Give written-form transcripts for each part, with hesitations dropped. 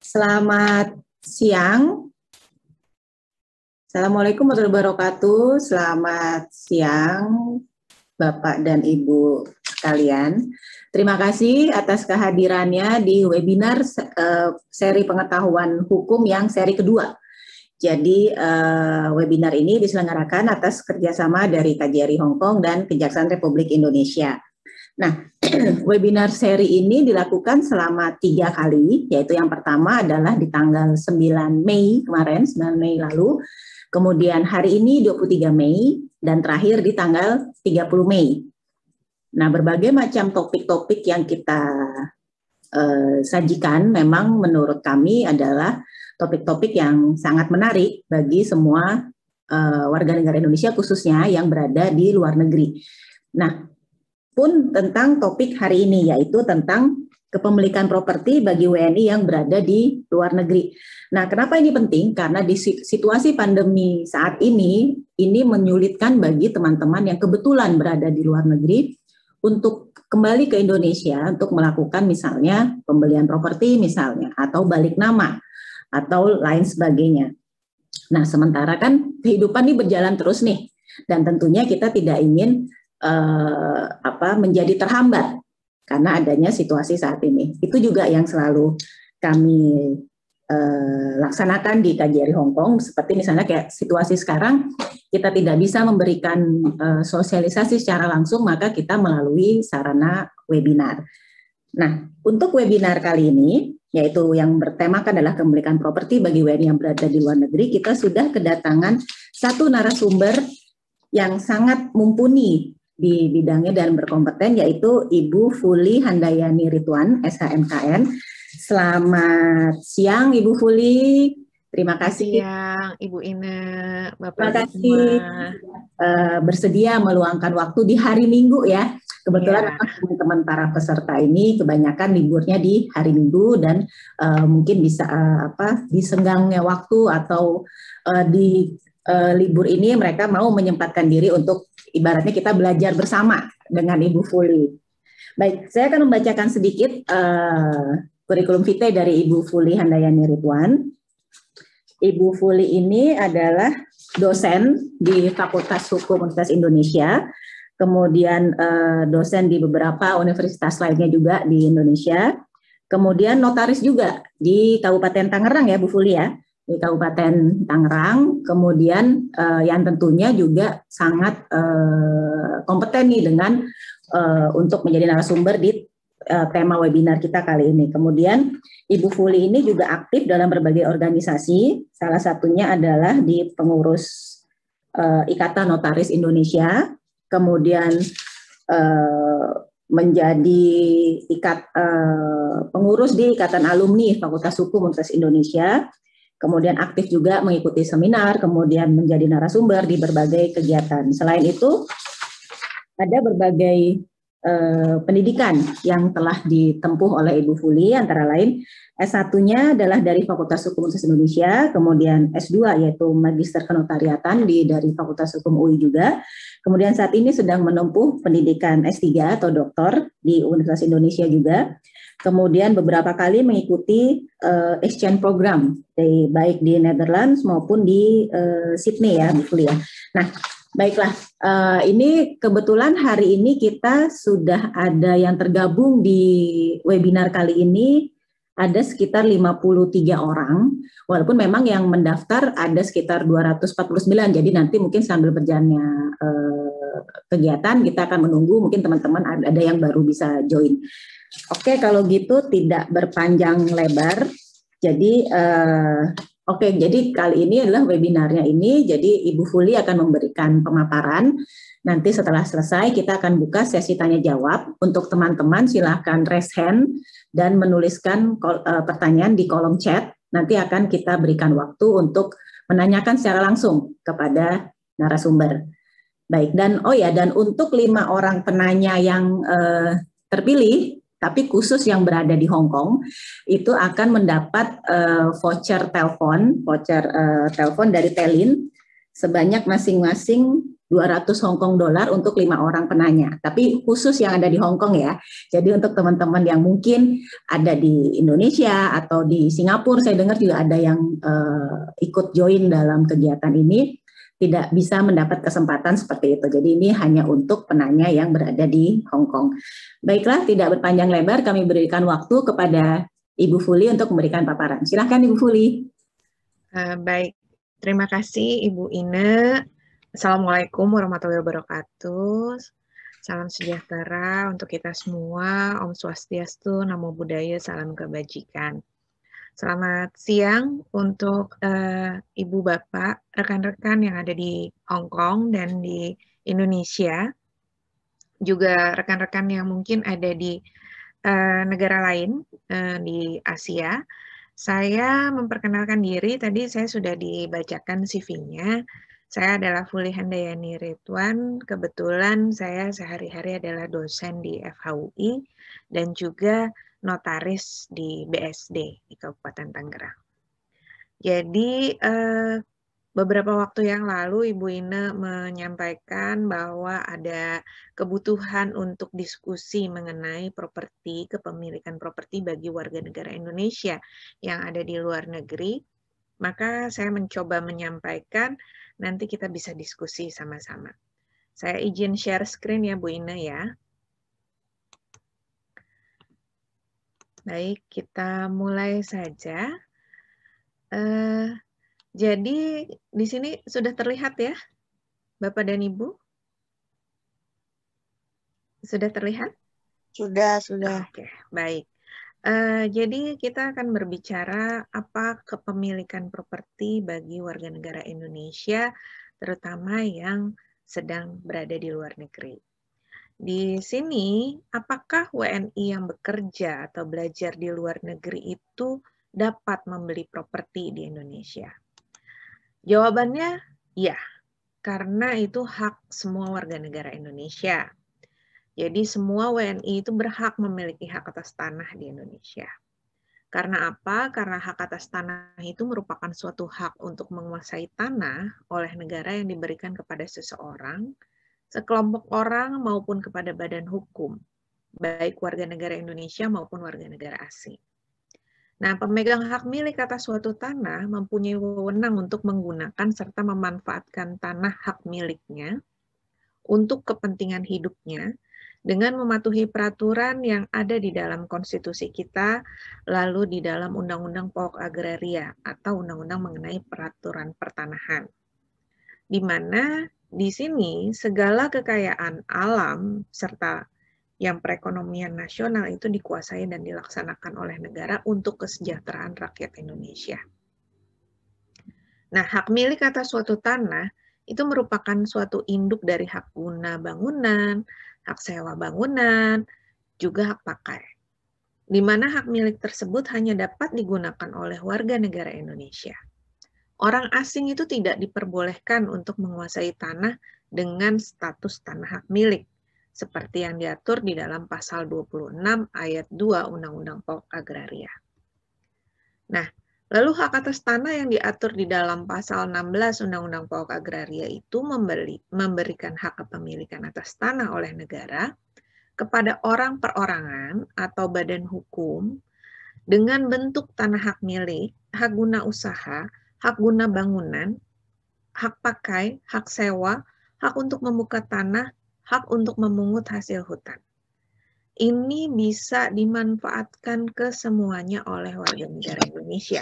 Selamat siang. Assalamualaikum warahmatullahi wabarakatuh. Selamat siang Bapak dan Ibu sekalian. Terima kasih atas kehadirannya di webinar seri pengetahuan hukum yang seri kedua. Jadi webinar ini diselenggarakan atas kerjasama dari KJRI Hong Kong dan Kejaksaan Republik Indonesia. Nah, webinar seri ini dilakukan selama 3 kali, yaitu yang pertama adalah di tanggal 9 Mei kemarin, 9 Mei lalu, kemudian hari ini 23 Mei, dan terakhir di tanggal 30 Mei. Nah, berbagai macam topik-topik yang kita sajikan memang menurut kami adalah topik-topik yang sangat menarik bagi semua warga negara Indonesia, khususnya yang berada di luar negeri. Nah, pun tentang topik hari ini, yaitu tentang kepemilikan properti bagi WNI yang berada di luar negeri. Nah, kenapa ini penting? Karena di situasi pandemi saat ini menyulitkan bagi teman-teman yang kebetulan berada di luar negeri untuk kembali ke Indonesia untuk melakukan misalnya pembelian properti misalnya, atau balik nama, atau lain sebagainya. Nah, sementara kan kehidupan ini berjalan terus nih, dan tentunya kita tidak ingin menjadi terhambat karena adanya situasi saat ini. Itu juga yang selalu kami laksanakan di KJRI Hong Kong, seperti misalnya kayak situasi sekarang kita tidak bisa memberikan sosialisasi secara langsung, maka kita melalui sarana webinar. Nah, untuk webinar kali ini, yaitu yang bertemakan adalah kepemilikan properti bagi WNI yang berada di luar negeri, kita sudah kedatangan satu narasumber yang sangat mumpuni di bidangnya dan berkompeten, yaitu Ibu Fuli Handayani Ridwan, SHMKN. Selamat siang Ibu Fuli, terima kasih. Siang Ibu Ina, Bapak. Terima kasih bersedia meluangkan waktu di hari Minggu ya. Kebetulan teman-teman para peserta ini kebanyakan liburnya di hari Minggu, dan mungkin bisa disenggangnya waktu atau di libur ini mereka mau menyempatkan diri untuk ibaratnya kita belajar bersama dengan Ibu Fuli. Baik, saya akan membacakan sedikit kurikulum vitae dari Ibu Fuli Handayani Ridwan. Ibu Fuli ini adalah dosen di Fakultas Hukum Universitas Indonesia, kemudian dosen di beberapa universitas lainnya juga di Indonesia, kemudian notaris juga di Kabupaten Tangerang ya Bu Fuli ya, di Kabupaten Tangerang, kemudian yang tentunya juga sangat kompeten nih dengan untuk menjadi narasumber di tema webinar kita kali ini. Kemudian Ibu Fuli ini juga aktif dalam berbagai organisasi, salah satunya adalah di pengurus Ikatan Notaris Indonesia, kemudian menjadi pengurus di Ikatan Alumni Fakultas Hukum Universitas Indonesia, kemudian aktif juga mengikuti seminar, kemudian menjadi narasumber di berbagai kegiatan. Selain itu, ada berbagai pendidikan yang telah ditempuh oleh Ibu Fuli, antara lain S1-nya adalah dari Fakultas Hukum Universitas Indonesia, kemudian S2 yaitu Magister Kenotariatan dari Fakultas Hukum UI juga, kemudian saat ini sedang menempuh pendidikan S3 atau doktor di Universitas Indonesia juga, kemudian beberapa kali mengikuti exchange program, baik di Netherlands maupun di Sydney ya Bu Fuli ya. Nah, baiklah, ini kebetulan hari ini kita sudah ada yang tergabung di webinar kali ini, ada sekitar 53 orang, walaupun memang yang mendaftar ada sekitar 249, jadi nanti mungkin sambil berjalannya kegiatan kita akan menunggu, mungkin teman-teman ada yang baru bisa join. Oke, kalau gitu tidak berpanjang lebar, jadi jadi kali ini adalah webinarnya ini, jadi Ibu Fuli akan memberikan pemaparan. Nanti setelah selesai kita akan buka sesi tanya jawab. Untuk teman-teman silahkan raise hand dan menuliskan pertanyaan di kolom chat. Nanti akan kita berikan waktu untuk menanyakan secara langsung kepada narasumber. Baik, dan dan untuk 5 orang penanya yang terpilih, tapi khusus yang berada di Hong Kong, itu akan mendapat voucher telepon dari Telin sebanyak masing-masing 200 Hong Kong dolar untuk 5 orang penanya. Tapi khusus yang ada di Hong Kong ya. Jadi untuk teman-teman yang mungkin ada di Indonesia atau di Singapura, saya dengar juga ada yang ikut join dalam kegiatan ini, tidak bisa mendapat kesempatan seperti itu. Jadi ini hanya untuk penanya yang berada di Hong Kong. Baiklah, tidak berpanjang lebar, kami berikan waktu kepada Ibu Fuli untuk memberikan paparan. Silakan Ibu Fuli. Baik, terima kasih Ibu Ine. Assalamualaikum warahmatullahi wabarakatuh. Salam sejahtera untuk kita semua. Om Swastiastu, Namo Buddhaya, salam kebajikan. Selamat siang untuk Ibu Bapak, rekan-rekan yang ada di Hong Kong dan di Indonesia. Juga rekan-rekan yang mungkin ada di negara lain di Asia. Saya memperkenalkan diri, tadi saya sudah dibacakan CV-nya. Saya adalah Fuli Handayani Ridwan, kebetulan saya sehari-hari adalah dosen di FHUI dan juga notaris di BSD di Kabupaten Tangerang. Jadi beberapa waktu yang lalu Ibu Ine menyampaikan bahwa ada kebutuhan untuk diskusi mengenai properti, kepemilikan properti bagi warga negara Indonesia yang ada di luar negeri. Maka saya mencoba menyampaikan, nanti kita bisa diskusi sama-sama. Saya izin share screen ya Bu Ine ya. Baik, kita mulai saja. Jadi di sini sudah terlihat ya, Bapak dan Ibu? Sudah terlihat? Sudah. Oke, baik. Jadi kita akan berbicara apa kepemilikan properti bagi warga negara Indonesia, terutama yang sedang berada di luar negeri. Di sini, apakah WNI yang bekerja atau belajar di luar negeri itu dapat membeli properti di Indonesia? Jawabannya ya, karena itu hak semua warga negara Indonesia. Jadi semua WNI itu berhak memiliki hak atas tanah di Indonesia. Karena apa? Karena hak atas tanah itu merupakan suatu hak untuk menguasai tanah oleh negara yang diberikan kepada seseorang, sekelompok orang maupun kepada badan hukum, baik warga negara Indonesia maupun warga negara asing. Nah, pemegang hak milik atas suatu tanah mempunyai wewenang untuk menggunakan serta memanfaatkan tanah hak miliknya untuk kepentingan hidupnya dengan mematuhi peraturan yang ada di dalam konstitusi kita, lalu di dalam Undang-Undang Pokok Agraria atau Undang-Undang mengenai peraturan pertanahan. Di mana di sini segala kekayaan alam serta yang perekonomian nasional itu dikuasai dan dilaksanakan oleh negara untuk kesejahteraan rakyat Indonesia. Nah, hak milik atas suatu tanah itu merupakan suatu induk dari hak guna bangunan, hak sewa bangunan, juga hak pakai. Di mana hak milik tersebut hanya dapat digunakan oleh warga negara Indonesia. Orang asing itu tidak diperbolehkan untuk menguasai tanah dengan status tanah hak milik, seperti yang diatur di dalam pasal 26 ayat 2 Undang-Undang Pokok Agraria. Nah, lalu hak atas tanah yang diatur di dalam pasal 16 Undang-Undang Pokok Agraria itu memberikan hak kepemilikan atas tanah oleh negara kepada orang perorangan atau badan hukum dengan bentuk tanah hak milik, hak guna usaha, hak guna bangunan, hak pakai, hak sewa, hak untuk membuka tanah, hak untuk memungut hasil hutan. Ini bisa dimanfaatkan ke semuanya oleh warga negara Indonesia.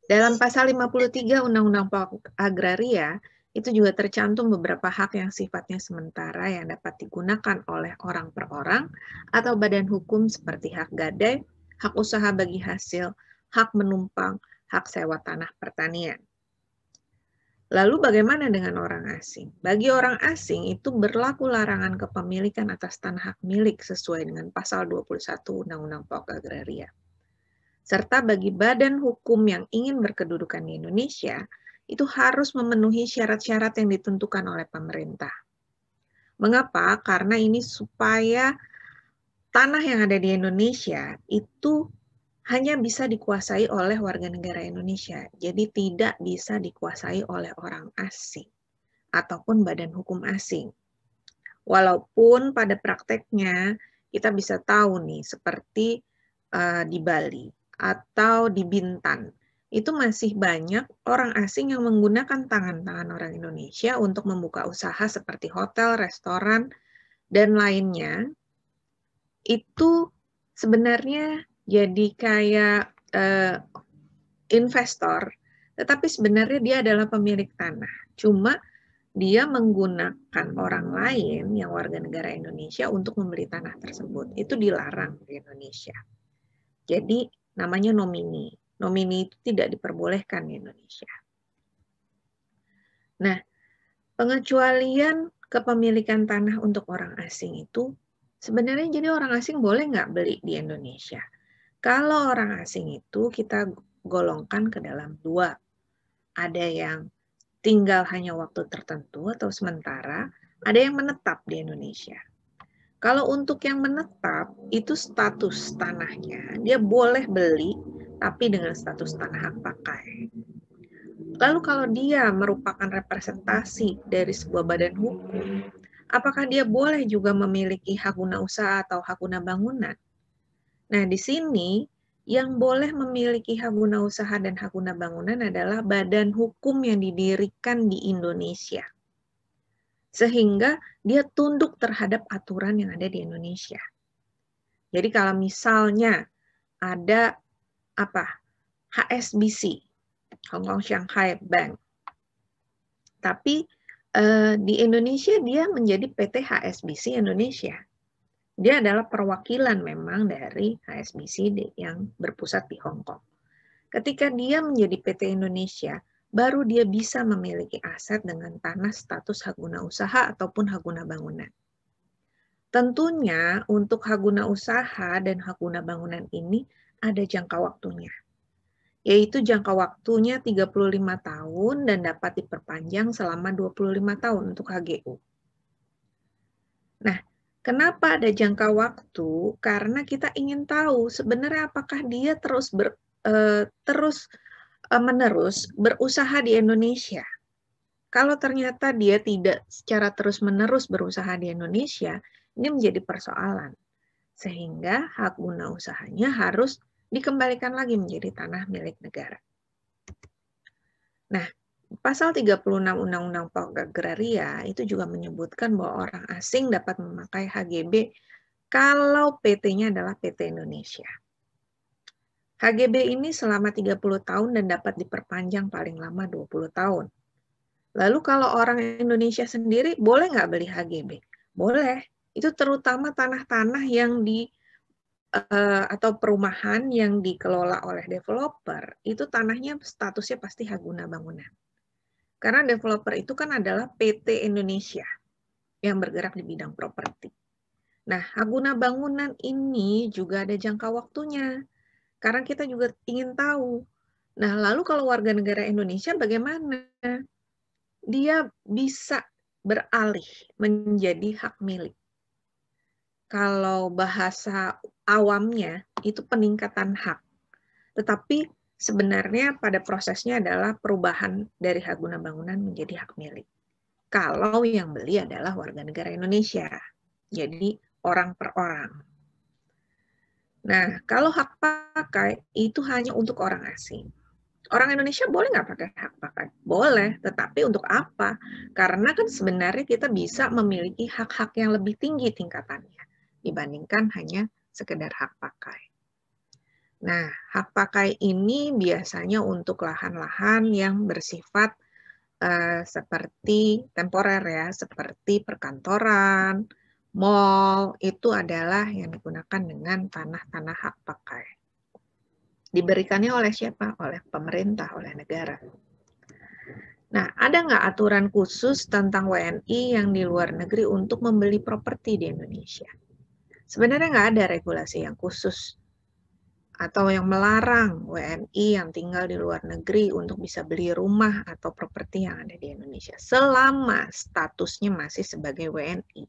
Dalam pasal 53 Undang-Undang Pokok Agraria, itu juga tercantum beberapa hak yang sifatnya sementara yang dapat digunakan oleh orang per orang atau badan hukum seperti hak gadai, hak usaha bagi hasil, hak menumpang, hak sewa tanah pertanian. Lalu bagaimana dengan orang asing? Bagi orang asing itu berlaku larangan kepemilikan atas tanah hak milik sesuai dengan pasal 21 Undang-Undang Pokok Agraria. Serta bagi badan hukum yang ingin berkedudukan di Indonesia, itu harus memenuhi syarat-syarat yang ditentukan oleh pemerintah. Mengapa? Karena ini supaya tanah yang ada di Indonesia itu hanya bisa dikuasai oleh warga negara Indonesia. Jadi tidak bisa dikuasai oleh orang asing ataupun badan hukum asing. Walaupun pada prakteknya kita bisa tahu nih, seperti di Bali atau di Bintan, itu masih banyak orang asing yang menggunakan tangan-tangan orang Indonesia untuk membuka usaha seperti hotel, restoran, dan lainnya. Itu sebenarnya jadi kayak investor, tetapi sebenarnya dia adalah pemilik tanah. Cuma dia menggunakan orang lain yang warga negara Indonesia untuk membeli tanah tersebut. Itu dilarang di Indonesia. Jadi namanya nomini. Nomini itu tidak diperbolehkan di Indonesia. Nah, pengecualian kepemilikan tanah untuk orang asing itu sebenarnya jadi orang asing boleh nggak beli di Indonesia? Kalau orang asing itu kita golongkan ke dalam dua. Ada yang tinggal hanya waktu tertentu atau sementara, ada yang menetap di Indonesia. Kalau untuk yang menetap, itu status tanahnya, dia boleh beli, tapi dengan status tanah hak pakai. Lalu kalau dia merupakan representasi dari sebuah badan hukum, apakah dia boleh juga memiliki hak guna usaha atau hak guna bangunan? Nah, di sini yang boleh memiliki hak guna usaha dan hak guna bangunan adalah badan hukum yang didirikan di Indonesia. Sehingga dia tunduk terhadap aturan yang ada di Indonesia. Jadi kalau misalnya ada HSBC, Hong Kong Shanghai Bank, tapi di Indonesia dia menjadi PT HSBC Indonesia. Dia adalah perwakilan memang dari HSBC yang berpusat di Hong Kong. Ketika dia menjadi PT Indonesia, baru dia bisa memiliki aset dengan tanah status hak guna usaha ataupun hak guna bangunan. Tentunya untuk hak guna usaha dan hak guna bangunan ini ada jangka waktunya. Yaitu jangka waktunya 35 tahun dan dapat diperpanjang selama 25 tahun untuk HGU. Nah, kenapa ada jangka waktu? Karena kita ingin tahu sebenarnya apakah dia terus menerus berusaha di Indonesia. Kalau ternyata dia tidak secara terus-menerus berusaha di Indonesia, ini menjadi persoalan. Sehingga hak guna usahanya harus dikembalikan lagi menjadi tanah milik negara. Nah, pasal 36 Undang-Undang Pokok Agraria itu juga menyebutkan bahwa orang asing dapat memakai HGB kalau PT-nya adalah PT Indonesia. HGB ini selama 30 tahun dan dapat diperpanjang paling lama 20 tahun. Lalu kalau orang Indonesia sendiri boleh nggak beli HGB? Boleh. Itu terutama tanah-tanah yang atau perumahan yang dikelola oleh developer, itu tanahnya statusnya pasti hak guna bangunan. Karena developer itu kan adalah PT Indonesia yang bergerak di bidang properti. Nah, hak guna bangunan ini juga ada jangka waktunya. Karena kita juga ingin tahu. Nah, lalu kalau warga negara Indonesia bagaimana? Dia bisa beralih menjadi hak milik. Kalau bahasa awamnya itu peningkatan hak. Tetapi sebenarnya pada prosesnya adalah perubahan dari hak guna bangunan menjadi hak milik. Kalau yang beli adalah warga negara Indonesia. Jadi orang per orang. Nah, kalau hak pakai itu hanya untuk orang asing. Orang Indonesia boleh nggak pakai hak pakai? Boleh, tetapi untuk apa? Karena kan sebenarnya kita bisa memiliki hak-hak yang lebih tinggi tingkatannya dibandingkan hanya sekedar hak pakai. Nah, hak pakai ini biasanya untuk lahan-lahan yang bersifat seperti temporer ya, seperti perkantoran, mal, itu adalah yang digunakan dengan tanah-tanah hak pakai. Diberikannya oleh siapa? Oleh pemerintah, oleh negara. Nah, ada nggak aturan khusus tentang WNI yang di luar negeri untuk membeli properti di Indonesia? Sebenarnya nggak ada regulasi yang khusus atau yang melarang WNI yang tinggal di luar negeri untuk bisa beli rumah atau properti yang ada di Indonesia selama statusnya masih sebagai WNI.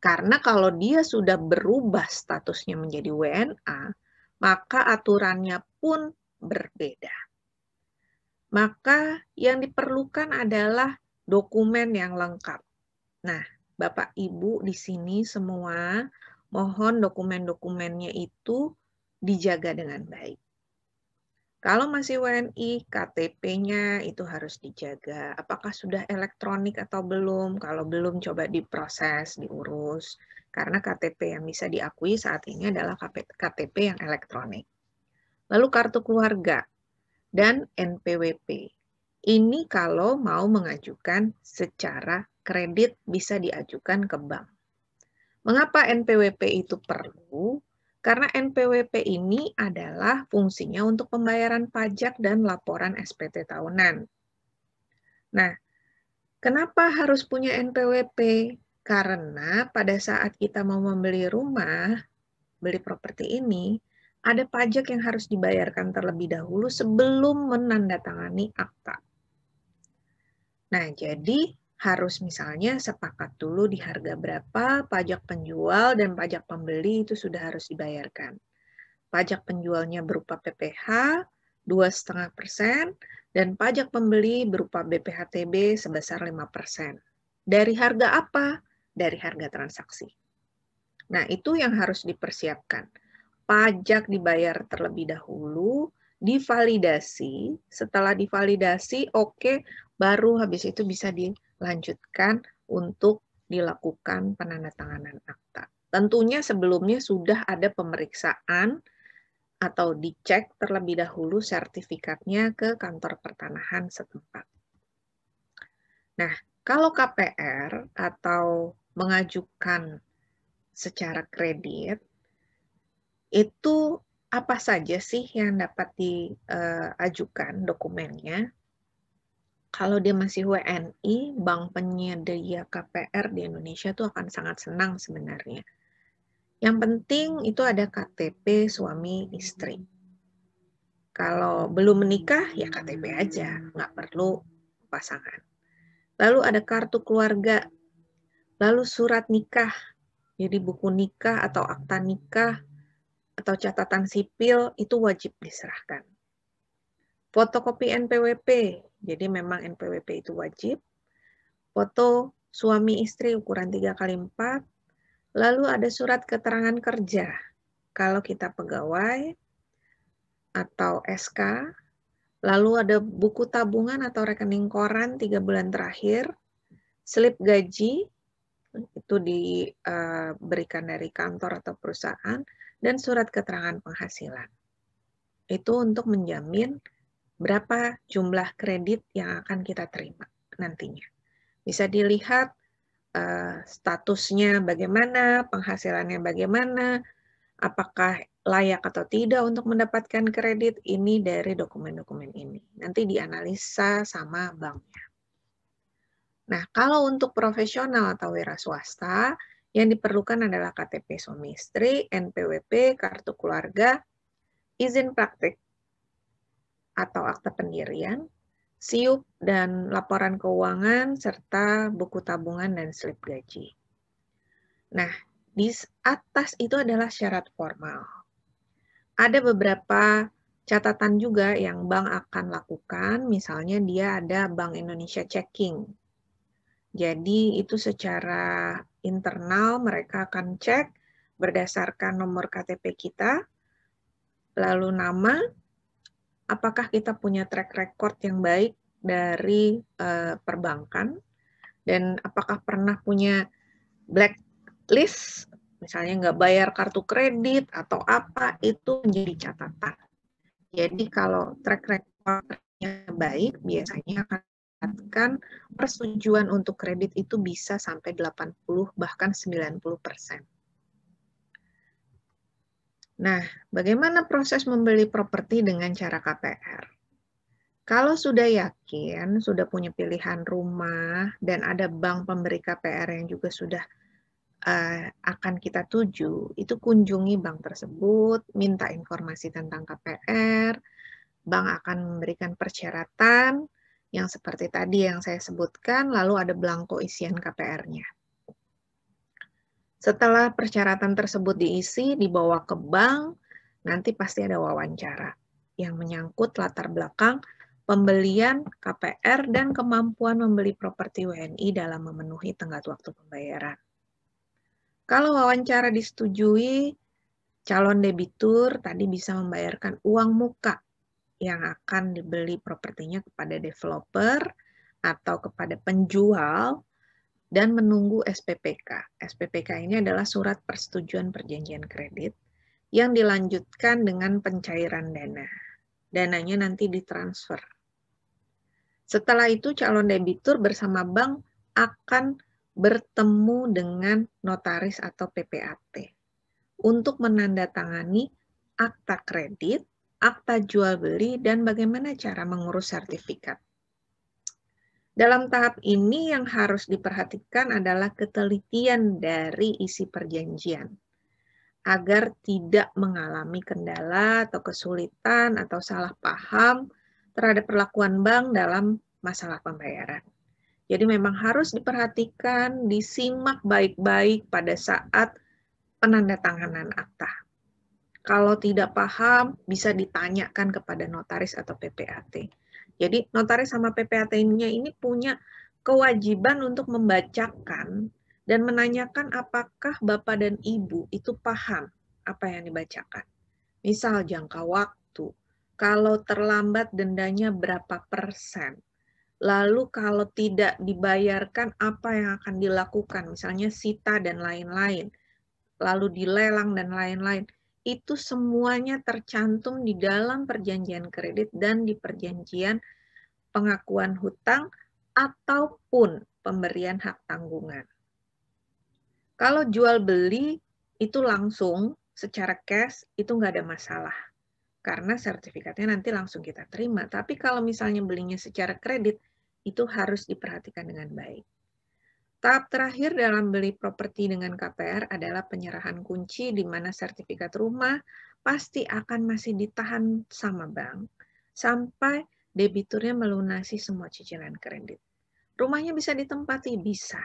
Karena kalau dia sudah berubah statusnya menjadi WNA, maka aturannya pun berbeda. Maka yang diperlukan adalah dokumen yang lengkap. Nah, Bapak Ibu di sini semua mohon dokumen-dokumennya itu dijaga dengan baik. Kalau masih WNI, KTP-nya itu harus dijaga. Apakah sudah elektronik atau belum? Kalau belum, coba diproses, diurus. Karena KTP yang bisa diakui saat ini adalah KTP yang elektronik. Lalu kartu keluarga dan NPWP. Ini kalau mau mengajukan secara kredit bisa diajukan ke bank. Mengapa NPWP itu perlu? Karena NPWP ini adalah fungsinya untuk pembayaran pajak dan laporan SPT tahunan. Nah, kenapa harus punya NPWP? Karena pada saat kita mau membeli rumah, beli properti ini, ada pajak yang harus dibayarkan terlebih dahulu sebelum menandatangani akta. Nah, jadi harus misalnya sepakat dulu di harga berapa, pajak penjual dan pajak pembeli itu sudah harus dibayarkan. Pajak penjualnya berupa PPh 2,5% dan pajak pembeli berupa BPHTB sebesar 5%. Dari harga apa? Dari harga transaksi. Nah, itu yang harus dipersiapkan. Pajak dibayar terlebih dahulu, divalidasi, setelah divalidasi, oke, baru habis itu bisa dilanjutkan untuk dilakukan penandatanganan akta. Tentunya sebelumnya sudah ada pemeriksaan atau dicek terlebih dahulu sertifikatnya ke kantor pertanahan setempat. Nah, kalau KPR atau mengajukan secara kredit, itu apa saja sih yang dapat diajukan dokumennya? Kalau dia masih WNI, bank penyedia KPR di Indonesia itu akan sangat senang sebenarnya. Yang penting itu ada KTP suami istri. Kalau belum menikah, ya KTP aja, nggak perlu pasangan. Lalu ada kartu keluarga, lalu surat nikah, jadi buku nikah atau akta nikah, atau catatan sipil itu wajib diserahkan. Fotokopi NPWP, jadi memang NPWP itu wajib. Foto suami istri ukuran 3x4, lalu ada surat keterangan kerja. Kalau kita pegawai atau SK, lalu ada buku tabungan atau rekening koran 3 bulan terakhir, slip gaji, itu diberikan dari kantor atau perusahaan, dan surat keterangan penghasilan. Itu untuk menjamin berapa jumlah kredit yang akan kita terima nantinya. Bisa dilihat statusnya bagaimana, penghasilannya bagaimana, apakah layak atau tidak untuk mendapatkan kredit, ini dari dokumen-dokumen ini. Nanti dianalisa sama banknya. Nah, kalau untuk profesional atau wira swasta, yang diperlukan adalah KTP suami istri, NPWP, kartu keluarga, izin praktik atau akta pendirian, SIUP dan laporan keuangan, serta buku tabungan dan slip gaji. Nah, di atas itu adalah syarat formal. Ada beberapa catatan juga yang bank akan lakukan, misalnya dia ada Bank Indonesia Checking. Jadi itu secara internal mereka akan cek berdasarkan nomor KTP kita, lalu nama, apakah kita punya track record yang baik dari perbankan, dan apakah pernah punya blacklist, misalnya nggak bayar kartu kredit atau apa, itu menjadi catatan. Jadi kalau track record-nya baik, biasanya akan mendapatkan persetujuan untuk kredit itu bisa sampai 80 bahkan 90%. Nah, bagaimana proses membeli properti dengan cara KPR? Kalau sudah yakin, sudah punya pilihan rumah, dan ada bank pemberi KPR yang juga sudah akan kita tuju, itu kunjungi bank tersebut, minta informasi tentang KPR, bank akan memberikan persyaratan yang seperti tadi yang saya sebutkan, lalu ada belangko isian KPR-nya. Setelah persyaratan tersebut diisi, dibawa ke bank, nanti pasti ada wawancara yang menyangkut latar belakang pembelian KPR dan kemampuan membeli properti WNI dalam memenuhi tenggat waktu pembayaran. Kalau wawancara disetujui, calon debitur tadi bisa membayarkan uang muka yang akan dibeli propertinya kepada developer atau kepada penjual dan menunggu SPPK. SPPK ini adalah surat persetujuan perjanjian kredit yang dilanjutkan dengan pencairan dana. Dananya nanti ditransfer. Setelah itu calon debitur bersama bank akan bertemu dengan notaris atau PPAT untuk menandatangani akta kredit, akta jual beli, dan bagaimana cara mengurus sertifikat. Dalam tahap ini yang harus diperhatikan adalah ketelitian dari isi perjanjian agar tidak mengalami kendala atau kesulitan atau salah paham terhadap perlakuan bank dalam masalah pembayaran. Jadi memang harus diperhatikan, disimak baik-baik pada saat penandatanganan akta. Kalau tidak paham, bisa ditanyakan kepada notaris atau PPAT. Jadi notaris sama PPAT-nya ini punya kewajiban untuk membacakan dan menanyakan apakah Bapak dan Ibu itu paham apa yang dibacakan. Misal jangka waktu, kalau terlambat dendanya berapa persen. Lalu kalau tidak dibayarkan apa yang akan dilakukan, misalnya sita dan lain-lain. Lalu dilelang dan lain-lain. Itu semuanya tercantum di dalam perjanjian kredit dan di perjanjian pengakuan hutang ataupun pemberian hak tanggungan. Kalau jual beli itu langsung secara cash itu nggak ada masalah. Karena sertifikatnya nanti langsung kita terima. Tapi kalau misalnya belinya secara kredit, itu harus diperhatikan dengan baik. Tahap terakhir dalam beli properti dengan KPR adalah penyerahan kunci di mana sertifikat rumah pasti akan masih ditahan sama bank sampai debiturnya melunasi semua cicilan kredit. Rumahnya bisa ditempati? Bisa.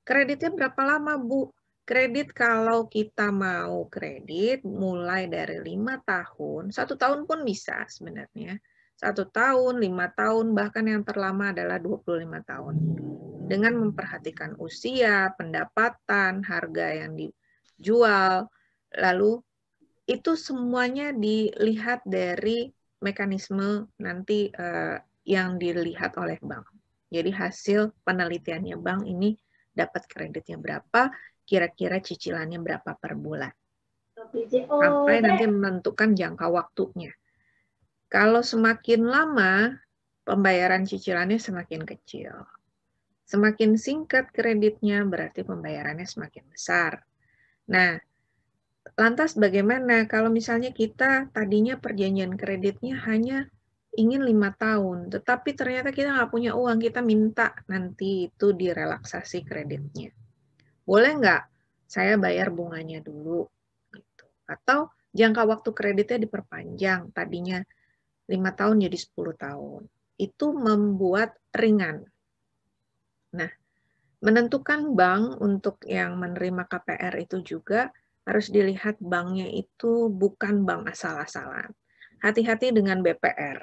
Kreditnya berapa lama, Bu? Kredit kalau kita mau kredit mulai dari 5 tahun, 1 tahun pun bisa sebenarnya. 1 tahun, 5 tahun, bahkan yang terlama adalah 25 tahun. Dengan memperhatikan usia, pendapatan, harga yang dijual, lalu itu semuanya dilihat dari mekanisme nanti yang dilihat oleh bank. Jadi hasil penelitiannya bank ini dapat kreditnya berapa, kira-kira cicilannya berapa per bulan. Sampai nanti menentukan jangka waktunya. Kalau semakin lama, pembayaran cicilannya semakin kecil. Semakin singkat kreditnya, berarti pembayarannya semakin besar. Nah, lantas bagaimana kalau misalnya kita tadinya perjanjian kreditnya hanya ingin 5 tahun, tetapi ternyata kita nggak punya uang, kita minta nanti itu direlaksasi kreditnya. Boleh nggak saya bayar bunganya dulu? Gitu. Atau jangka waktu kreditnya diperpanjang, tadinya 5 tahun jadi 10 tahun. Itu membuat ringan. Nah, menentukan bank untuk yang menerima KPR itu juga harus dilihat banknya itu bukan bank asal-asalan. Hati-hati dengan BPR.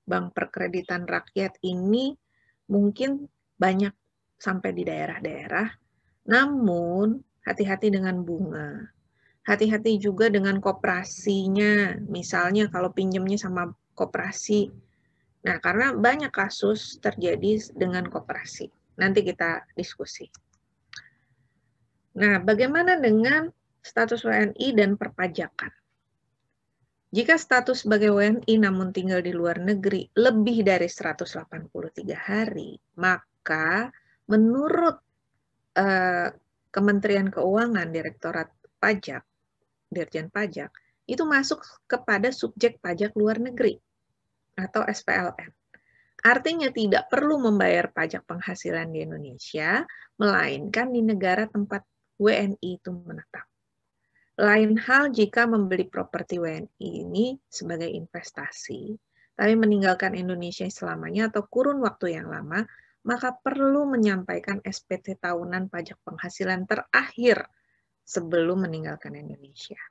Bank Perkreditan Rakyat ini mungkin banyak sampai di daerah-daerah, namun hati-hati dengan bunga. Hati-hati juga dengan koperasinya. Misalnya kalau pinjamnya sama koperasi. Nah, karena banyak kasus terjadi dengan koperasi. Nanti kita diskusi. Nah, bagaimana dengan status WNI dan perpajakan? Jika status sebagai WNI namun tinggal di luar negeri lebih dari 183 hari, maka menurut Kementerian Keuangan, Direktorat Pajak, Dirjen Pajak, itu masuk kepada subjek pajak luar negeri atau SPLN. Artinya tidak perlu membayar pajak penghasilan di Indonesia, melainkan di negara tempat WNI itu menetap. Lain hal jika membeli properti WNI ini sebagai investasi, tapi meninggalkan Indonesia selamanya atau kurun waktu yang lama, maka perlu menyampaikan SPT tahunan pajak penghasilan terakhir sebelum meninggalkan Indonesia.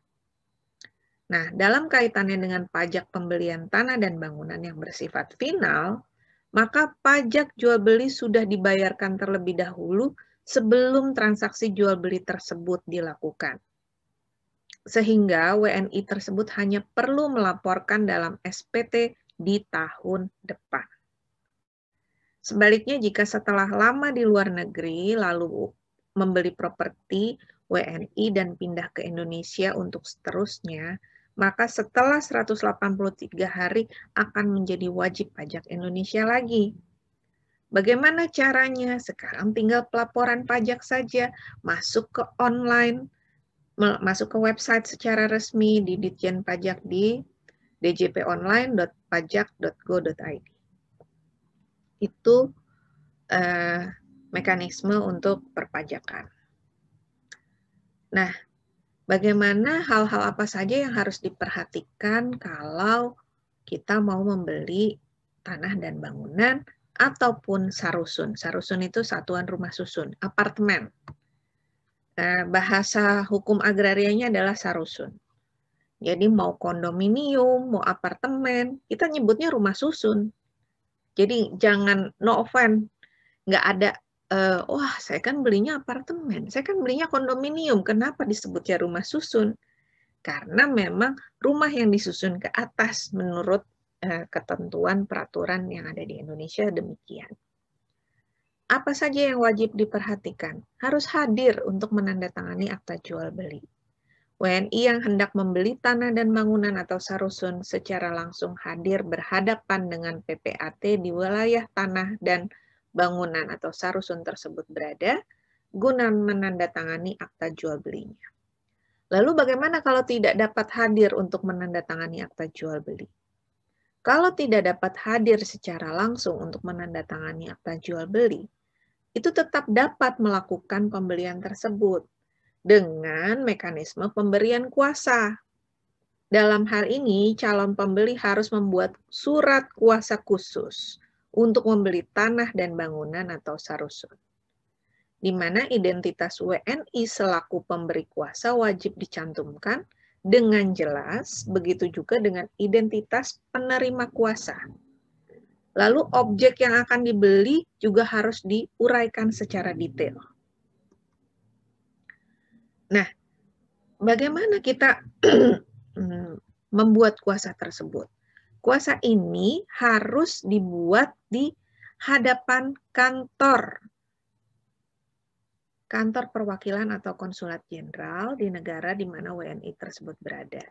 Nah, dalam kaitannya dengan pajak pembelian tanah dan bangunan yang bersifat final, maka pajak jual beli sudah dibayarkan terlebih dahulu sebelum transaksi jual beli tersebut dilakukan. Sehingga WNI tersebut hanya perlu melaporkan dalam SPT di tahun depan. Sebaliknya, jika setelah lama di luar negeri lalu membeli properti WNI dan pindah ke Indonesia untuk seterusnya, maka setelah 183 hari akan menjadi wajib pajak Indonesia lagi. Bagaimana caranya? Sekarang tinggal pelaporan pajak saja, masuk ke online, masuk ke website secara resmi di Ditjen Pajak di djponline.pajak.go.id. Itu mekanisme untuk perpajakan. Nah, bagaimana hal-hal apa saja yang harus diperhatikan kalau kita mau membeli tanah dan bangunan ataupun sarusun. Sarusun itu satuan rumah susun, apartemen. Bahasa hukum agrarianya adalah sarusun. Jadi mau kondominium, mau apartemen, kita nyebutnya rumah susun. Jadi jangan, no offense, nggak ada, wah saya kan belinya apartemen, saya kan belinya kondominium, kenapa disebutnya rumah susun? Karena memang rumah yang disusun ke atas menurut ketentuan peraturan yang ada di Indonesia demikian. Apa saja yang wajib diperhatikan? Harus hadir untuk menandatangani akta jual beli. WNI yang hendak membeli tanah dan bangunan atau sarusun secara langsung hadir berhadapan dengan PPAT di wilayah tanah dan bangunan atau sarusun tersebut berada, guna menandatangani akta jual belinya. Lalu bagaimana kalau tidak dapat hadir untuk menandatangani akta jual beli? Kalau tidak dapat hadir secara langsung untuk menandatangani akta jual beli, itu tetap dapat melakukan pembelian tersebut dengan mekanisme pemberian kuasa. Dalam hal ini, calon pembeli harus membuat surat kuasa khusus untuk membeli tanah dan bangunan atau sarusun, di mana identitas WNI selaku pemberi kuasa wajib dicantumkan dengan jelas, begitu juga dengan identitas penerima kuasa. Lalu objek yang akan dibeli juga harus diuraikan secara detail. Nah, bagaimana kita membuat kuasa tersebut? Kuasa ini harus dibuat di hadapan kantor perwakilan atau konsulat jenderal di negara di mana WNI tersebut berada.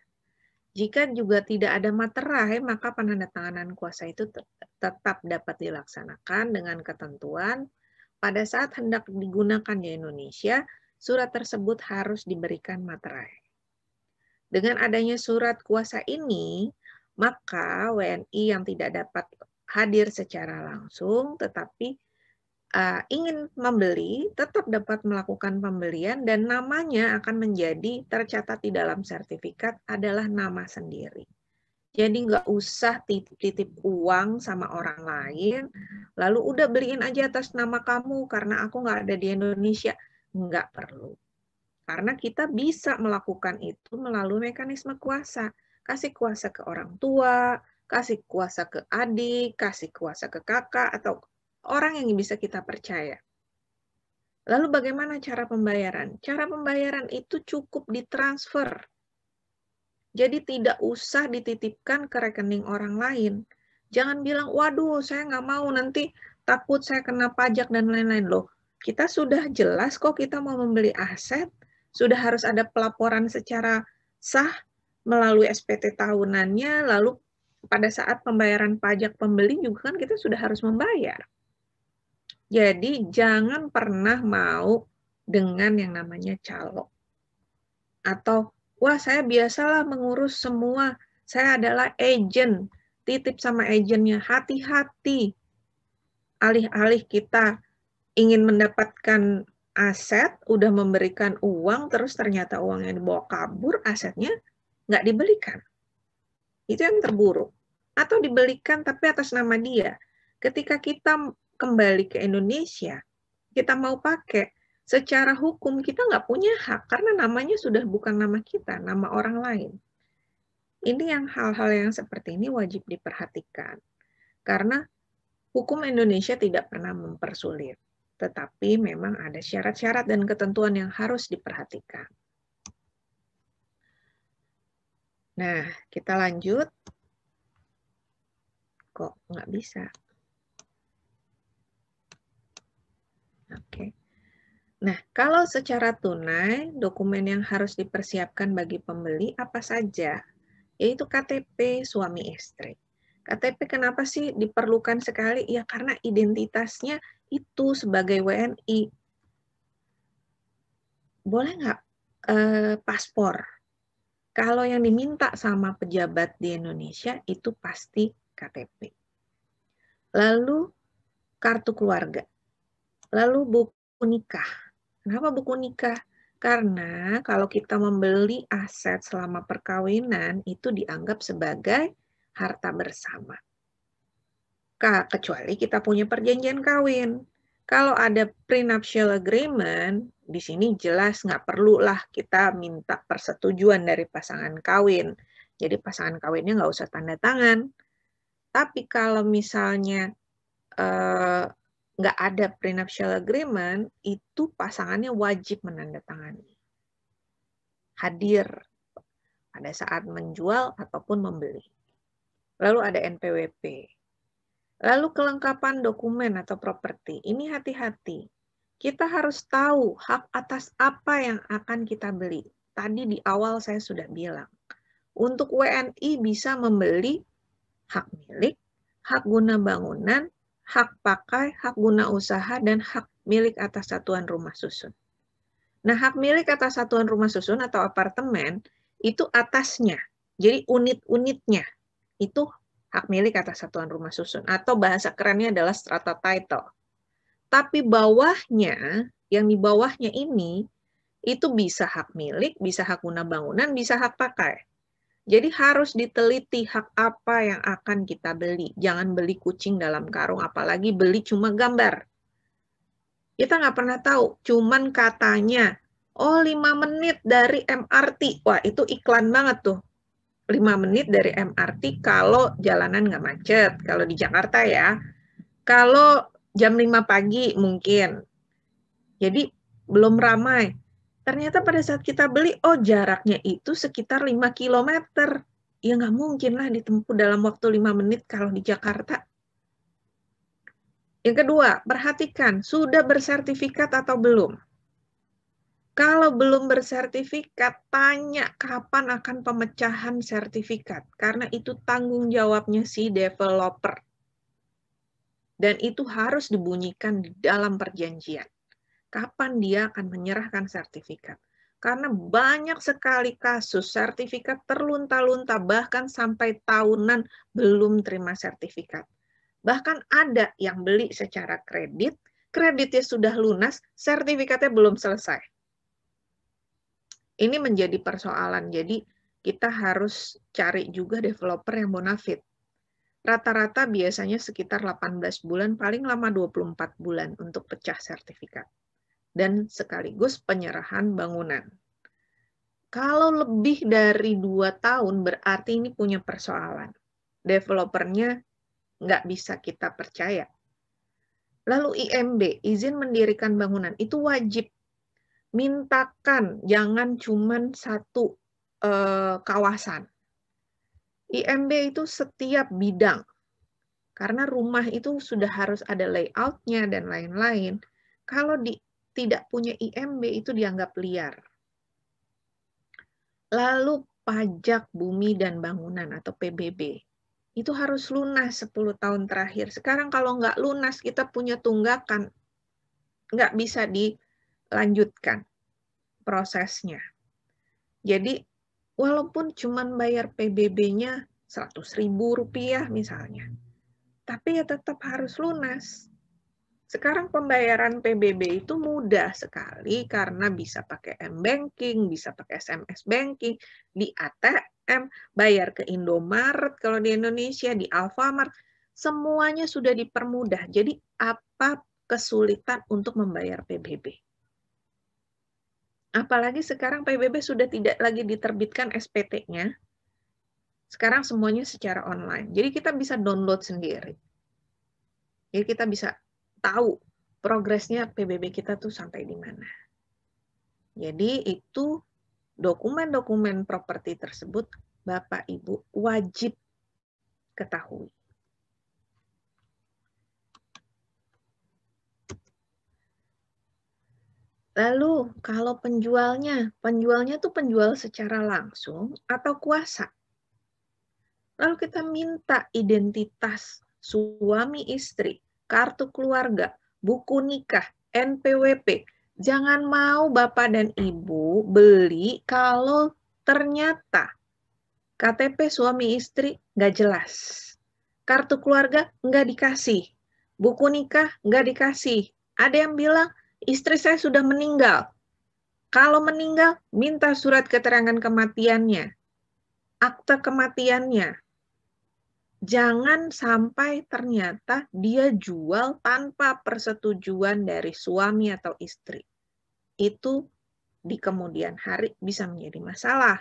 Jika juga tidak ada materai, maka penandatanganan kuasa itu tetap dapat dilaksanakan dengan ketentuan pada saat hendak digunakan di Indonesia, surat tersebut harus diberikan materai. Dengan adanya surat kuasa ini, maka WNI yang tidak dapat hadir secara langsung tetapi ingin membeli, tetap dapat melakukan pembelian dan namanya akan menjadi tercatat di dalam sertifikat adalah nama sendiri. Jadi nggak usah titip-titip uang sama orang lain, lalu udah beliin aja atas nama kamu karena aku nggak ada di Indonesia. Nggak perlu. Karena kita bisa melakukan itu melalui mekanisme kuasa. Kasih kuasa ke orang tua, kasih kuasa ke adik, kasih kuasa ke kakak, atau orang yang bisa kita percaya. Lalu bagaimana cara pembayaran? Cara pembayaran itu cukup ditransfer. Jadi tidak usah dititipkan ke rekening orang lain. Jangan bilang, waduh saya nggak mau nanti takut saya kena pajak dan lain-lain. Loh, kita sudah jelas kok kita mau membeli aset, sudah harus ada pelaporan secara sah melalui SPT tahunannya, lalu pada saat pembayaran pajak pembeli juga kan kita sudah harus membayar. Jadi jangan pernah mau dengan yang namanya calo. Atau wah saya biasalah mengurus semua, saya adalah agent, titip sama agennya, hati-hati. Alih-alih kita ingin mendapatkan aset, udah memberikan uang, terus ternyata uangnya dibawa kabur, asetnya nggak dibelikan. Itu yang terburuk. Atau dibelikan tapi atas nama dia. Ketika kita kembali ke Indonesia, kita mau pakai, secara hukum kita nggak punya hak karena namanya sudah bukan nama kita, nama orang lain. Ini yang hal-hal yang seperti ini wajib diperhatikan. Karena hukum Indonesia tidak pernah mempersulit, tetapi memang ada syarat-syarat dan ketentuan yang harus diperhatikan. Nah, kita lanjut. Kok nggak bisa? Oke. Nah, kalau secara tunai, dokumen yang harus dipersiapkan bagi pembeli apa saja? Yaitu KTP suami istri. KTP kenapa sih diperlukan sekali? Ya karena identitasnya itu sebagai WNI. Boleh nggak paspor? Kalau yang diminta sama pejabat di Indonesia itu pasti KTP. Lalu kartu keluarga. Lalu buku nikah. Kenapa buku nikah? Karena kalau kita membeli aset selama perkawinan itu dianggap sebagai harta bersama. Kecuali kita punya perjanjian kawin. Kalau ada prenuptial agreement, di sini jelas nggak perlulah kita minta persetujuan dari pasangan kawin. Jadi pasangan kawinnya nggak usah tanda tangan. Tapi kalau misalnya nggak ada prenuptial agreement, itu pasangannya wajib menandatangani. Hadir pada saat menjual ataupun membeli. Lalu ada NPWP. Lalu kelengkapan dokumen atau properti. Ini hati-hati. Kita harus tahu hak atas apa yang akan kita beli. Tadi di awal saya sudah bilang. Untuk WNI bisa membeli hak milik, hak guna bangunan, hak pakai, hak guna usaha, dan hak milik atas satuan rumah susun. Nah, hak milik atas satuan rumah susun atau apartemen itu atasnya. Jadi unit-unitnya itu hak milik atas satuan rumah susun. Atau bahasa kerennya adalah strata title. Tapi bawahnya, yang di bawahnya ini, itu bisa hak milik, bisa hak guna bangunan, bisa hak pakai. Jadi harus diteliti hak apa yang akan kita beli. Jangan beli kucing dalam karung, apalagi beli cuma gambar. Kita nggak pernah tahu, cuman katanya, oh 5 menit dari MRT. Wah, itu iklan banget tuh. 5 menit dari MRT kalau jalanan nggak macet. Kalau di Jakarta ya. Kalau jam 5 pagi mungkin. Jadi belum ramai. Ternyata pada saat kita beli, oh jaraknya itu sekitar 5 km. Ya nggak mungkin lah ditempuh dalam waktu 5 menit kalau di Jakarta. Yang kedua, perhatikan, sudah bersertifikat atau belum? Kalau belum bersertifikat, tanya kapan akan pemecahan sertifikat. Karena itu tanggung jawabnya si developer. Dan itu harus dibunyikan di dalam perjanjian. Kapan dia akan menyerahkan sertifikat. Karena banyak sekali kasus sertifikat terlunta-lunta, bahkan sampai tahunan belum terima sertifikat. Bahkan ada yang beli secara kredit, kreditnya sudah lunas, sertifikatnya belum selesai. Ini menjadi persoalan. Jadi kita harus cari juga developer yang bonafide. Rata-rata biasanya sekitar 18 bulan, paling lama 24 bulan untuk pecah sertifikat. Dan sekaligus penyerahan bangunan. Kalau lebih dari 2 tahun berarti ini punya persoalan. Developernya nggak bisa kita percaya. Lalu IMB, izin mendirikan bangunan, itu wajib. Mintakan, jangan cuma satu kawasan. IMB itu setiap bidang. Karena rumah itu sudah harus ada layout-nya dan lain-lain. Kalau tidak punya IMB itu dianggap liar. Lalu pajak bumi dan bangunan atau PBB. Itu harus lunas 10 tahun terakhir. Sekarang kalau nggak lunas, kita punya tunggakan. Nggak bisa dilanjutkan prosesnya. Jadi, walaupun cuma bayar PBB-nya Rp100.000 misalnya, tapi ya tetap harus lunas. Sekarang pembayaran PBB itu mudah sekali karena bisa pakai M-Banking, bisa pakai SMS Banking, di ATM, bayar ke Indomaret kalau di Indonesia, di Alfamart, semuanya sudah dipermudah. Jadi apa kesulitan untuk membayar PBB? Apalagi sekarang PBB sudah tidak lagi diterbitkan SPT-nya, Sekarang semuanya secara online. Jadi kita bisa download sendiri. Jadi kita bisa tahu progresnya PBB kita tuh sampai di mana. Jadi itu dokumen-dokumen properti tersebut Bapak Ibu wajib ketahui. Lalu kalau penjualnya tuh penjual secara langsung atau kuasa. Lalu kita minta identitas suami istri, kartu keluarga, buku nikah, NPWP. Jangan mau Bapak dan Ibu beli kalau ternyata KTP suami istri nggak jelas. Kartu keluarga nggak dikasih. Buku nikah nggak dikasih. Ada yang bilang, istri saya sudah meninggal. Kalau meninggal, minta surat keterangan kematiannya. Akte kematiannya. Jangan sampai ternyata dia jual tanpa persetujuan dari suami atau istri. Itu di kemudian hari bisa menjadi masalah.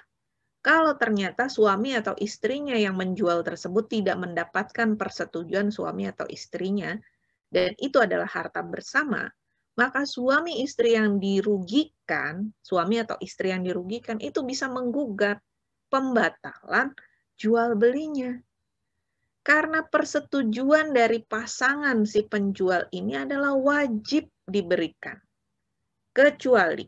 Kalau ternyata suami atau istrinya yang menjual tersebut tidak mendapatkan persetujuan suami atau istrinya, dan itu adalah harta bersama, maka suami istri yang dirugikan, suami atau istri yang dirugikan itu bisa menggugat pembatalan jual belinya. Karena persetujuan dari pasangan si penjual ini adalah wajib diberikan. Kecuali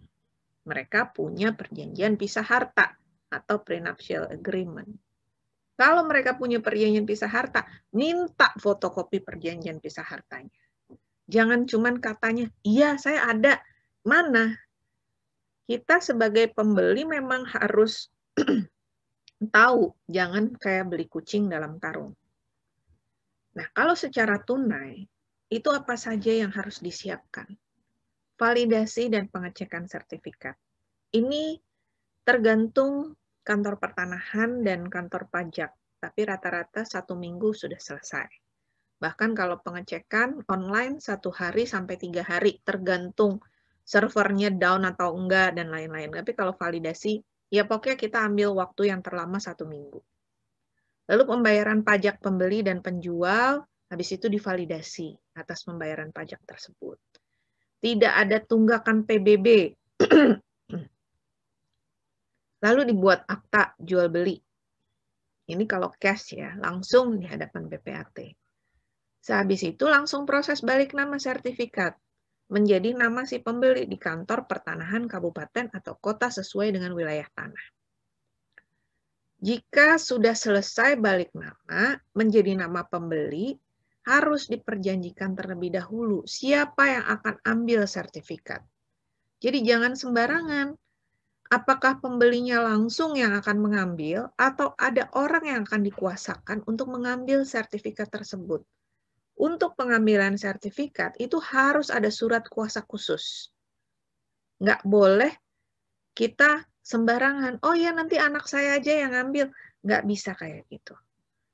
mereka punya perjanjian pisah harta atau prenuptial agreement. Kalau mereka punya perjanjian pisah harta, minta fotokopi perjanjian pisah hartanya. Jangan cuman katanya, iya saya ada. Mana? Kita sebagai pembeli memang harus tahu, jangan kayak beli kucing dalam karung. Nah, kalau secara tunai, itu apa saja yang harus disiapkan? Validasi dan pengecekan sertifikat. Ini tergantung kantor pertanahan dan kantor pajak, tapi rata-rata 1 minggu sudah selesai. Bahkan kalau pengecekan online 1 hari sampai 3 hari, tergantung servernya down atau enggak, dan lain-lain. Tapi kalau validasi, ya pokoknya kita ambil waktu yang terlama 1 minggu. Lalu pembayaran pajak pembeli dan penjual, habis itu divalidasi atas pembayaran pajak tersebut. Tidak ada tunggakan PBB. Lalu dibuat akta jual beli. Ini kalau cash ya, langsung di hadapan PPAT. Sehabis itu langsung proses balik nama sertifikat menjadi nama si pembeli di kantor pertanahan kabupaten atau kota sesuai dengan wilayah tanah. Jika sudah selesai balik nama menjadi nama pembeli, harus diperjanjikan terlebih dahulu siapa yang akan ambil sertifikat. Jadi jangan sembarangan. Apakah pembelinya langsung yang akan mengambil atau ada orang yang akan dikuasakan untuk mengambil sertifikat tersebut. Untuk pengambilan sertifikat itu harus ada surat kuasa khusus. Nggak boleh kita sembarangan, oh ya nanti anak saya aja yang ambil. Nggak bisa kayak gitu.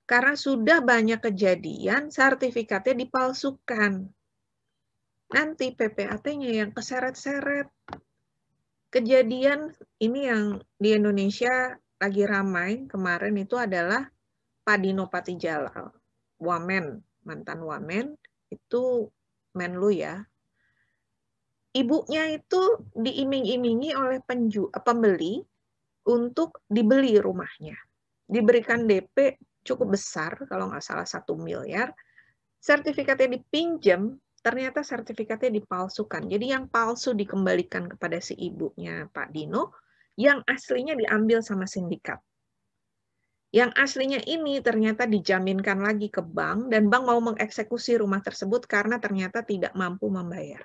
Karena sudah banyak kejadian sertifikatnya dipalsukan. Nanti PPAT-nya yang keseret-seret. Kejadian ini yang di Indonesia lagi ramai kemarin itu adalah Pak Dino Patijalal, Wamen, mantan Wamen, itu Menlu ya. Ibunya itu diiming-imingi oleh pembeli untuk dibeli rumahnya. Diberikan DP cukup besar, kalau nggak salah 1 miliar. Sertifikatnya dipinjam, ternyata sertifikatnya dipalsukan. Jadi yang palsu dikembalikan kepada si ibunya Pak Dino, yang aslinya diambil sama sindikat. Yang aslinya ini ternyata dijaminkan lagi ke bank, dan bank mau mengeksekusi rumah tersebut karena ternyata tidak mampu membayar.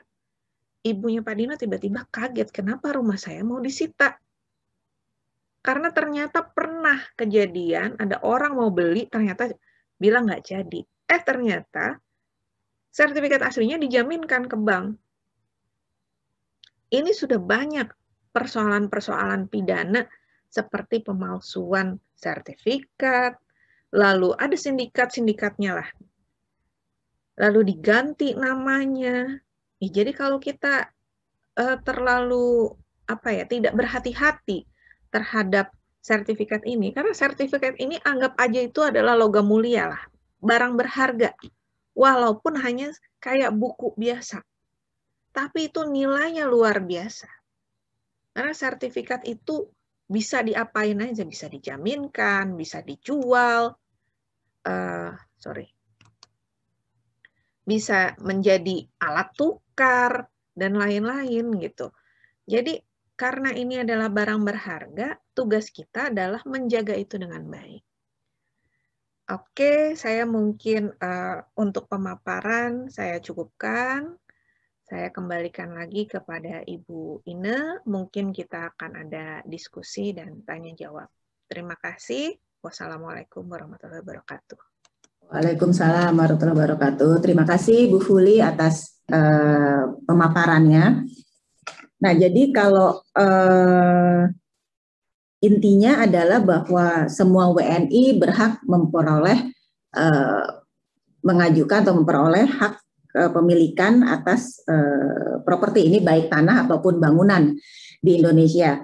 Ibunya Pak Dino tiba-tiba kaget, kenapa rumah saya mau disita? Karena ternyata pernah kejadian, ada orang mau beli, ternyata bilang nggak jadi. Ternyata sertifikat aslinya dijaminkan ke bank. Ini sudah banyak persoalan-persoalan pidana seperti pemalsuan sertifikat, lalu ada sindikat-sindikatnya lah. Lalu diganti namanya. Jadi kalau kita terlalu tidak berhati-hati terhadap sertifikat ini, karena sertifikat ini anggap aja itu adalah logam mulia lah, barang berharga, walaupun hanya kayak buku biasa, tapi itu nilainya luar biasa. Karena sertifikat itu bisa diapain aja, bisa dijaminkan, bisa dijual, bisa menjadi alat tukar, dan lain-lain gitu. Jadi karena ini adalah barang berharga, tugas kita adalah menjaga itu dengan baik. Oke, saya mungkin untuk pemaparan saya cukupkan. Saya kembalikan lagi kepada Ibu Ine, mungkin kita akan ada diskusi dan tanya jawab. Terima kasih. Wassalamualaikum warahmatullahi wabarakatuh. Waalaikumsalam warahmatullahi wabarakatuh. Terima kasih Bu Fuli atas pemaparannya. Nah, jadi kalau intinya adalah bahwa semua WNI berhak memperoleh mengajukan atau memperoleh hak kepemilikan atas properti ini, baik tanah ataupun bangunan di Indonesia,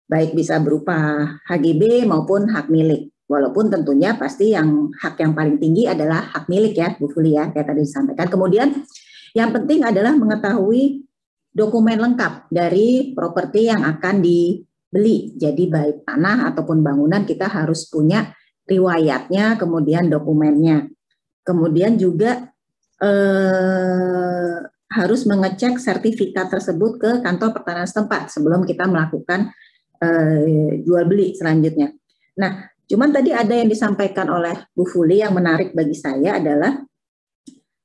baik bisa berupa HGB maupun hak milik. Walaupun tentunya pasti yang hak yang paling tinggi adalah hak milik ya, Bu Fuli ya, kayak tadi disampaikan. Kemudian yang penting adalah mengetahui dokumen lengkap dari properti yang akan dibeli. Jadi baik tanah ataupun bangunan kita harus punya riwayatnya, kemudian dokumennya. Kemudian juga harus mengecek sertifikat tersebut ke kantor pertanahan setempat sebelum kita melakukan jual beli selanjutnya. Nah, cuman tadi ada yang disampaikan oleh Bu Fuli yang menarik bagi saya adalah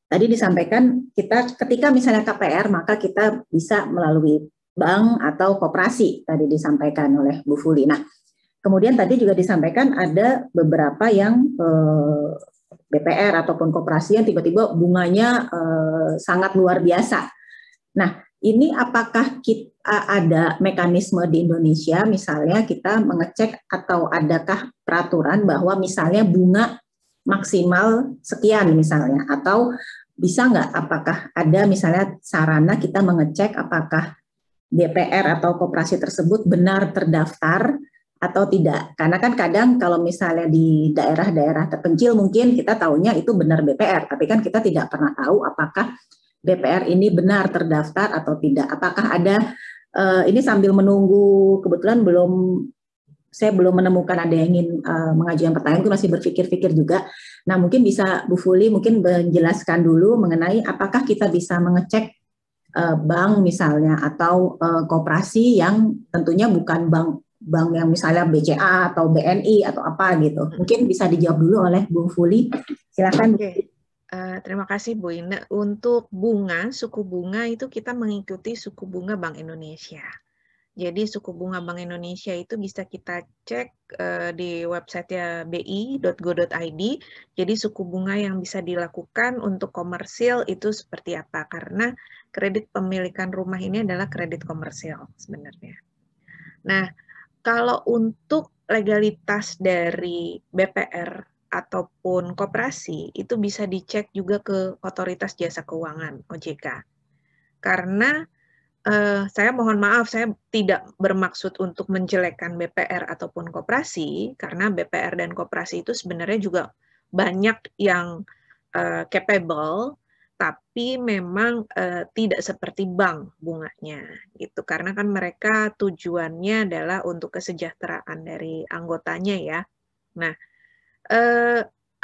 tadi disampaikan kita ketika misalnya KPR maka kita bisa melalui bank atau koperasi, tadi disampaikan oleh Bu Fuli. Nah, kemudian tadi juga disampaikan ada beberapa yang BPR ataupun koperasi yang tiba-tiba bunganya sangat luar biasa. Nah, ini apakah kita ada mekanisme di Indonesia, misalnya kita mengecek atau adakah peraturan bahwa misalnya bunga maksimal sekian misalnya, atau bisa nggak apakah ada misalnya sarana kita mengecek apakah BPR atau koperasi tersebut benar terdaftar atau tidak. Karena kan kadang kalau misalnya di daerah-daerah terpencil mungkin kita tahunya itu benar BPR, tapi kan kita tidak pernah tahu apakah BPR ini benar terdaftar atau tidak. Apakah ada, ini sambil menunggu, kebetulan saya belum menemukan ada yang ingin mengajukan pertanyaan, itu masih berpikir-pikir juga. Nah, mungkin bisa Bu Fuli mungkin menjelaskan dulu mengenai apakah kita bisa mengecek bank misalnya atau koperasi yang tentunya bukan bank yang misalnya BCA atau BNI atau apa gitu. Mungkin bisa dijawab dulu oleh Bu Fuli. Silakan. Oke. Terima kasih Bu Ine. Untuk bunga, suku bunga itu kita mengikuti suku bunga Bank Indonesia. Jadi suku bunga Bank Indonesia itu bisa kita cek di website bi.go.id. Jadi suku bunga yang bisa dilakukan untuk komersil itu seperti apa? Karena kredit pemilikan rumah ini adalah kredit komersil sebenarnya. Nah, kalau untuk legalitas dari BPR ataupun koperasi, itu bisa dicek juga ke Otoritas Jasa Keuangan, OJK. Karena saya mohon maaf, saya tidak bermaksud untuk menjelekkan BPR ataupun koperasi, karena BPR dan koperasi itu sebenarnya juga banyak yang capable, tapi memang tidak seperti bank bunganya, gitu. Karena kan mereka tujuannya adalah untuk kesejahteraan dari anggotanya ya. Nah,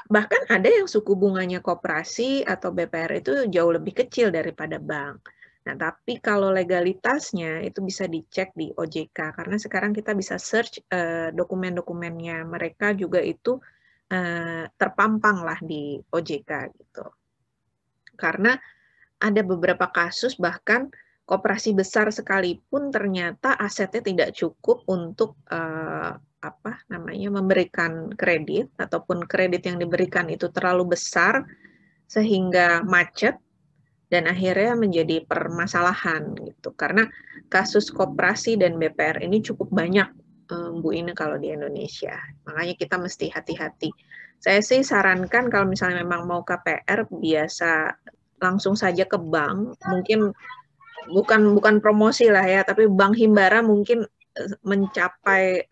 bahkan ada yang suku bunganya koperasi atau BPR itu jauh lebih kecil daripada bank. Nah, tapi kalau legalitasnya itu bisa dicek di OJK, karena sekarang kita bisa search dokumen-dokumennya mereka juga itu terpampang lah di OJK gitu. Karena ada beberapa kasus bahkan koperasi besar sekalipun ternyata asetnya tidak cukup untuk memberikan kredit, ataupun kredit yang diberikan itu terlalu besar sehingga macet dan akhirnya menjadi permasalahan gitu. Karena kasus koperasi dan BPR ini cukup banyak Bu Ine kalau di Indonesia. Makanya kita mesti hati-hati. Saya sih sarankan kalau misalnya memang mau KPR biasa langsung saja ke bank, mungkin bukan promosi lah ya, tapi Bank Himbara mungkin mencapai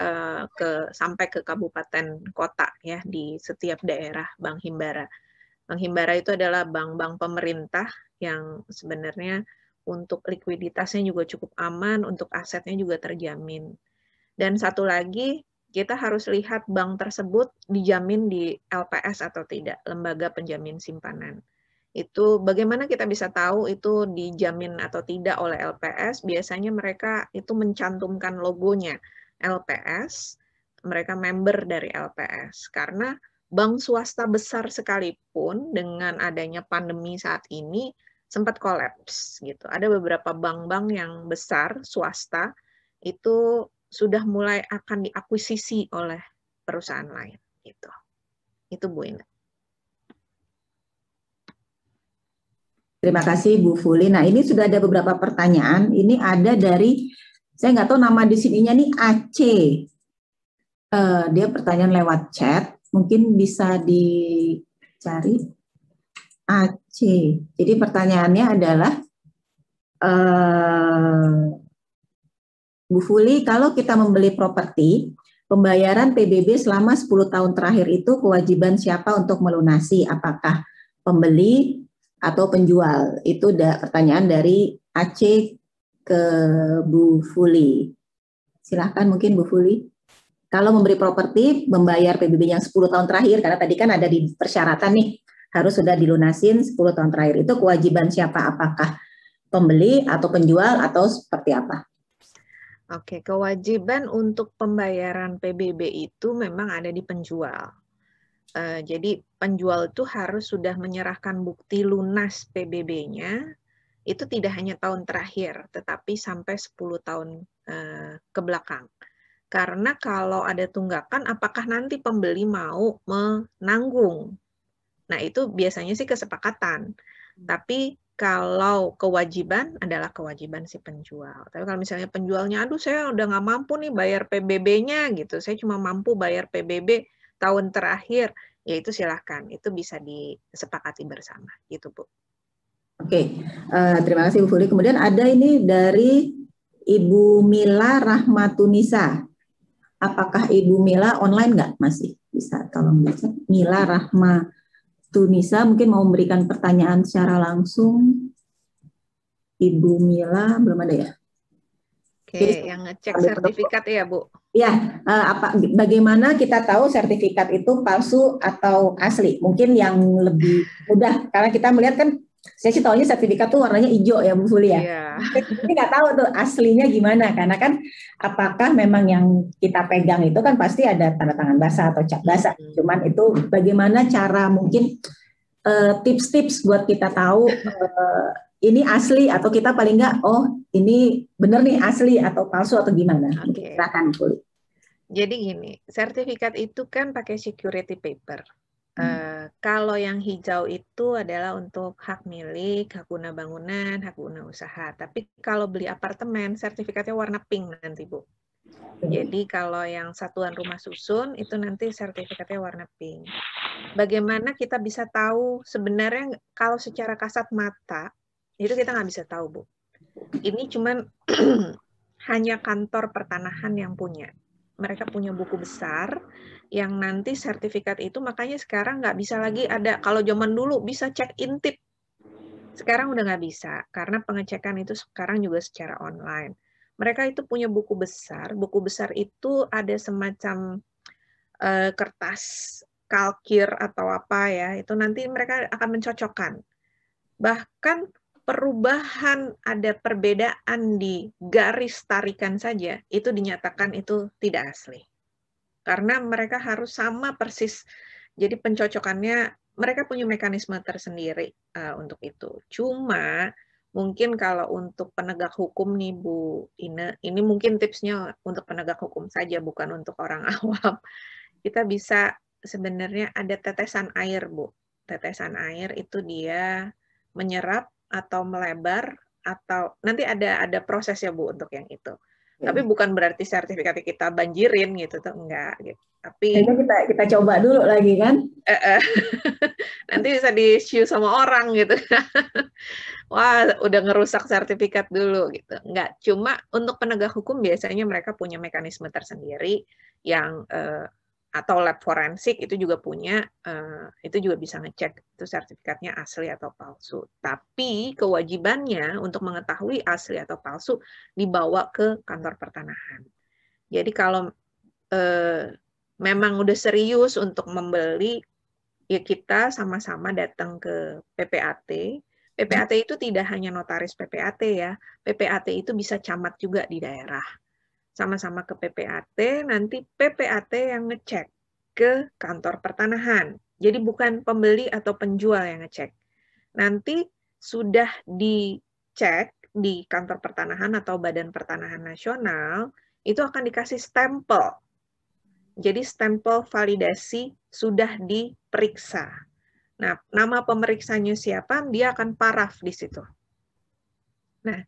sampai ke kabupaten kota ya di setiap daerah Bank Himbara. Bank Himbara itu adalah bank-bank pemerintah yang sebenarnya untuk likuiditasnya juga cukup aman, untuk asetnya juga terjamin. Dan satu lagi, kita harus lihat bank tersebut dijamin di LPS atau tidak, lembaga penjamin simpanan. Itu bagaimana kita bisa tahu itu dijamin atau tidak oleh LPS? Biasanya mereka itu mencantumkan logonya LPS, mereka member dari LPS. Karena bank swasta besar sekalipun dengan adanya pandemi saat ini sempat kolaps gitu. Ada beberapa bank-bank yang besar swasta itu sudah mulai akan diakuisisi oleh perusahaan lain gitu. Itu Bu Ina. Terima kasih Bu Fuli. Nah, ini sudah ada beberapa pertanyaan. Ini ada dari, saya nggak tahu nama di sininya nih, Aceh. Dia pertanyaan lewat chat. Mungkin bisa dicari. Aceh. Jadi pertanyaannya adalah, Bu Fuli, kalau kita membeli properti, pembayaran PBB selama 10 tahun terakhir itu kewajiban siapa untuk melunasi? Apakah pembeli atau penjual? Itu pertanyaan dari Aceh ke Bu Fuli. Silahkan mungkin Bu Fuli. Kalau memberi properti, membayar PBB yang 10 tahun terakhir, karena tadi kan ada di persyaratan nih, harus sudah dilunasin 10 tahun terakhir. Itu kewajiban siapa? Apakah pembeli atau penjual atau seperti apa? Oke, kewajiban untuk pembayaran PBB itu memang ada di penjual. Jadi penjual itu harus sudah menyerahkan bukti lunas PBB-nya, itu tidak hanya tahun terakhir, tetapi sampai 10 tahun ke belakang. Karena kalau ada tunggakan, apakah nanti pembeli mau menanggung? Nah, itu biasanya sih kesepakatan. Tapi kalau kewajiban adalah kewajiban si penjual. Tapi kalau misalnya penjualnya, aduh saya udah nggak mampu nih bayar PBB-nya gitu, saya cuma mampu bayar PBB tahun terakhir, ya itu silahkan, itu bisa disepakati bersama, gitu Bu. Oke, terima kasih Bu Fuli. Kemudian ada ini dari Ibu Mila Rahmatunisa. Apakah Ibu Mila online nggak? Masih bisa tolong baca. Mila Rahmatunisa mungkin mau memberikan pertanyaan secara langsung. Ibu Mila belum ada ya? Oke, yang ngecek sertifikat ya Bu? Ya, bagaimana kita tahu sertifikat itu palsu atau asli? Mungkin yang lebih mudah, karena kita melihat kan, saya sih tahunya sertifikat tuh warnanya hijau ya Bu Fuli ya. Iya. Tapi nggak tahu tuh aslinya gimana, karena kan apakah memang yang kita pegang itu kan pasti ada tanda tangan basah atau cap basah. Cuman itu bagaimana cara mungkin tips-tips buat kita tahu ini asli atau kita paling nggak, oh ini bener nih asli atau palsu atau gimana? Oke. Silakan Bu. Jadi gini, sertifikat itu kan pakai security paper. Kalau yang hijau itu adalah untuk hak milik, hak guna bangunan, hak guna usaha. Tapi kalau beli apartemen, sertifikatnya warna pink nanti Bu. Jadi kalau yang satuan rumah susun itu nanti sertifikatnya warna pink. Bagaimana kita bisa tahu sebenarnya kalau secara kasat mata itu kita nggak bisa tahu Bu. Ini cuman hanya kantor pertanahan yang punya. Mereka punya buku besar yang nanti sertifikat itu, makanya sekarang nggak bisa lagi ada, kalau zaman dulu bisa cek intip, sekarang udah nggak bisa, karena pengecekan itu sekarang juga secara online. Mereka itu punya buku besar itu ada semacam kertas kalkir atau apa ya, itu nanti mereka akan mencocokkan. Bahkan perubahan, ada perbedaan di garis tarikan saja, itu dinyatakan itu tidak asli. Karena mereka harus sama persis. Jadi pencocokannya, mereka punya mekanisme tersendiri untuk itu. Cuma, mungkin kalau untuk penegak hukum nih Bu Ine, ini mungkin tipsnya untuk penegak hukum saja, bukan untuk orang awam. Kita bisa sebenarnya ada tetesan air Bu. Tetesan air itu dia menyerap atau melebar, atau nanti ada prosesnya Bu untuk yang itu. Tapi bukan berarti sertifikat kita banjirin gitu tuh, enggak gitu. Tapi kita coba dulu lagi kan. nanti bisa di-issue sama orang gitu. wah udah ngerusak sertifikat dulu gitu. Enggak, cuma untuk penegak hukum biasanya mereka punya mekanisme tersendiri yang atau lab forensik itu juga punya, itu juga bisa ngecek itu sertifikatnya asli atau palsu. Tapi kewajibannya untuk mengetahui asli atau palsu dibawa ke kantor pertanahan. Jadi kalau memang udah serius untuk membeli, ya kita sama-sama datang ke PPAT. PPAT itu tidak hanya notaris PPAT ya, PPAT itu bisa camat juga di daerah. Sama-sama ke PPAT, nanti PPAT yang ngecek ke kantor pertanahan. Jadi bukan pembeli atau penjual yang ngecek. Nanti sudah dicek di kantor pertanahan atau Badan Pertanahan Nasional, itu akan dikasih stempel. Jadi stempel validasi sudah diperiksa. Nah, nama pemeriksanya siapa, dia akan paraf di situ. Nah,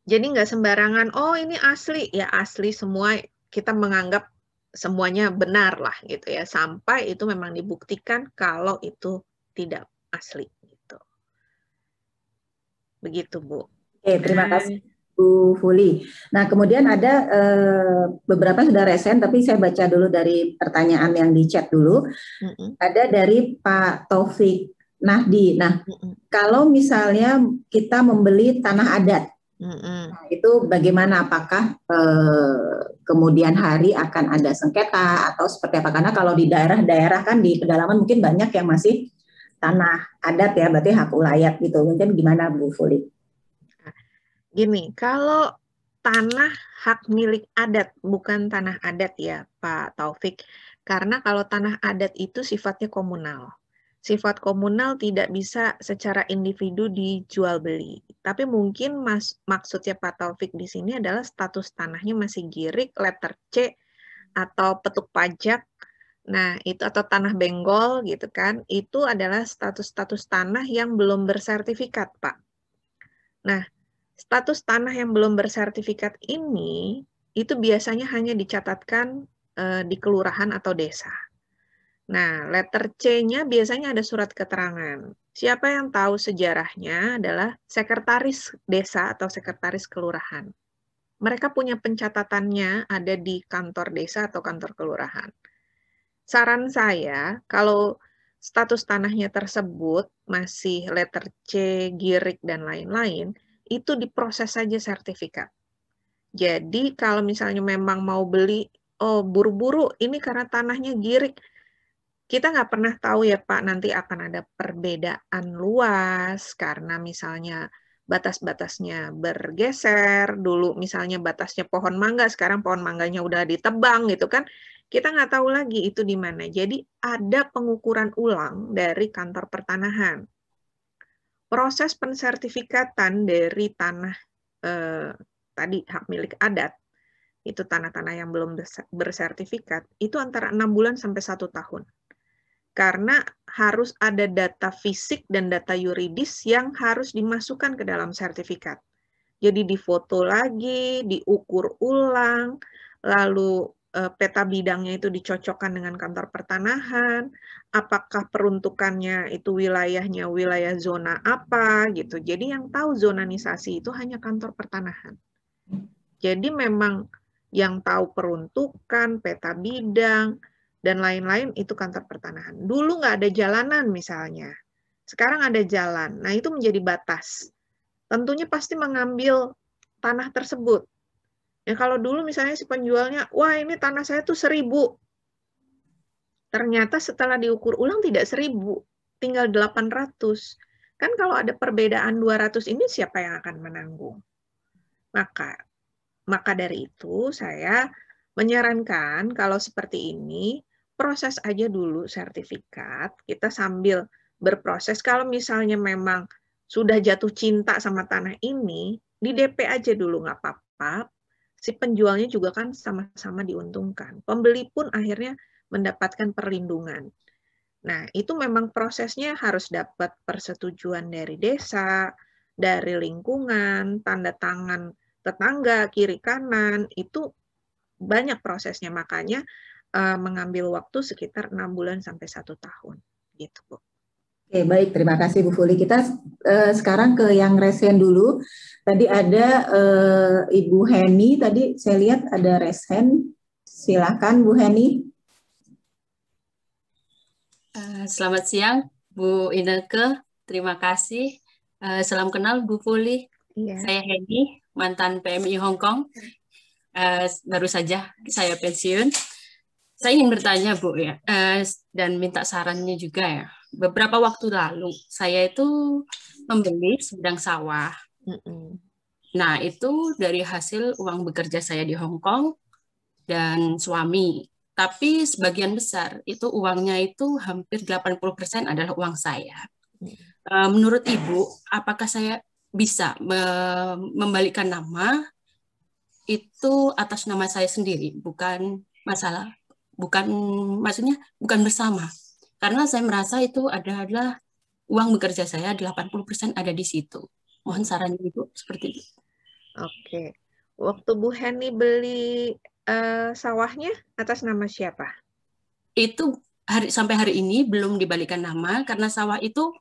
jadi nggak sembarangan, oh ini asli, ya asli semua, kita menganggap semuanya benar lah gitu ya, sampai itu memang dibuktikan kalau itu tidak asli gitu. Begitu, Bu. Oke, terima kasih Bu Fuli. Nah, kemudian ada beberapa sudah resen, tapi saya baca dulu dari pertanyaan yang di chat dulu. Ada dari Pak Taufik Nahdi. Nah, kalau misalnya kita membeli tanah adat, nah, itu bagaimana? Apakah kemudian hari akan ada sengketa atau seperti apa? Karena kalau di daerah-daerah kan di pedalaman mungkin banyak yang masih tanah adat ya, berarti hak ulayat gitu. Mungkin gimana Bu Fuli? Gini, kalau tanah hak milik adat, bukan tanah adat ya Pak Taufik, karena kalau tanah adat itu sifatnya komunal. Sifat komunal tidak bisa secara individu dijual beli. Tapi mungkin maksudnya Pak Taufik di sini adalah status tanahnya masih girik, letter C, atau petuk pajak. Nah, itu atau tanah benggol gitu kan, itu adalah status-status tanah yang belum bersertifikat, Pak. Nah, status tanah yang belum bersertifikat ini, itu biasanya hanya dicatatkan di kelurahan atau desa. Nah, letter C-nya biasanya ada surat keterangan. Siapa yang tahu sejarahnya adalah sekretaris desa atau sekretaris kelurahan. Mereka punya pencatatannya ada di kantor desa atau kantor kelurahan. Saran saya, kalau status tanahnya tersebut masih letter C, girik, dan lain-lain, itu diproses saja sertifikat. Jadi kalau misalnya memang mau beli, oh buru-buru ini karena tanahnya girik, kita nggak pernah tahu ya Pak, nanti akan ada perbedaan luas karena misalnya batas-batasnya bergeser, dulu misalnya batasnya pohon mangga, sekarang pohon mangganya udah ditebang gitu kan, kita nggak tahu lagi itu di mana. Jadi ada pengukuran ulang dari kantor pertanahan. Proses pensertifikatan dari tanah tadi hak milik adat, itu tanah-tanah yang belum bersertifikat, itu antara 6 bulan sampai 1 tahun. Karena harus ada data fisik dan data yuridis yang harus dimasukkan ke dalam sertifikat. Jadi difoto lagi, diukur ulang, lalu peta bidangnya itu dicocokkan dengan kantor pertanahan, apakah peruntukannya itu wilayahnya wilayah zona apa gitu. Jadi yang tahu zonanisasi itu hanya kantor pertanahan. Jadi memang yang tahu peruntukan, peta bidang, dan lain-lain itu kantor pertanahan. Dulu nggak ada jalanan misalnya, sekarang ada jalan. Nah itu menjadi batas. Tentunya pasti mengambil tanah tersebut. Ya kalau dulu misalnya si penjualnya, wah ini tanah saya tuh 1.000. Ternyata setelah diukur ulang tidak 1.000, tinggal 800. Kan kalau ada perbedaan 200 ini siapa yang akan menanggung? Maka dari itu saya menyarankan kalau seperti ini, proses aja dulu sertifikat, kita sambil berproses. Kalau misalnya memang sudah jatuh cinta sama tanah ini, di DP aja dulu nggak apa-apa. Si penjualnya juga kan sama-sama diuntungkan. Pembeli pun akhirnya mendapatkan perlindungan. Nah, itu memang prosesnya harus dapat persetujuan dari desa, dari lingkungan, tanda tangan tetangga, kiri kanan, itu banyak prosesnya. Makanya mengambil waktu sekitar 6 bulan sampai 1 tahun. Gitu, Bu. Oke, baik. Terima kasih Bu Fuli. Kita sekarang ke yang resen dulu. Tadi ada Ibu Heni, tadi saya lihat ada resen. Silakan Bu Heni. Selamat siang Bu Ineke, terima kasih. Salam kenal Bu Fuli. Saya Heni, mantan PMI Hong Kong. Baru saja saya pensiun. Saya ingin bertanya Bu ya, dan minta sarannya juga ya. Beberapa waktu lalu saya itu membeli sebidang sawah. Nah itu dari hasil uang bekerja saya di Hong Kong dan suami. Tapi sebagian besar itu uangnya itu hampir 80% adalah uang saya. Menurut Ibu, apakah saya bisa membalikkan nama itu atas nama saya sendiri, bukan masalah, maksudnya bukan bersama. Karena saya merasa itu adalah uang bekerja saya 80% ada di situ. Mohon sarannya Ibu seperti itu. Oke. Waktu Bu Heni beli sawahnya atas nama siapa? Itu sampai hari ini belum dibalikan nama karena sawah itu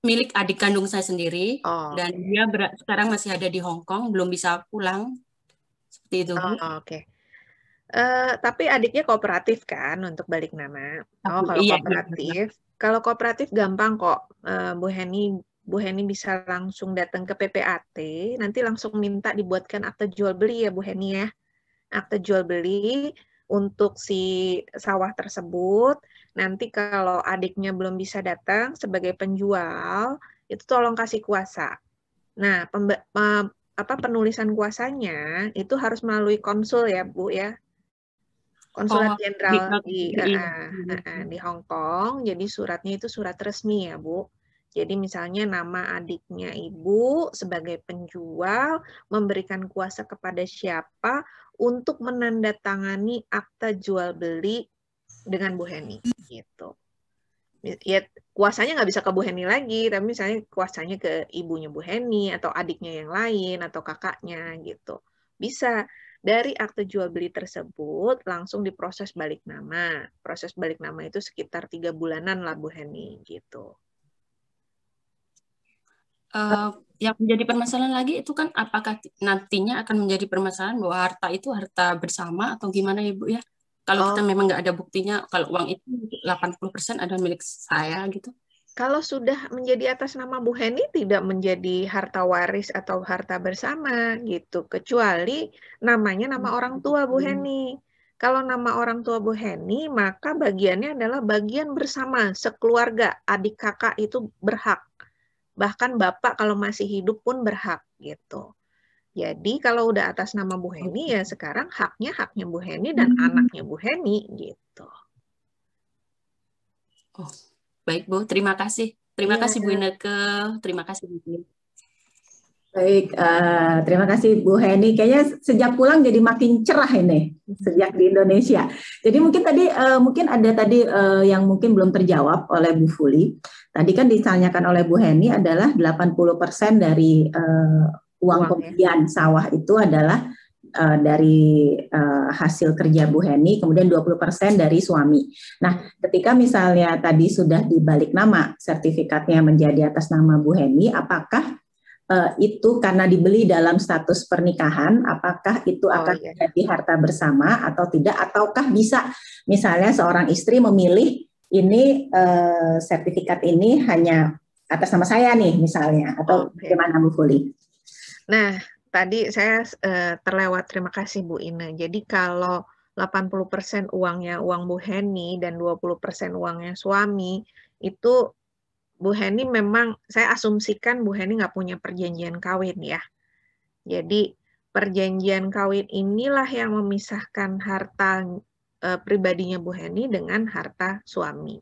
milik adik kandung saya sendiri dan dia sekarang masih ada di Hong Kong, belum bisa pulang. Seperti itu, Bu. Oke. Tapi adiknya kooperatif kan untuk balik nama? Kalau kooperatif, kalau kooperatif gampang kok, Bu Heni bisa langsung datang ke PPAT, nanti langsung minta dibuatkan akte jual beli ya Bu Heni ya. Akte jual beli untuk si sawah tersebut. Nanti kalau adiknya belum bisa datang sebagai penjual, itu tolong kasih kuasa. Nah, penulisan kuasanya itu harus melalui konsul ya Bu ya. Konsulat Jenderal di Hong Kong. Jadi suratnya itu surat resmi ya Bu. Jadi misalnya nama adiknya Ibu sebagai penjual memberikan kuasa kepada siapa untuk menandatangani akta jual beli dengan Bu Heni gitu. Ya kuasanya nggak bisa ke Bu Heni lagi, tapi misalnya kuasanya ke ibunya Bu Heni atau adiknya yang lain atau kakaknya gitu. Bisa dari akte jual beli tersebut langsung diproses balik nama. Proses balik nama itu sekitar 3 bulanan lah Bu Heni gitu. Yang menjadi permasalahan lagi itu kan apakah nantinya akan menjadi permasalahan bahwa harta itu harta bersama atau gimana Ibu ya? Kalau kita memang nggak ada buktinya, kalau uang itu 80% adalah milik saya gitu. Kalau sudah menjadi atas nama Bu Heni tidak menjadi harta waris atau harta bersama gitu, kecuali namanya nama orang tua Bu Heni. Kalau nama orang tua Bu Heni, maka bagiannya adalah bagian bersama sekeluarga, adik kakak itu berhak. Bahkan bapak kalau masih hidup pun berhak gitu. Jadi kalau udah atas nama Bu Heni ya sekarang haknya Bu Heni dan anaknya Bu Heni gitu. Oh, baik Bu, terima kasih. Terima kasih Bu Ineke, terima kasih Bu. Baik, terima kasih Bu Heni. Kayaknya sejak pulang jadi makin cerah ini sejak di Indonesia. Jadi mungkin tadi mungkin ada tadi yang mungkin belum terjawab oleh Bu Fuli. Tadi kan ditanyakan oleh Bu Heni adalah 80% dari uang pembelian sawah itu adalah dari hasil kerja Bu Heni, kemudian 20% dari suami. Nah, ketika misalnya tadi sudah dibalik nama, sertifikatnya menjadi atas nama Bu Heni, apakah itu karena dibeli dalam status pernikahan, apakah itu akan menjadi harta bersama atau tidak, ataukah bisa misalnya seorang istri memilih ini sertifikat ini hanya atas nama saya nih misalnya, atau bagaimana Bu Fuli? Nah, tadi saya terlewat, terima kasih Bu Ina. Jadi kalau 80% uangnya uang Bu Heni dan 20% uangnya suami, itu Bu Heni memang, saya asumsikan Bu Heni nggak punya perjanjian kawin ya. Jadi perjanjian kawin inilah yang memisahkan harta pribadinya Bu Heni dengan harta suami.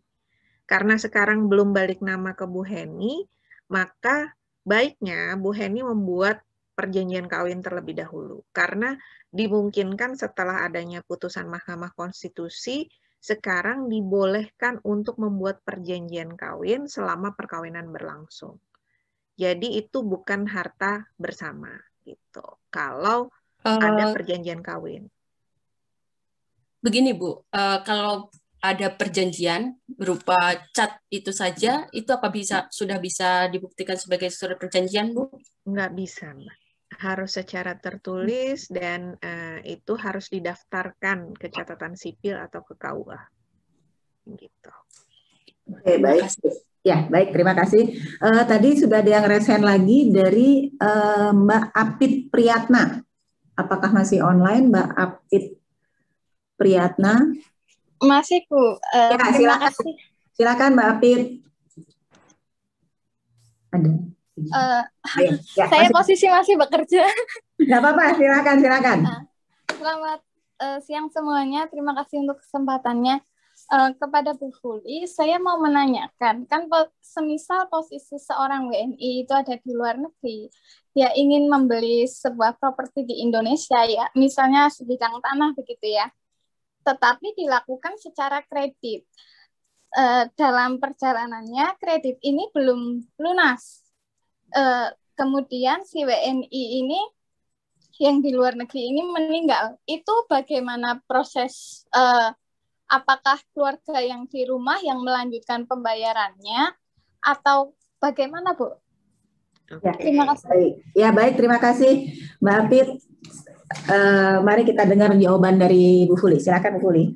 Karena sekarang belum balik nama ke Bu Heni, maka baiknya Bu Heni membuat perjanjian kawin terlebih dahulu. Karena dimungkinkan setelah adanya putusan Mahkamah Konstitusi, sekarang dibolehkan untuk membuat perjanjian kawin selama perkawinan berlangsung. Jadi itu bukan harta bersama gitu. Kalau ada perjanjian kawin. Begini Bu, kalau ada perjanjian berupa cat itu saja, itu apa sudah bisa dibuktikan sebagai surat perjanjian, Bu? Nggak bisa, Mbak. Harus secara tertulis dan itu harus didaftarkan ke catatan sipil atau ke KUA. Gitu. Oke, baik. Ya, baik. Terima kasih. Tadi sudah ada yang resen lagi dari Mbak Apit Priyatna. Apakah masih online, Mbak Apit Priyatna? Masih, Bu. Ya, Terima silakan. kasih. Silakan, Mbak Apit. Ada. Ya, saya posisi masih bekerja. Nggak apa-apa, silakan. Selamat siang semuanya. Terima kasih untuk kesempatannya. Kepada Bu Fuli, saya mau menanyakan, kan semisal posisi seorang WNI itu ada di luar negeri, dia ingin membeli sebuah properti di Indonesia ya, misalnya sebidang tanah begitu ya, tetapi dilakukan secara kredit. Dalam perjalanannya, kredit ini belum lunas. Kemudian si WNI ini yang di luar negeri ini meninggal. Itu bagaimana proses, apakah keluarga yang di rumah yang melanjutkan pembayarannya atau bagaimana, Bu? Ya, terima kasih. Baik. Ya, baik, terima kasih Mbak Apit. Mari kita dengar jawaban dari Bu Fuli. Silakan Bu Fuli.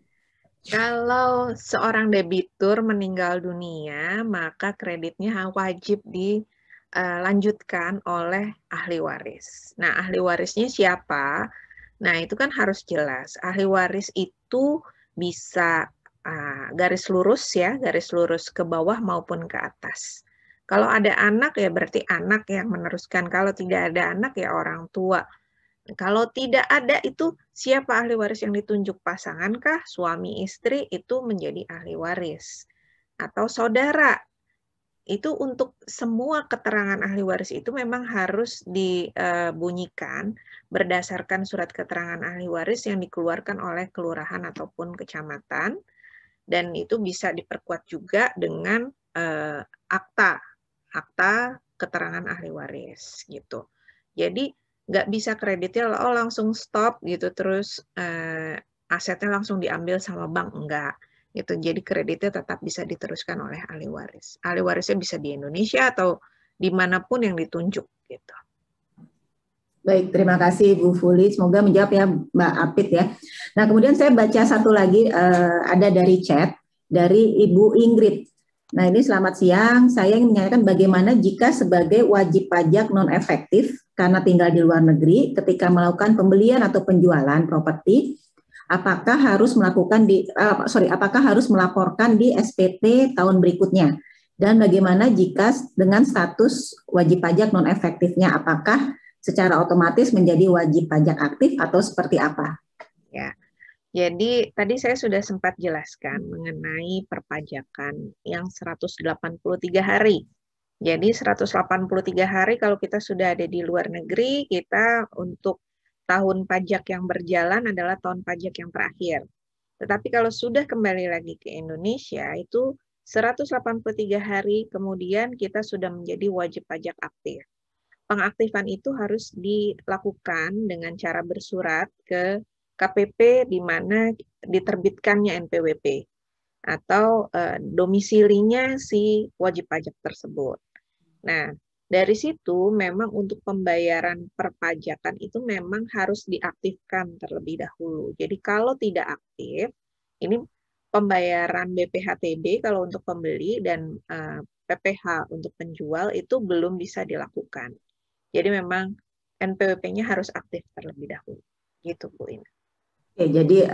Kalau seorang debitur meninggal dunia, maka kreditnya wajib dilanjutkan oleh ahli waris. Nah, ahli warisnya siapa? Nah, itu kan harus jelas. Ahli waris itu bisa garis lurus ya, garis lurus ke bawah maupun ke atas. Kalau ada anak ya berarti anak yang meneruskan. Kalau tidak ada anak ya orang tua. Kalau tidak ada itu siapa ahli waris yang ditunjuk, pasangankah, suami istri itu menjadi ahli waris atau saudara. Itu untuk semua keterangan ahli waris itu memang harus dibunyikan berdasarkan surat keterangan ahli waris yang dikeluarkan oleh kelurahan ataupun kecamatan, dan itu bisa diperkuat juga dengan akta keterangan ahli waris gitu. Jadi nggak bisa kreditnya langsung stop gitu terus asetnya langsung diambil sama bank, enggak gitu. Jadi kreditnya tetap bisa diteruskan oleh ahli waris. Ahli warisnya bisa di Indonesia atau dimanapun yang ditunjuk gitu. Baik, terima kasih Bu Fuli. Semoga menjawab ya Mbak Apit ya. Nah, kemudian saya baca satu lagi ada dari chat dari Ibu Ingrid. Nah, ini selamat siang. Saya ingin menanyakan bagaimana jika sebagai wajib pajak non efektif karena tinggal di luar negeri ketika melakukan pembelian atau penjualan properti, apakah harus melaporkan di SPT tahun berikutnya? Dan bagaimana jika dengan status wajib pajak non efektifnya, apakah secara otomatis menjadi wajib pajak aktif atau seperti apa? Ya. Jadi tadi saya sudah sempat jelaskan mengenai perpajakan yang 183 hari. Jadi 183 hari kalau kita sudah ada di luar negeri, kita untuk tahun pajak yang berjalan adalah tahun pajak yang terakhir. Tetapi kalau sudah kembali lagi ke Indonesia, itu 183 hari kemudian kita sudah menjadi wajib pajak aktif. Pengaktifan itu harus dilakukan dengan cara bersurat ke KPP di mana diterbitkannya NPWP atau domisilinya si wajib pajak tersebut. Nah, dari situ memang untuk pembayaran perpajakan itu memang harus diaktifkan terlebih dahulu. Jadi kalau tidak aktif, ini pembayaran BPHTB kalau untuk pembeli dan PPh untuk penjual itu belum bisa dilakukan. Jadi memang NPWP-nya harus aktif terlebih dahulu. Gitu Bu Ina. Oke, jadi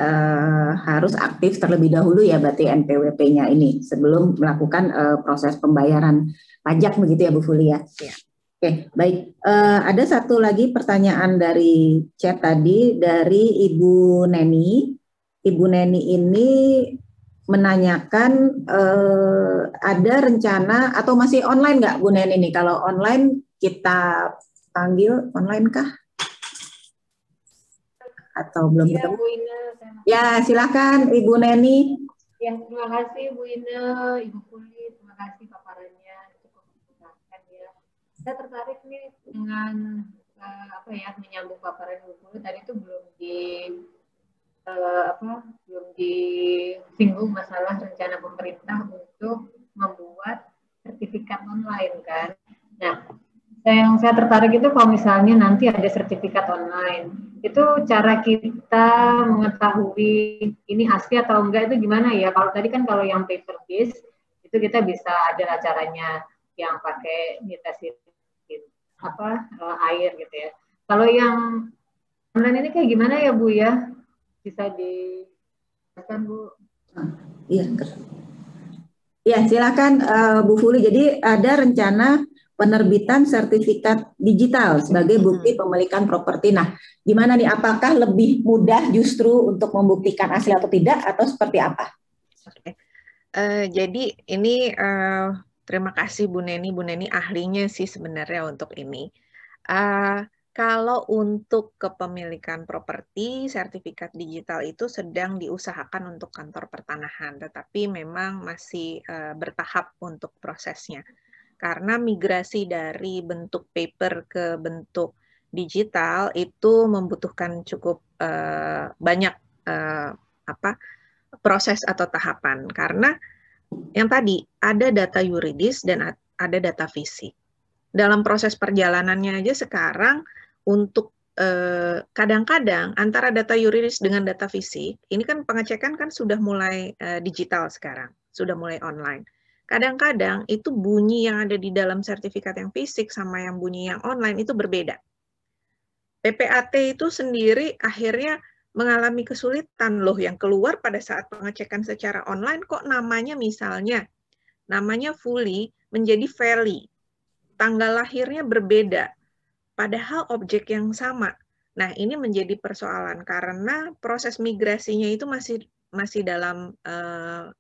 harus aktif terlebih dahulu ya berarti NPWP-nya ini sebelum melakukan proses pembayaran pajak begitu ya Bu Fuli ya? Ya. Oke, baik. Ada satu lagi pertanyaan dari chat tadi dari Ibu Neni. Ibu Neni ini menanyakan ada rencana atau masih online nggak Bu Neni ini? Kalau online kita panggil online kah? Atau belum ketemu? Bu Ina, ya, silakan Ibu Neni. Ya, terima kasih Bu Ina, Ibu Fuli, terima kasih paparannya cukup menjelaskan ya. Saya tertarik nih dengan menyambung paparan Ibu Fuli tadi itu belum belum disinggung masalah rencana pemerintah untuk membuat sertifikat online kan. Nah, yang saya tertarik itu kalau misalnya nanti ada sertifikat online, itu cara kita mengetahui ini asli atau enggak itu gimana ya? Kalau tadi kan kalau yang paper based itu kita bisa ada caranya yang pakai deteksi air gitu ya. Kalau yang online ini kayak gimana ya Bu ya? Bisa dijelaskan Bu? Iya. Ya, silakan Bu Fuli. Jadi ada rencana penerbitan sertifikat digital sebagai bukti pemilikan properti. Nah, gimana nih? Apakah lebih mudah justru untuk membuktikan asli atau tidak, atau seperti apa? Oke. Jadi ini terima kasih Bu Neni. Bu Neni ahlinya sih sebenarnya untuk ini. Kalau untuk kepemilikan properti, sertifikat digital itu sedang diusahakan untuk kantor pertanahan, tetapi memang masih bertahap untuk prosesnya. Karena migrasi dari bentuk paper ke bentuk digital itu membutuhkan cukup banyak proses atau tahapan. Karena yang tadi ada data yuridis dan ada data fisik. Dalam proses perjalanannya aja sekarang untuk kadang-kadang antara data yuridis dengan data fisik, ini kan pengecekan kan sudah mulai digital sekarang, sudah mulai online. Kadang-kadang itu bunyi yang ada di dalam sertifikat yang fisik sama yang bunyi yang online itu berbeda. PPAT itu sendiri akhirnya mengalami kesulitan loh yang keluar pada saat pengecekan secara online kok namanya misalnya, namanya Fuli menjadi Feli. Tanggal lahirnya berbeda. Padahal objek yang sama. Nah, ini menjadi persoalan karena proses migrasinya itu masih dalam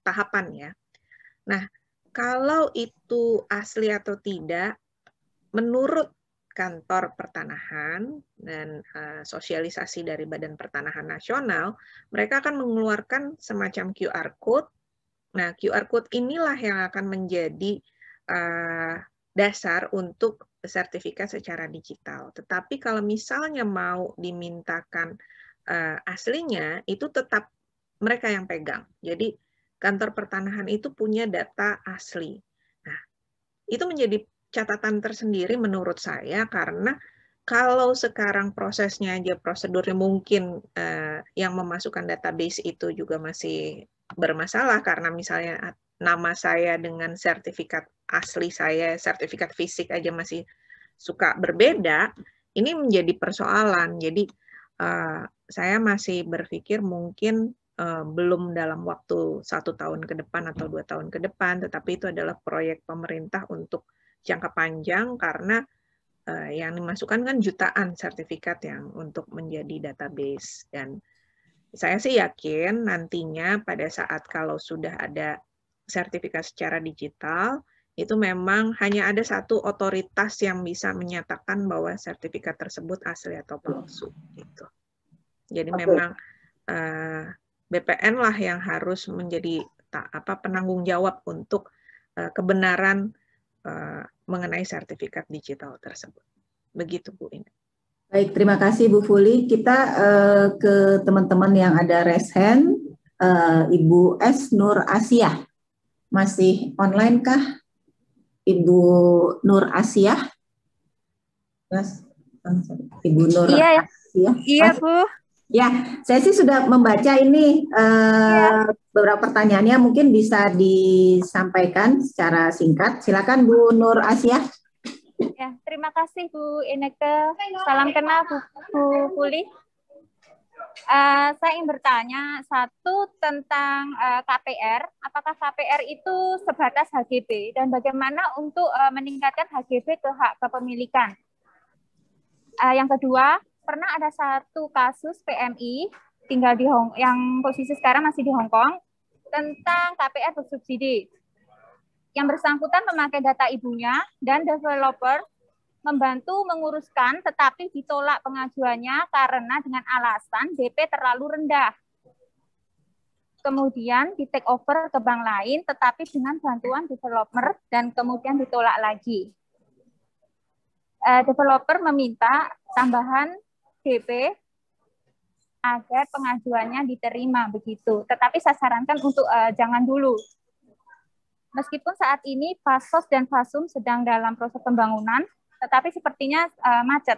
tahapan ya. Nah, kalau itu asli atau tidak, menurut kantor pertanahan dan sosialisasi dari Badan Pertanahan Nasional, mereka akan mengeluarkan semacam QR Code. Nah, QR Code inilah yang akan menjadi dasar untuk sertifikat secara digital. Tetapi kalau misalnya mau dimintakan aslinya, itu tetap mereka yang pegang. Jadi kantor pertanahan itu punya data asli. Nah, itu menjadi catatan tersendiri menurut saya karena kalau sekarang prosesnya aja prosedurnya mungkin yang memasukkan database itu juga masih bermasalah karena misalnya nama saya dengan sertifikat asli saya, sertifikat fisik aja masih suka berbeda, ini menjadi persoalan. Jadi saya masih berpikir mungkin belum dalam waktu 1 tahun ke depan atau 2 tahun ke depan, tetapi itu adalah proyek pemerintah untuk jangka panjang karena yang dimasukkan kan jutaan sertifikat yang untuk menjadi database. Dan saya sih yakin nantinya pada saat kalau sudah ada sertifikat secara digital, itu memang hanya ada satu otoritas yang bisa menyatakan bahwa sertifikat tersebut asli atau palsu. Gitu. Jadi memang BPN lah yang harus menjadi penanggung jawab untuk kebenaran mengenai sertifikat digital tersebut. Begitu Bu Ina. Baik, terima kasih Bu Fuli. Kita ke teman-teman yang ada raise hand. Ibu S. Nur Asiah. Masih online kah? Ibu Nur Asiah? Mas, Ibu Nur Asiah. Iya, Bu. Ya, saya sih sudah membaca ini beberapa pertanyaannya, mungkin bisa disampaikan secara singkat. Silakan Bu Nur Asiah. Ya, terima kasih Bu Ineke. Salam kenal Bu Fuli. Saya ingin bertanya satu tentang KPR. Apakah KPR itu sebatas HGB dan bagaimana untuk meningkatkan HGB ke hak kepemilikan? Yang kedua, pernah ada satu kasus PMI tinggal di yang posisi sekarang masih di Hong Kong tentang KPR bersubsidi. Yang bersangkutan memakai data ibunya dan developer membantu menguruskan tetapi ditolak pengajuannya karena dengan alasan DP terlalu rendah. Kemudian di take over ke bank lain tetapi dengan bantuan developer dan kemudian ditolak lagi. Developer meminta tambahan DP agar pengajuannya diterima begitu. Tetapi saya sarankan untuk jangan dulu. Meskipun saat ini Fasos dan Fasum sedang dalam proses pembangunan, tetapi sepertinya macet.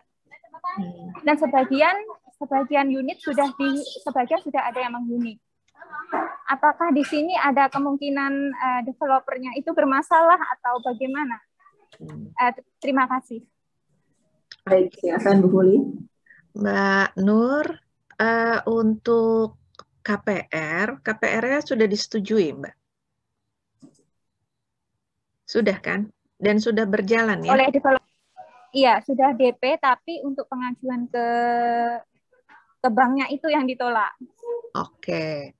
Dan sebagian unit sebagian sudah ada yang menghuni. Apakah di sini ada kemungkinan developernya itu bermasalah atau bagaimana? Terima kasih. Baik, silakan Bu Fuli. Mbak Nur, untuk KPR-nya sudah disetujui, Mbak? Sudah kan? Dan sudah berjalan ya? Oleh developer. Iya, sudah DP, tapi untuk pengajuan ke banknya itu yang ditolak. Oke.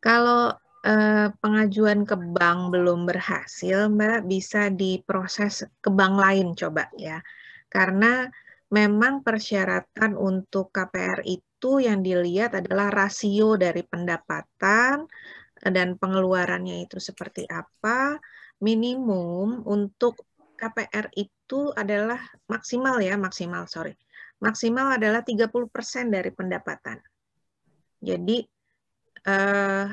Kalau pengajuan ke bank belum berhasil, Mbak, bisa diproses ke bank lain coba ya. Karena memang persyaratan untuk KPR itu yang dilihat adalah rasio dari pendapatan dan pengeluarannya itu seperti apa. Minimum untuk KPR itu adalah maksimal adalah 30% dari pendapatan. Jadi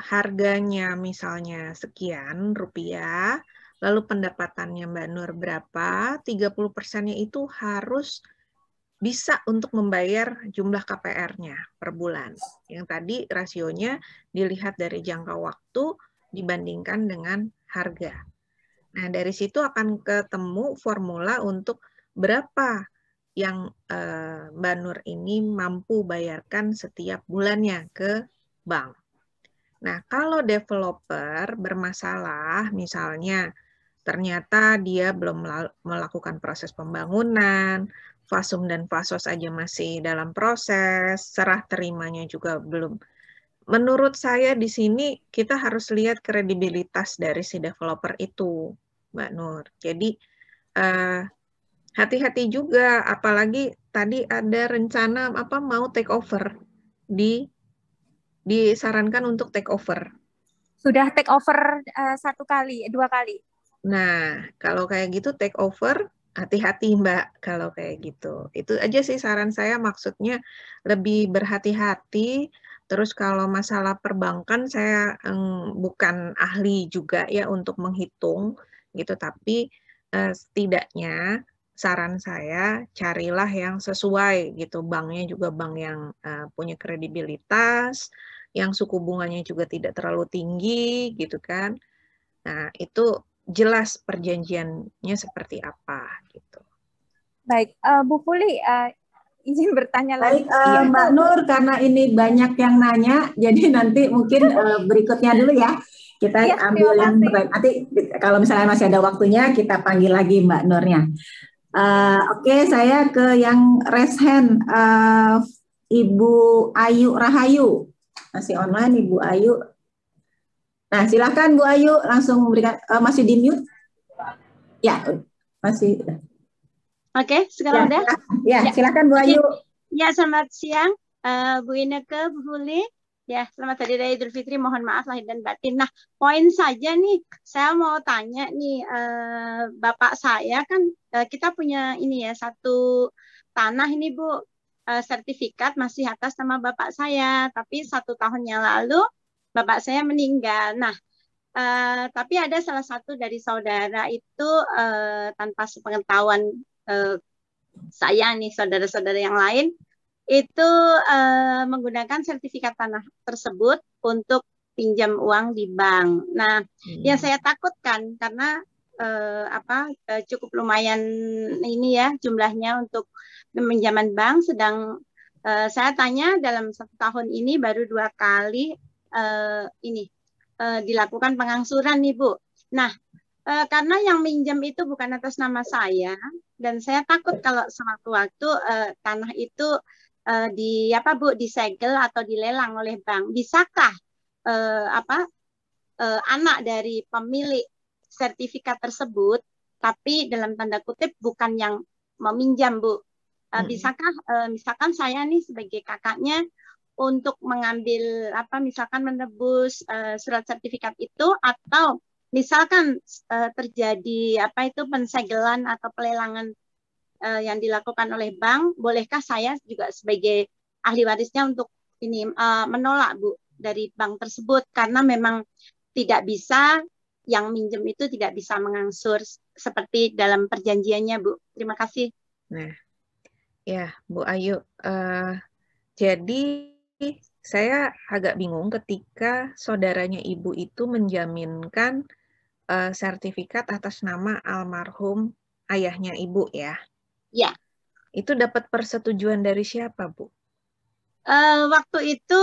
harganya misalnya sekian rupiah, lalu pendapatannya Mbak Nur berapa, 30%-nya itu harus bisa untuk membayar jumlah KPR-nya per bulan. Yang tadi rasionya dilihat dari jangka waktu dibandingkan dengan harga. Nah, dari situ akan ketemu formula untuk berapa yang Mbak Nur ini mampu bayarkan setiap bulannya ke bank. Nah, kalau developer bermasalah, misalnya ternyata dia belum melakukan proses pembangunan, Fasum dan Fasos aja masih dalam proses, serah terimanya juga belum. Menurut saya di sini kita harus lihat kredibilitas dari si developer itu, Mbak Nur. Jadi hati-hati juga, apalagi tadi ada rencana mau take over, disarankan untuk take over. Sudah take over 1 kali, 2 kali. Nah, kalau kayak gitu take over, hati-hati Mbak kalau kayak gitu. Itu aja sih saran saya, maksudnya lebih berhati-hati. Terus kalau masalah perbankan saya bukan ahli juga ya untuk menghitung gitu, tapi setidaknya saran saya carilah yang sesuai gitu, banknya juga bank yang punya kredibilitas, yang suku bunganya juga tidak terlalu tinggi gitu kan. Nah, itu jelas perjanjiannya seperti apa gitu. Baik, Bu Fuli, izin bertanya lagi. Baik, Mbak Nur, karena ini banyak yang nanya, jadi nanti mungkin berikutnya dulu ya. Kita ambil yang nanti kalau misalnya masih ada waktunya, kita panggil lagi Mbak Nurnya. Oke, saya ke yang raise hand, Ibu Ayu Rahayu. Masih online Ibu Ayu. Nah, silakan Bu Ayu langsung memberikan, masih di mute? Ya, masih. Oke, sekarang udah? Ya, silakan Bu Ayu. Ya, selamat siang Bu Ineke, Bu Fuli. Ya, selamat Hari Raya Idul Fitri. Mohon maaf lahir dan batin. Nah, poin saja nih, saya mau tanya nih, Bapak saya kan kita punya ini ya, satu tanah ini Bu, sertifikat masih atas nama Bapak saya, tapi 1 tahun yang lalu Bapak saya meninggal. Nah, tapi ada salah satu dari saudara itu tanpa sepengetahuan saya nih, saudara-saudara yang lain itu menggunakan sertifikat tanah tersebut untuk pinjam uang di bank. Nah, yang saya takutkan karena cukup lumayan ini ya jumlahnya untuk pinjaman bank, sedang saya tanya dalam 1 tahun ini baru 2 kali dilakukan pengangsuran nih Bu. Nah, karena yang minjam itu bukan atas nama saya, dan saya takut kalau sewaktu-waktu tanah itu disegel atau dilelang oleh bank. Bisakah anak dari pemilik sertifikat tersebut, tapi dalam tanda kutip bukan yang meminjam Bu, bisakah misalkan saya nih sebagai kakaknya untuk mengambil misalkan menebus surat sertifikat itu, atau misalkan terjadi pensegelan atau pelelangan yang dilakukan oleh bank, bolehkah saya juga sebagai ahli warisnya untuk menolak Bu dari bank tersebut karena memang tidak bisa, yang minjem itu tidak bisa mengangsur seperti dalam perjanjiannya Bu. Terima kasih. Nah, ya Bu Ayu, jadi saya agak bingung ketika saudaranya Ibu itu menjaminkan sertifikat atas nama almarhum ayahnya Ibu ya. Ya. Itu dapat persetujuan dari siapa, Bu? Waktu itu,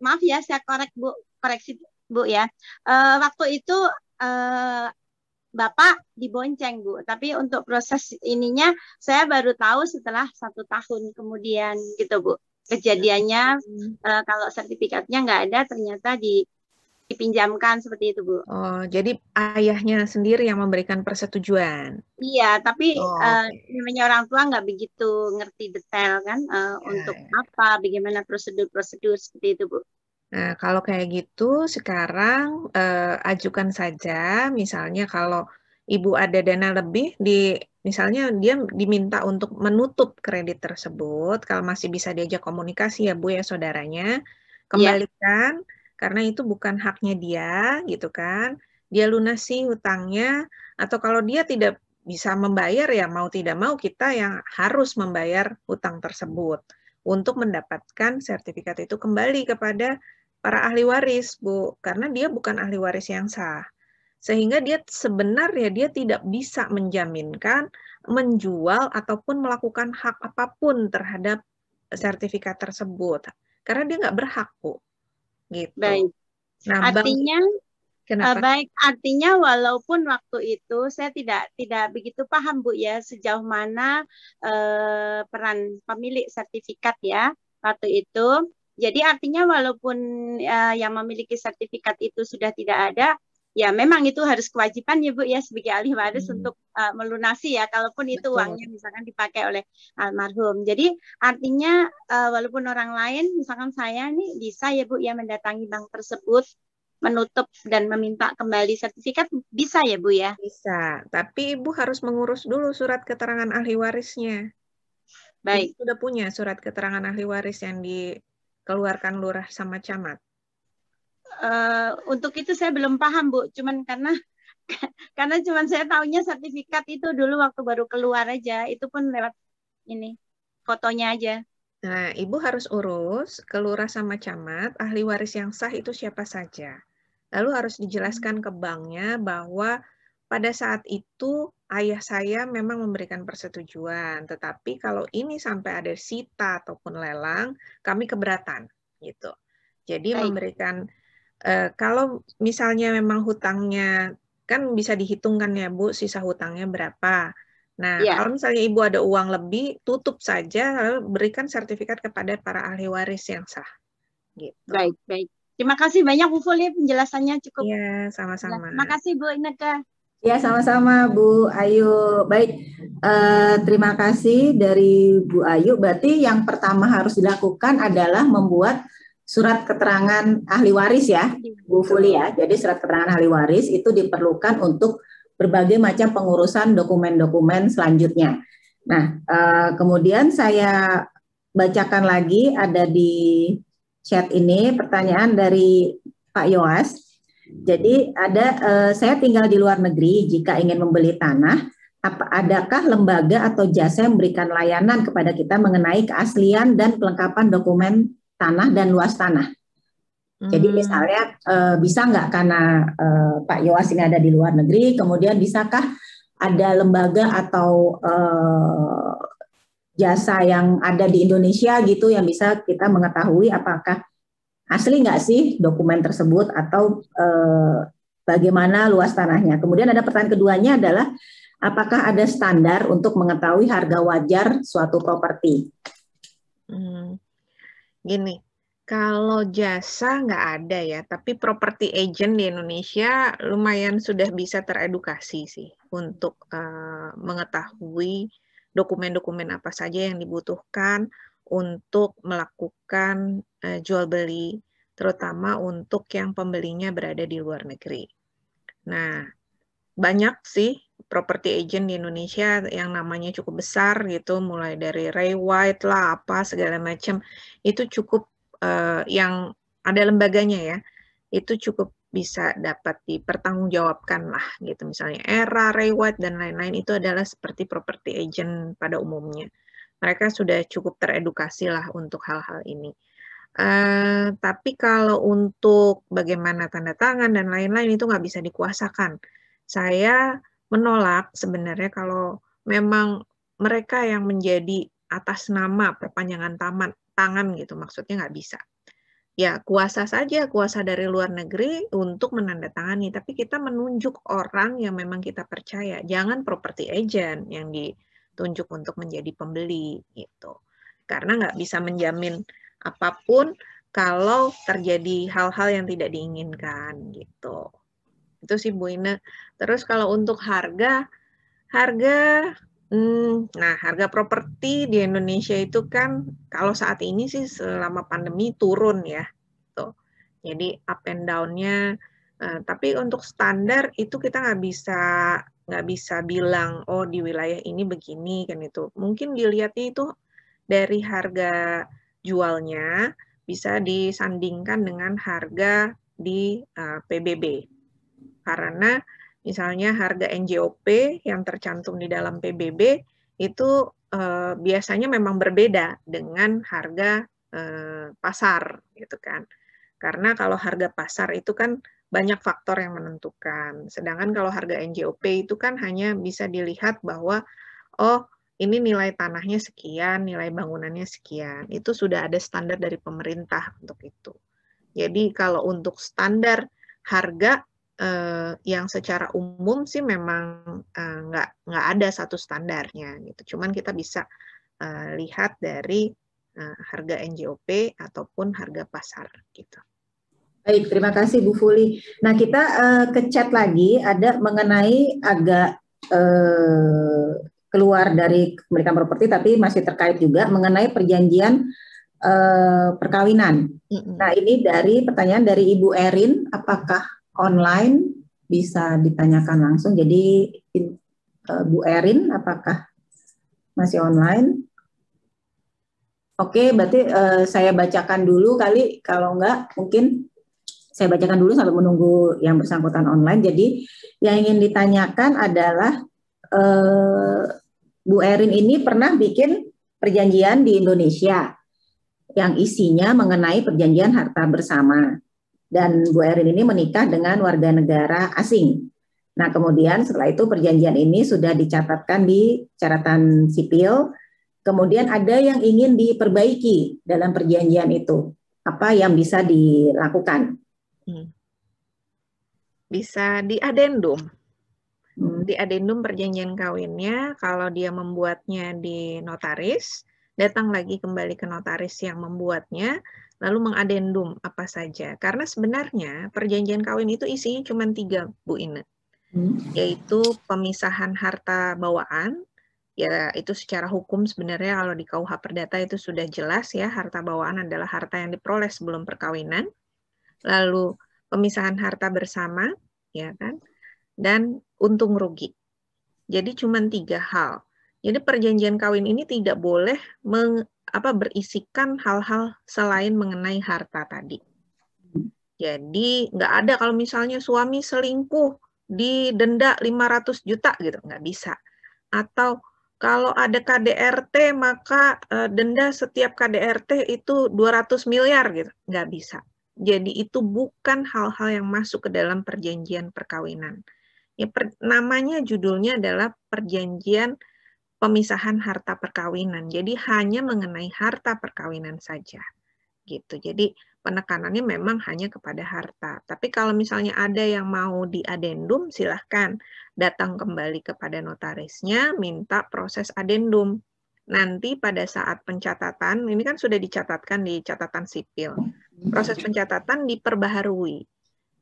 maaf ya, saya koreksi Bu ya. Waktu itu Bapak dibonceng Bu, tapi untuk proses ininya saya baru tahu setelah 1 tahun kemudian gitu Bu. Kejadiannya kalau sertifikatnya nggak ada, ternyata dipinjamkan seperti itu Bu. Oh, jadi ayahnya sendiri yang memberikan persetujuan. Iya, tapi namanya orang tua nggak begitu ngerti detail kan untuk apa, bagaimana prosedur-prosedur seperti itu Bu. Nah, kalau kayak gitu sekarang ajukan saja, misalnya kalau Ibu ada dana lebih, misalnya dia diminta untuk menutup kredit tersebut, kalau masih bisa diajak komunikasi ya Bu ya saudaranya, kembalikan, karena itu bukan haknya dia, gitu kan, dia lunasi hutangnya, atau kalau dia tidak bisa membayar ya mau tidak mau kita yang harus membayar hutang tersebut untuk mendapatkan sertifikat itu kembali kepada para ahli waris, Bu, karena dia bukan ahli waris yang sah. Sehingga dia sebenarnya dia tidak bisa menjaminkan, menjual, ataupun melakukan hak apapun terhadap sertifikat tersebut. Karena dia nggak berhak, Bu. Gitu. Baik. Nah, artinya, artinya walaupun waktu itu saya tidak begitu paham Bu ya, sejauh mana peran pemilik sertifikat ya waktu itu. Jadi artinya walaupun yang memiliki sertifikat itu sudah tidak ada, ya memang itu harus kewajiban ya Bu ya sebagai ahli waris untuk melunasi ya, kalaupun itu uangnya misalkan dipakai oleh almarhum. Jadi artinya walaupun orang lain, misalkan saya nih bisa ya Bu ya mendatangi bank tersebut, menutup dan meminta kembali sertifikat, bisa ya Bu ya? Bisa, tapi Ibu harus mengurus dulu surat keterangan ahli warisnya. Baik. Ibu sudah punya surat keterangan ahli waris yang dikeluarkan lurah sama camat. Untuk itu saya belum paham Bu, cuman karena cuman saya tahunya sertifikat itu dulu waktu baru keluar aja, itu pun lewat ini fotonya aja. Nah, Ibu harus urus ke lurah sama camat, ahli waris yang sah itu siapa saja. Lalu harus dijelaskan ke banknya bahwa pada saat itu ayah saya memang memberikan persetujuan, tetapi kalau ini sampai ada sita ataupun lelang, kami keberatan gitu. Jadi memberikan kalau misalnya memang hutangnya kan bisa dihitungkan ya Bu, sisa hutangnya berapa. Nah, kalau misalnya Ibu ada uang lebih, tutup saja, lalu berikan sertifikat kepada para ahli waris yang sah. Gitu. Baik, baik. Terima kasih banyak Bu Fuli, penjelasannya cukup. Iya, sama-sama. Terima kasih Bu Ineke. Ya, sama-sama Bu Ayu. Baik, terima kasih dari Bu Ayu. Berarti yang pertama harus dilakukan adalah membuat surat keterangan ahli waris ya, Bu Fuli ya. Jadi surat keterangan ahli waris itu diperlukan untuk berbagai macam pengurusan dokumen-dokumen selanjutnya. Nah, kemudian saya bacakan lagi, ada di chat ini pertanyaan dari Pak Yoas. Jadi saya tinggal di luar negeri, jika ingin membeli tanah, adakah lembaga atau jasa yang memberikan layanan kepada kita mengenai keaslian dan kelengkapan dokumen tanah dan luas tanah? Jadi misalnya bisa nggak karena Pak Yoas ini ada di luar negeri, kemudian bisakah ada lembaga atau jasa yang ada di Indonesia gitu yang bisa kita mengetahui apakah asli nggak sih dokumen tersebut atau bagaimana luas tanahnya. Kemudian ada pertanyaan keduanya adalah apakah ada standar untuk mengetahui harga wajar suatu properti? Gini, kalau jasa nggak ada ya, tapi property agent di Indonesia lumayan sudah bisa teredukasi sih untuk mengetahui dokumen-dokumen apa saja yang dibutuhkan untuk melakukan jual beli, terutama untuk yang pembelinya berada di luar negeri. Nah, banyak sih property agent di Indonesia yang namanya cukup besar gitu, mulai dari Ray White lah, apa segala macam, itu cukup yang ada lembaganya ya, itu cukup bisa dapat dipertanggungjawabkan lah gitu. Misalnya Era, Ray White, dan lain-lain itu adalah seperti property agent pada umumnya. Mereka sudah cukup teredukasi lah untuk hal-hal ini. Tapi kalau untuk bagaimana tanda tangan dan lain-lain itu nggak bisa dikuasakan. Saya menolak sebenarnya kalau memang mereka yang menjadi atas nama perpanjangan tangan gitu, maksudnya nggak bisa. Ya, kuasa saja, kuasa dari luar negeri untuk menandatangani, tapi kita menunjuk orang yang memang kita percaya. Jangan property agent yang ditunjuk untuk menjadi pembeli gitu. Karena nggak bisa menjamin apapun kalau terjadi hal-hal yang tidak diinginkan gitu. Itu sih Bu Ina. Terus kalau untuk harga harga properti di Indonesia itu kan kalau saat ini sih selama pandemi turun ya. Tuh. Jadi up and down-nya. Tapi untuk standar itu kita nggak bisa bilang oh di wilayah ini begini kan itu. Mungkin dilihatnya itu dari harga jualnya bisa disandingkan dengan harga di PBB. Karena misalnya harga NJOP yang tercantum di dalam PBB itu biasanya memang berbeda dengan harga pasar gitu kan. Karena kalau harga pasar itu kan banyak faktor yang menentukan. Sedangkan kalau harga NJOP itu kan hanya bisa dilihat bahwa oh ini nilai tanahnya sekian, nilai bangunannya sekian. Itu sudah ada standar dari pemerintah untuk itu. Jadi kalau untuk standar harga yang secara umum sih memang nggak ada satu standarnya. Gitu. Cuman kita bisa lihat dari harga NJOP ataupun harga pasar. Gitu. Baik, terima kasih Bu Fuli. Nah kita ke chat lagi ada mengenai agak keluar dari kepemilikan properti tapi masih terkait juga mengenai perjanjian perkawinan. Nah ini dari pertanyaan dari Ibu Erin, apakah online bisa ditanyakan langsung? Jadi Bu Erin, apakah masih online? Oke, berarti saya bacakan dulu kali, kalau enggak mungkin saya bacakan dulu sampai menunggu yang bersangkutan online. Jadi yang ingin ditanyakan adalah Bu Erin ini pernah bikin perjanjian di Indonesia yang isinya mengenai perjanjian harta bersama. Dan Bu Erin ini menikah dengan warga negara asing. Nah kemudian setelah itu perjanjian ini sudah dicatatkan di catatan sipil. Kemudian ada yang ingin diperbaiki dalam perjanjian itu. Apa yang bisa dilakukan? Bisa diadendum. Di adendum perjanjian kawinnya, kalau dia membuatnya di notaris, datang lagi kembali ke notaris yang membuatnya, lalu mengadendum apa saja. Karena sebenarnya perjanjian kawin itu isinya cuma 3, Bu Ina. Yaitu pemisahan harta bawaan, ya itu secara hukum sebenarnya kalau di KUH Perdata itu sudah jelas ya, harta bawaan adalah harta yang diperoleh sebelum perkawinan. Lalu pemisahan harta bersama, ya kan? Dan untung rugi. Jadi cuma 3 hal. Jadi perjanjian kawin ini tidak boleh berisikan hal-hal selain mengenai harta tadi. Jadi nggak ada kalau misalnya suami selingkuh didenda 500 juta gitu, nggak bisa. Atau kalau ada KDRT maka denda setiap KDRT itu 200 miliar gitu, nggak bisa. Jadi itu bukan hal-hal yang masuk ke dalam perjanjian perkawinan. Ya, namanya judulnya adalah perjanjian pemisahan harta perkawinan. Jadi hanya mengenai harta perkawinan saja. Gitu. Jadi penekanannya memang hanya kepada harta. Tapi kalau misalnya ada yang mau diadendum, silahkan datang kembali kepada notarisnya, minta proses adendum. Nanti pada saat pencatatan, ini kan sudah dicatatkan di catatan sipil. Proses pencatatan diperbaharui.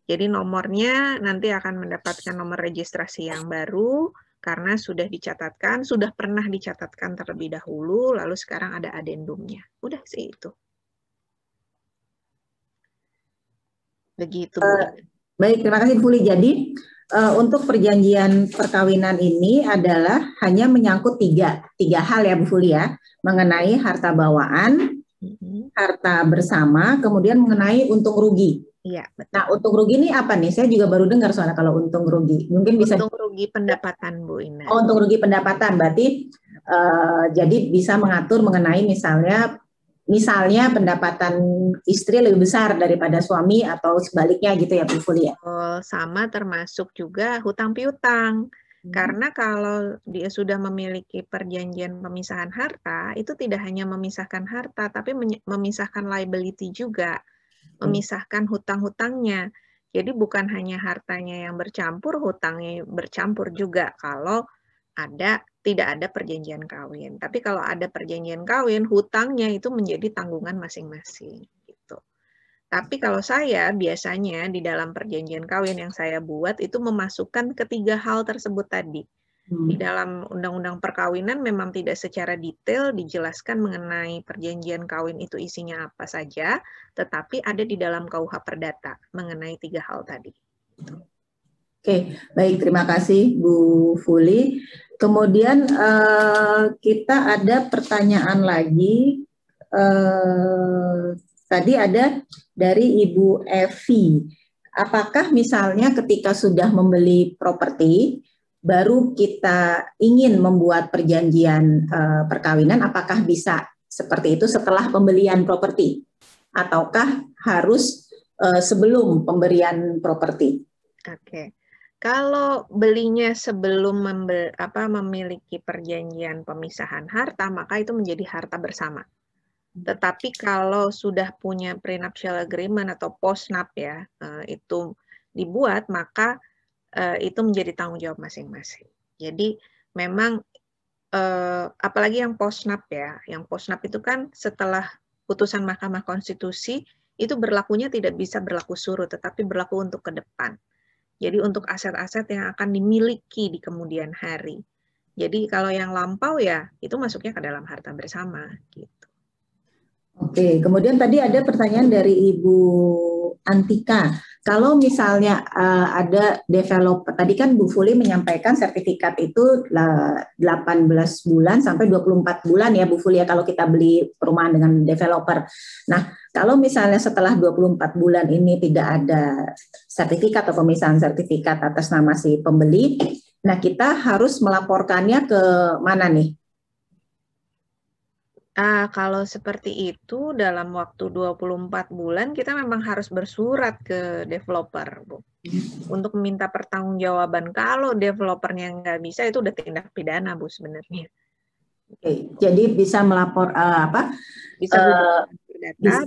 Jadi nomornya nanti akan mendapatkan nomor registrasi yang baru karena sudah dicatatkan, sudah pernah dicatatkan terlebih dahulu, lalu sekarang ada adendumnya. Udah sih itu. Begitu. Baik, terima kasih Bu Fuli. Jadi untuk perjanjian perkawinan ini adalah hanya menyangkut tiga hal ya Bu Fuli ya, mengenai harta bawaan, harta bersama, kemudian mengenai untung rugi. Iya, betul. Nah, untung rugi ini apa nih? Saya juga baru dengar soalnya kalau untung rugi. Mungkin bisa untung rugi pendapatan Bu Ina. Oh, untung rugi pendapatan berarti jadi bisa mengatur mengenai misalnya pendapatan istri lebih besar daripada suami atau sebaliknya gitu ya Bu Fuli ya. Sama termasuk juga hutang piutang. Karena kalau dia sudah memiliki perjanjian pemisahan harta, itu tidak hanya memisahkan harta, tapi memisahkan liability juga, memisahkan hutang-hutangnya. Jadi bukan hanya hartanya yang bercampur, hutangnya bercampur juga kalau tidak ada perjanjian kawin. Tapi kalau ada perjanjian kawin, hutangnya itu menjadi tanggungan masing-masing. Gitu. Tapi kalau saya biasanya di dalam perjanjian kawin yang saya buat itu memasukkan ketiga hal tersebut tadi. Di dalam Undang-Undang Perkawinan memang tidak secara detail dijelaskan mengenai perjanjian kawin itu isinya apa saja, tetapi ada di dalam KUH Perdata mengenai tiga hal tadi. Oke, baik, terima kasih Bu Fuli. Kemudian kita ada pertanyaan lagi. Tadi ada dari Ibu Evi. Apakah misalnya ketika sudah membeli properti, baru kita ingin membuat perjanjian perkawinan, apakah bisa seperti itu setelah pembelian properti? Ataukah harus sebelum pemberian properti? Oke. Kalau belinya sebelum memiliki perjanjian pemisahan harta, maka itu menjadi harta bersama. Tetapi kalau sudah punya prenuptial agreement atau postnup ya, itu dibuat, maka itu menjadi tanggung jawab masing-masing. Jadi memang apalagi yang postnup ya, yang postnup itu kan setelah putusan Mahkamah Konstitusi itu berlakunya tidak bisa berlaku surut, tetapi berlaku untuk ke depan. Jadi untuk aset-aset yang akan dimiliki di kemudian hari. Jadi kalau yang lampau ya itu masuknya ke dalam harta bersama gitu. Oke, kemudian tadi ada pertanyaan dari Ibu Antika. Kalau misalnya ada developer, tadi kan Bu Fuli menyampaikan sertifikat itu 18 bulan sampai 24 bulan ya Bu Fuli ya kalau kita beli perumahan dengan developer. Nah, kalau misalnya setelah 24 bulan ini tidak ada sertifikat atau pemisahan sertifikat atas nama si pembeli, nah kita harus melaporkannya ke mana nih? Kalau seperti itu dalam waktu 24 bulan kita memang harus bersurat ke developer, Bu. Untuk meminta pertanggungjawaban. Kalau developernya nggak bisa itu udah tindak pidana, Bu sebenarnya. Oke, jadi bisa melapor Bisa pidana.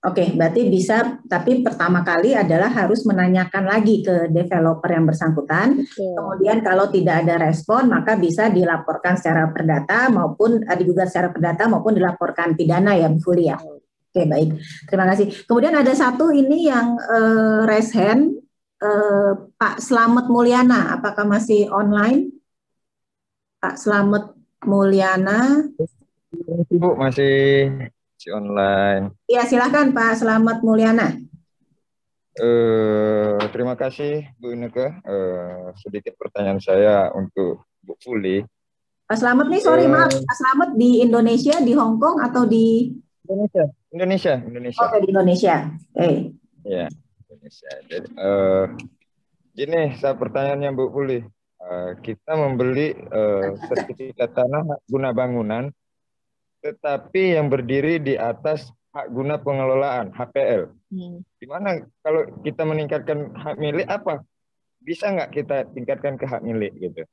Oke, berarti bisa, tapi pertama kali adalah harus menanyakan lagi ke developer yang bersangkutan. Betul. Kemudian kalau tidak ada respon, maka bisa dilaporkan secara perdata maupun digugat secara perdata maupun dilaporkan pidana ya, Bu Fuli ya. Oke, baik. Terima kasih. Kemudian ada satu ini yang raise hand, Pak Slamet Mulyana, apakah masih online? Pak Slamet Mulyana. Bu, masih online. Ya, silakan Pak Slamet Mulyana. Terima kasih Bu Ineke. Sedikit pertanyaan saya untuk Bu Fuli. Pak Slamet nih, sorry maaf, Pak Slamet di Indonesia, di Hong Kong atau di Indonesia. Oke, di Indonesia. Ya, Indonesia. Jadi, gini, saya pertanyaannya Bu Fuli. Kita membeli sertifikat tanah guna bangunan, tetapi yang berdiri di atas hak guna pengelolaan (HPL). Gimana kalau kita meningkatkan hak milik, apa bisa nggak kita tingkatkan ke hak milik gitu?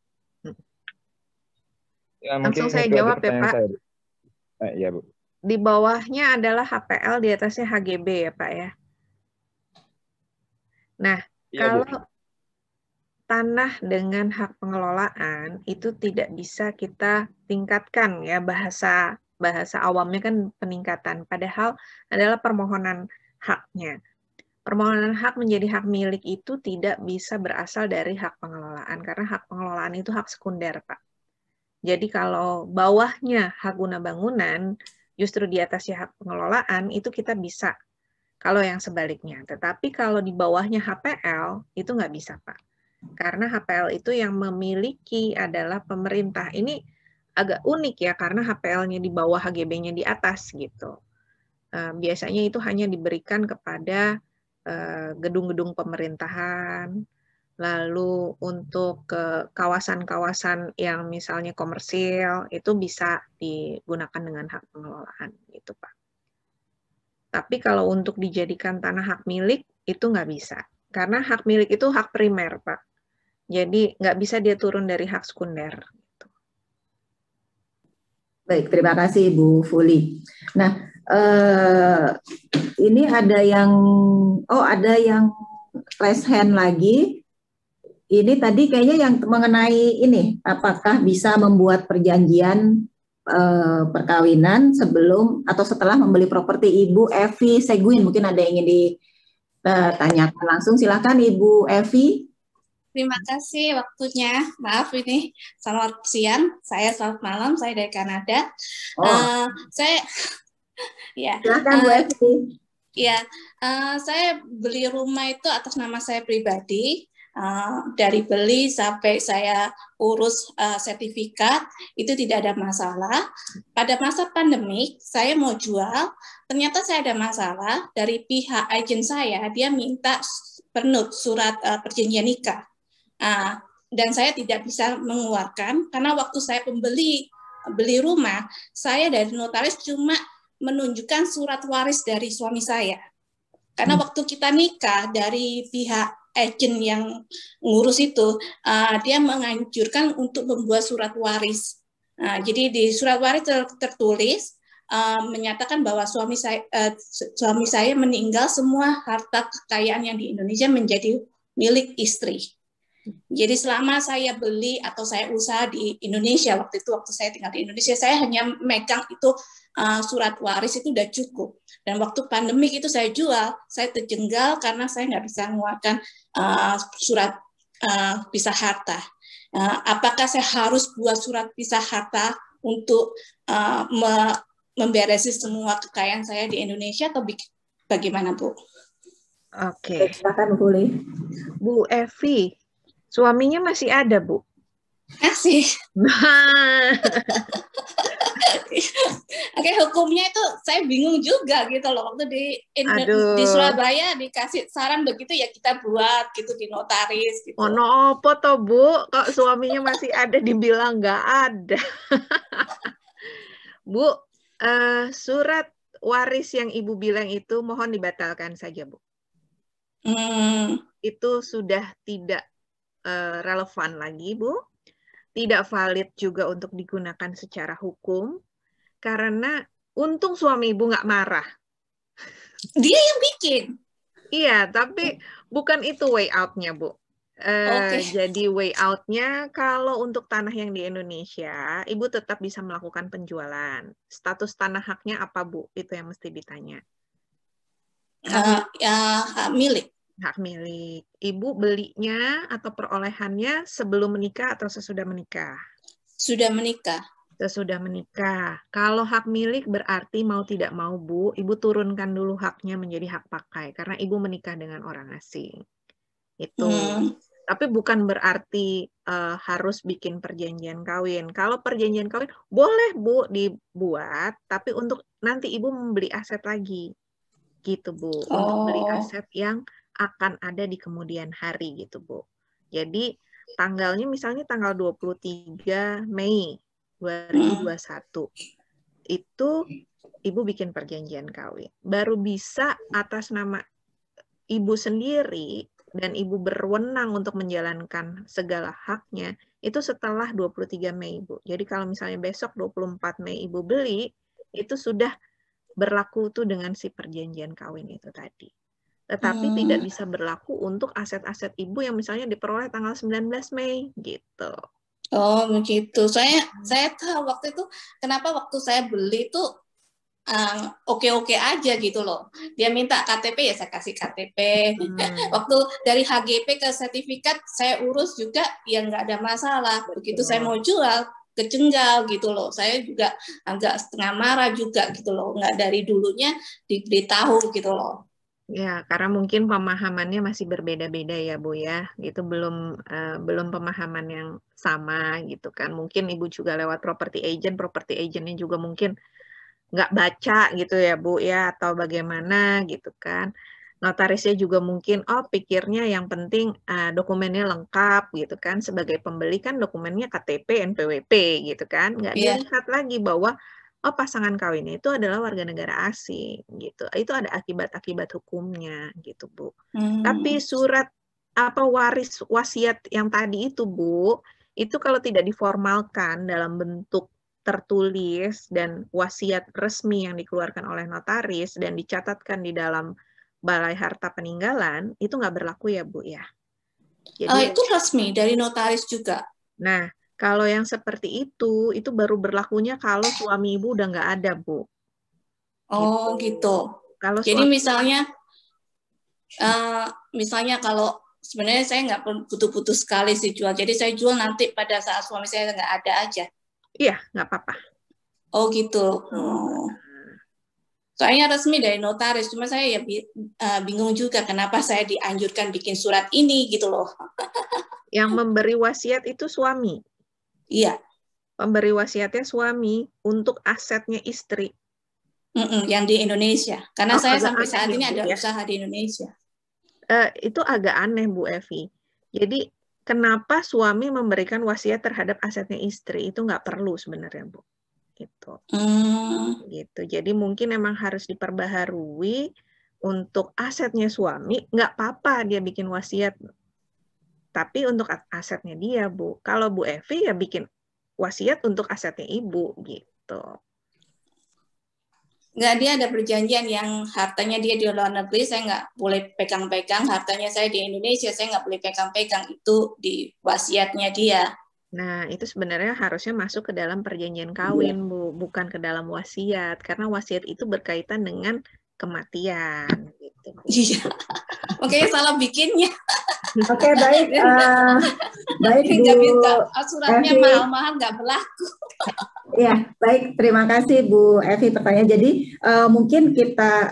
Ya, langsung saya jawab ya Pak. Iya Bu. Di bawahnya adalah HPL, di atasnya HGB ya Pak ya. Nah, ya, kalau Bu, tanah dengan hak pengelolaan itu tidak bisa kita tingkatkan ya, bahasa awamnya kan peningkatan, padahal adalah permohonan haknya. Permohonan hak menjadi hak milik itu tidak bisa berasal dari hak pengelolaan, karena hak pengelolaan itu hak sekunder, Pak. Jadi kalau bawahnya hak guna bangunan, justru di atasnya hak pengelolaan, itu kita bisa. Kalau yang sebaliknya. Tetapi kalau di bawahnya HPL, itu nggak bisa, Pak. Karena HPL itu yang memiliki adalah pemerintah. Ini agak unik ya, karena HPL-nya di bawah, HGB-nya di atas gitu. Biasanya itu hanya diberikan kepada gedung-gedung pemerintahan, lalu untuk ke kawasan-kawasan yang misalnya komersil, itu bisa digunakan dengan hak pengelolaan gitu Pak. Tapi kalau untuk dijadikan tanah hak milik, itu nggak bisa. Karena hak milik itu hak primer Pak. Jadi nggak bisa dia turun dari hak sekunder. Baik, terima kasih Bu Fuli. Nah, ini ada yang raise hand lagi. Ini tadi kayaknya yang mengenai ini, apakah bisa membuat perjanjian perkawinan sebelum atau setelah membeli properti. Ibu Evi Seguin, mungkin ada yang ingin ditanyakan langsung. Silakan Ibu Evi. Terima kasih waktunya. Maaf ini selamat siang, saya selamat malam, saya dari Kanada. Saya ya. Silakan Bu Evi. Ya, saya beli rumah itu atas nama saya pribadi. Dari beli sampai saya urus sertifikat itu tidak ada masalah. Pada masa pandemik saya mau jual, ternyata saya ada masalah dari pihak agen saya, dia minta pernut surat perjanjian nikah. Dan saya tidak bisa mengeluarkan karena waktu saya beli rumah, saya dari notaris cuma menunjukkan surat waris dari suami saya. Karena waktu kita nikah dari pihak agen yang ngurus itu, dia menganjurkan untuk membuat surat waris. Jadi di surat waris tertulis menyatakan bahwa suami saya meninggal, semua harta kekayaan yang di Indonesia menjadi milik istri. Jadi selama saya beli atau saya usaha di Indonesia, waktu saya tinggal di Indonesia, saya hanya megang itu surat waris itu udah cukup. Dan waktu pandemik itu saya jual, saya terjenggal karena saya nggak bisa mengeluarkan surat pisah harta. Apakah saya harus buat surat pisah harta untuk memberesi semua kekayaan saya di Indonesia atau bagaimana, Bu? Oke. Silakan Bu Fuli. Bu Evi, suaminya masih ada, Bu? Masih. Oke, hukumnya itu saya bingung juga gitu loh. Waktu di Surabaya dikasih saran begitu ya kita buat gitu di notaris gitu. Ono apa toh Bu? Kok suaminya masih ada dibilang nggak ada? Bu, surat waris yang Ibu bilang itu mohon dibatalkan saja, Bu. Itu sudah tidak relevan lagi, Bu. Tidak valid juga untuk digunakan secara hukum, karena untung suami Ibu nggak marah. Dia yang bikin. Iya, tapi bukan itu way out-nya, Bu. Jadi way out-nya kalau untuk tanah yang di Indonesia, Ibu tetap bisa melakukan penjualan. Status tanah haknya apa, Bu? Itu yang mesti ditanya. Milik. Hak milik. Ibu belinya atau perolehannya sebelum menikah atau sesudah menikah? Sudah menikah. Sesudah menikah. Kalau hak milik berarti mau tidak mau, Bu, Ibu turunkan dulu haknya menjadi hak pakai karena Ibu menikah dengan orang asing. Itu. Tapi bukan berarti harus bikin perjanjian kawin. Kalau perjanjian kawin boleh, Bu, dibuat, tapi untuk nanti Ibu membeli aset lagi. Gitu, Bu. Untuk beli aset yang akan ada di kemudian hari gitu, Bu. Jadi tanggalnya misalnya tanggal 23 Mei 2021. Itu Ibu bikin perjanjian kawin. Baru bisa atas nama Ibu sendiri dan Ibu berwenang untuk menjalankan segala haknya itu setelah 23 Mei, Bu. Jadi kalau misalnya besok 24 Mei Ibu beli, itu sudah berlaku tuh dengan si perjanjian kawin itu tadi. Tetapi tidak bisa berlaku untuk aset-aset Ibu yang misalnya diperoleh tanggal 19 Mei gitu. Oh, begitu. Saya tahu waktu itu kenapa waktu saya beli itu oke-oke aja gitu loh. Dia minta KTP ya saya kasih KTP. Waktu dari HGP ke sertifikat saya urus juga ya nggak ada masalah. Begitu saya mau jual kejenggal gitu loh. Saya juga agak setengah marah juga gitu loh. Nggak dari dulunya diberitahu gitu loh. Ya, karena mungkin pemahamannya masih berbeda-beda ya Bu ya, gitu belum pemahaman yang sama gitu kan. Mungkin Ibu juga lewat property agentnya juga mungkin nggak baca gitu ya Bu ya, atau bagaimana gitu kan. Notarisnya juga mungkin, pikirnya yang penting dokumennya lengkap gitu kan. Sebagai pembeli kan dokumennya KTP, NPWP gitu kan. Nggak dilihat lagi bahwa pasangan kawinnya itu adalah warga negara asing gitu. Itu ada akibat-akibat hukumnya gitu Bu. Tapi surat wasiat yang tadi itu Bu, itu kalau tidak diformalkan dalam bentuk tertulis dan wasiat resmi yang dikeluarkan oleh notaris dan dicatatkan di dalam Balai Harta Peninggalan, itu nggak berlaku ya Bu ya. Jadi, itu resmi dari notaris juga. Nah, kalau yang seperti itu baru berlakunya kalau suami Ibu udah nggak ada, Bu. Oh, gitu. Kalau jadi misalnya kalau sebenarnya saya nggak butuh-butuh sekali sih jual. Jadi saya jual nanti pada saat suami saya nggak ada aja. Iya, nggak apa-apa. Oh, gitu. Soalnya resmi dari notaris, cuma saya ya bingung juga kenapa saya dianjurkan bikin surat ini gitu loh. Yang memberi wasiat itu suami. Iya. Pemberi wasiatnya suami untuk asetnya istri. Yang di Indonesia. Karena saya sampai saat ini ada usaha di Indonesia. Itu agak aneh Bu Evi. Jadi kenapa suami memberikan wasiat terhadap asetnya istri? Itu nggak perlu sebenarnya Bu. Gitu. Gitu. Jadi mungkin emang harus diperbaharui untuk asetnya suami. Nggak apa-apa dia bikin wasiat. Tapi untuk asetnya dia Bu. Kalau Bu Evi ya bikin wasiat untuk asetnya Ibu gitu. Nggak, dia ada perjanjian yang hartanya dia di luar negeri, saya nggak boleh pegang-pegang, hartanya saya di Indonesia, saya nggak boleh pegang-pegang, itu di wasiatnya dia. Nah, itu sebenarnya harusnya masuk ke dalam perjanjian kawin, Bu, bukan ke dalam wasiat, karena wasiat itu berkaitan dengan kematian. Gitu. Iya, makanya salah bikinnya. Oke, baik. Baik, Bu suratnya mahal-mahal nggak berlaku. Ya, baik. Terima kasih Bu Evi pertanyaan. Jadi mungkin kita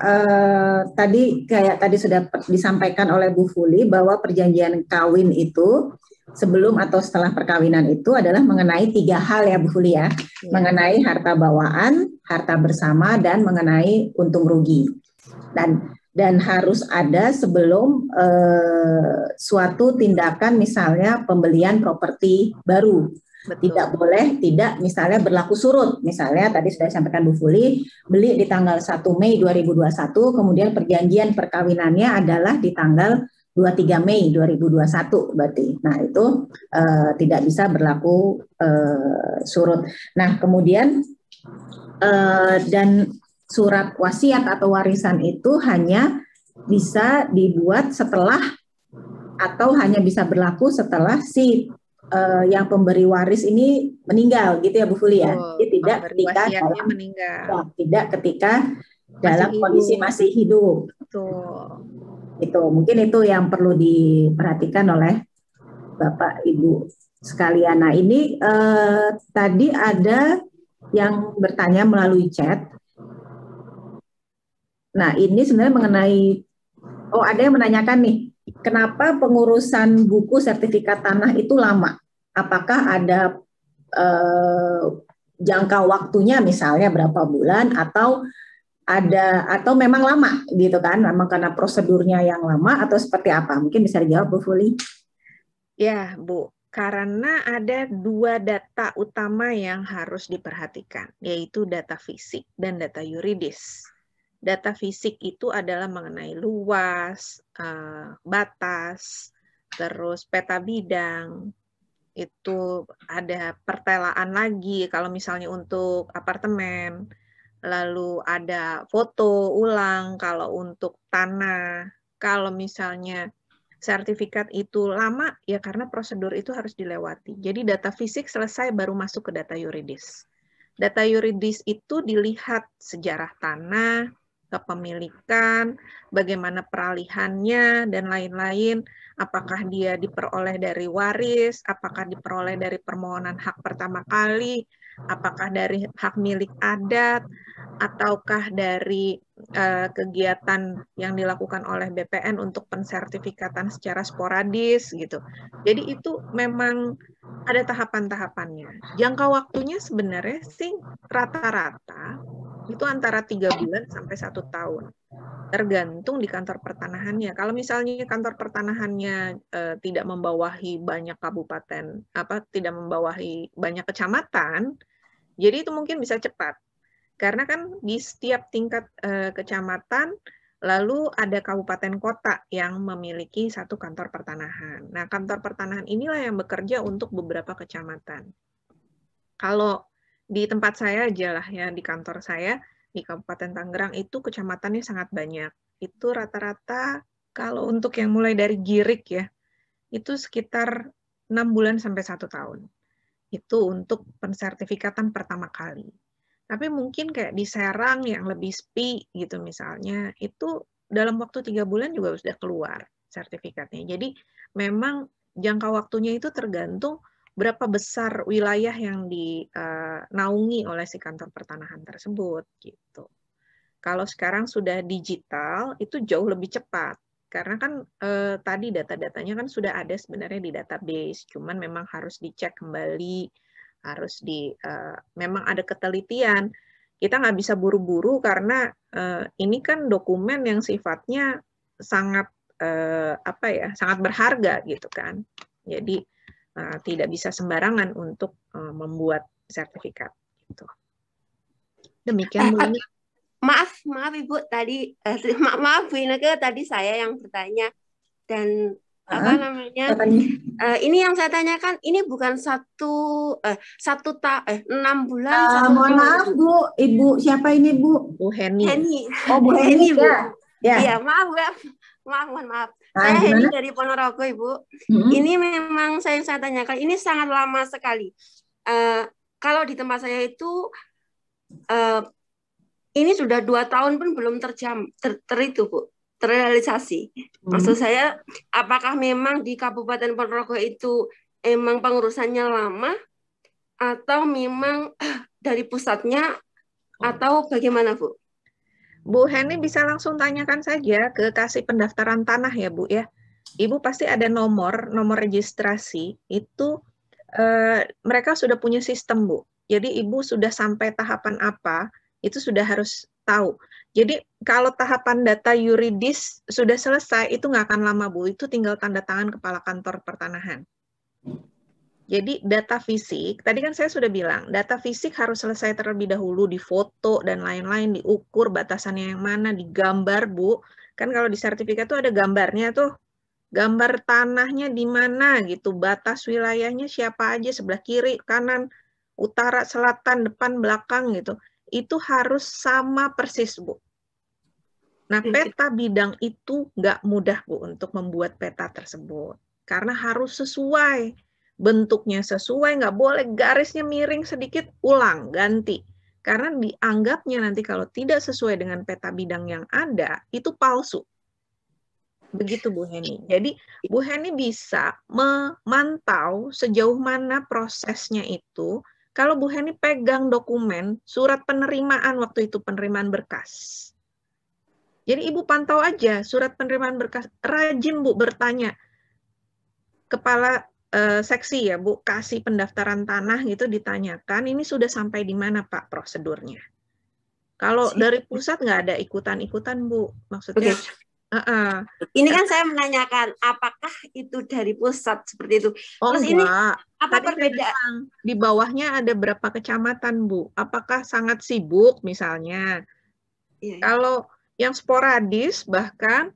tadi sudah disampaikan oleh Bu Fuli bahwa perjanjian kawin itu sebelum atau setelah perkawinan itu adalah mengenai 3 hal ya Bu Fuli ya. Mengenai harta bawaan, harta bersama, dan mengenai untung rugi. Dan harus ada sebelum suatu tindakan misalnya pembelian properti baru. Betul. Tidak boleh misalnya berlaku surut. Misalnya tadi sudah disampaikan Bu Fuli, beli di tanggal 1 Mei 2021, kemudian perjanjian perkawinannya adalah di tanggal 23 Mei 2021 berarti. Nah, itu tidak bisa berlaku surut. Nah, kemudian dan surat wasiat atau warisan itu hanya bisa dibuat setelah atau hanya bisa berlaku setelah si yang pemberi waris ini meninggal, gitu ya Bu Fuli ya. Jadi tidak ketika dalam kondisi masih hidup. Betul. Itu mungkin itu yang perlu diperhatikan oleh Bapak Ibu sekalian. Nah, ini tadi ada yang bertanya melalui chat. Nah, ini sebenarnya mengenai ada yang menanyakan nih, kenapa pengurusan buku sertifikat tanah itu lama? Apakah ada jangka waktunya misalnya berapa bulan atau memang lama gitu kan? Memang karena prosedurnya yang lama atau seperti apa? Mungkin bisa dijawab Bu Fuli. Ya, Bu. Karena ada 2 data utama yang harus diperhatikan, yaitu data fisik dan data yuridis. Data fisik itu adalah mengenai luas, batas, terus peta bidang, itu ada pertelaan lagi kalau misalnya untuk apartemen, lalu ada foto ulang kalau untuk tanah. Kalau misalnya sertifikat itu lama, ya karena prosedur itu harus dilewati. Jadi data fisik selesai baru masuk ke data yuridis. Data yuridis itu dilihat sejarah tanah, kepemilikan, bagaimana peralihannya, dan lain-lain. Apakah dia diperoleh dari waris, apakah diperoleh dari permohonan hak pertama kali, apakah dari hak milik adat, ataukah dari kegiatan yang dilakukan oleh BPN untuk pensertifikatan secara sporadis gitu. Jadi itu memang ada tahapan-tahapannya. Jangka waktunya sebenarnya sih rata-rata itu antara 3 bulan sampai 1 tahun. Tergantung di kantor pertanahannya. Kalau misalnya kantor pertanahannya tidak membawahi banyak kabupaten, tidak membawahi banyak kecamatan, jadi itu mungkin bisa cepat. Karena kan di setiap tingkat kecamatan, lalu ada kabupaten kota yang memiliki satu kantor pertanahan. Nah, kantor pertanahan inilah yang bekerja untuk beberapa kecamatan. Kalau di tempat saya aja lah ya, di kantor saya, di Kabupaten Tangerang itu kecamatannya sangat banyak. Itu rata-rata kalau untuk yang mulai dari Girik ya, itu sekitar 6 bulan sampai 1 tahun. Itu untuk pensertifikatan pertama kali. Tapi mungkin kayak di Serang yang lebih sepi gitu misalnya, itu dalam waktu 3 bulan juga sudah keluar sertifikatnya. Jadi memang jangka waktunya itu tergantung berapa besar wilayah yang dinaungi oleh si kantor pertanahan tersebut gitu. Kalau sekarang sudah digital itu jauh lebih cepat karena kan tadi data-datanya kan sudah ada sebenarnya di database, cuman memang harus dicek kembali, harus memang ada ketelitian. Kita nggak bisa buru-buru karena ini kan dokumen yang sifatnya sangat sangat berharga gitu kan. Jadi tidak bisa sembarangan untuk membuat sertifikat. Gitu. Demikian Bu. Maaf Ibu tadi, maaf Bu Ineke tadi saya yang bertanya dan apa namanya? Ini yang saya tanyakan ini bukan 6 bulan. Mohon maaf Bu, Ibu siapa ini Bu? Bu Heni. Oh Bu Heni Bu. Iya maaf mohon maaf. Saya Heni dari Ponorogo Ibu. Ini memang saya tanyakan ini sangat lama sekali. Kalau di tempat saya itu ini sudah 2 tahun pun belum terrealisasi. Maksud saya, apakah memang di Kabupaten Ponorogo itu emang pengurusannya lama atau memang dari pusatnya atau bagaimana Bu? Bu Heni bisa langsung tanyakan saja ke Kasih Pendaftaran Tanah ya Bu ya. Ibu pasti ada nomor registrasi itu mereka sudah punya sistem Bu. Jadi Ibu sudah sampai tahapan apa itu sudah harus tahu. Jadi kalau tahapan data yuridis sudah selesai itu nggak akan lama Bu. Itu tinggal tanda tangan kepala kantor pertanahan. Jadi data fisik, tadi kan saya sudah bilang, data fisik harus selesai terlebih dahulu, difoto dan lain-lain, diukur batasannya yang mana, digambar Bu. Kan kalau di sertifikat tuh ada gambarnya tuh, gambar tanahnya di mana gitu, batas wilayahnya siapa aja, sebelah kiri, kanan, utara, selatan, depan, belakang gitu. Itu harus sama persis Bu. Nah peta bidang itu nggak mudah Bu untuk membuat peta tersebut. Karena harus sesuai. Bentuknya sesuai, nggak boleh garisnya miring sedikit, ulang, ganti. Karena dianggapnya nanti kalau tidak sesuai dengan peta bidang yang ada, itu palsu. Begitu Bu Heni. Jadi Bu Heni bisa memantau sejauh mana prosesnya itu, kalau Bu Heni pegang dokumen, surat penerimaan waktu itu, penerimaan berkas. Jadi Ibu pantau aja surat penerimaan berkas, rajin Bu bertanya, kepala seksi ya Bu, kasih pendaftaran tanah gitu ditanyakan, ini sudah sampai di mana Pak prosedurnya? Kalau dari pusat nggak ada ikutan-ikutan Bu, maksudnya. Ini kan saya menanyakan, apakah itu dari pusat seperti itu? Oh terus enggak, ini apa perbedaan? Di bawahnya ada berapa kecamatan Bu? Apakah sangat sibuk misalnya? Kalau yang sporadis, bahkan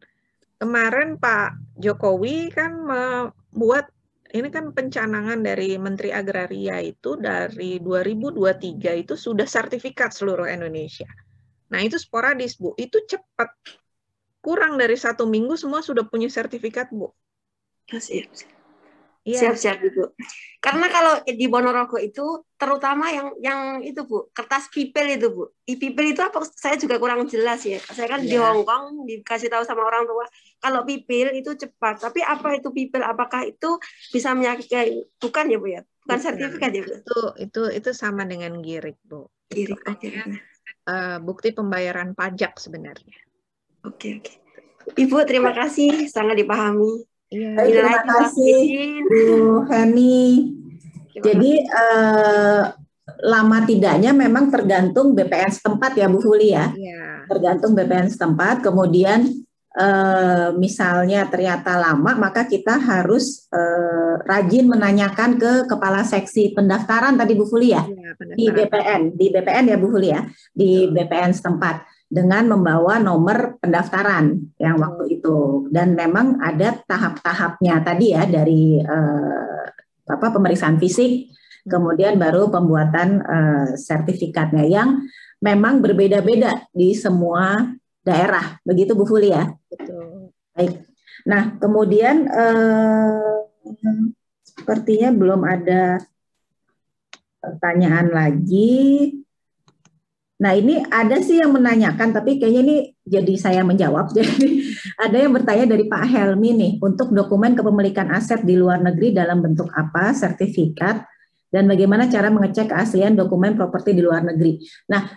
kemarin Pak Jokowi kan membuat, ini kan pencanangan dari Menteri Agraria itu dari 2023 itu sudah sertifikat seluruh Indonesia. Nah itu sporadis Bu, itu cepat. Kurang dari 1 minggu semua sudah punya sertifikat Bu. Siap-siap Ibu. Karena kalau di Ponorogo itu terutama yang itu Bu, kertas pipil itu Bu. Pipil itu apa? Saya juga kurang jelas ya. Saya kan di Hong Kong dikasih tahu sama orang tua kalau pipil itu cepat. Tapi apa itu pipil? Apakah itu bisa menyakiti? Bukan ya Bu ya? Bukan sertifikat ya Bu. Itu sama dengan GIRIK Bu. GIRIK bukti pembayaran pajak sebenarnya. Oke. Ibu terima kasih, sangat dipahami. Terima kasih Bu Heni. Jadi lama tidaknya memang tergantung BPN setempat ya Bu Fuli ya. Tergantung BPN setempat. Kemudian misalnya ternyata lama, maka kita harus rajin menanyakan ke kepala seksi pendaftaran tadi Bu Fuli ya, di BPN ya Bu Fuli ya, di BPN setempat, dengan membawa nomor pendaftaran yang waktu itu. Dan memang ada tahap-tahapnya tadi ya, dari pemeriksaan fisik, kemudian baru pembuatan sertifikatnya yang memang berbeda-beda di semua daerah. Begitu Bu Fuli ya? Betul. Baik. Nah, kemudian sepertinya belum ada pertanyaan lagi. Nah, ini ada sih yang menanyakan, tapi kayaknya ini jadi saya menjawab. Jadi ada yang bertanya dari Pak Helmi nih, untuk dokumen kepemilikan aset di luar negeri dalam bentuk apa, sertifikat, dan bagaimana cara mengecek keaslian dokumen properti di luar negeri. Nah,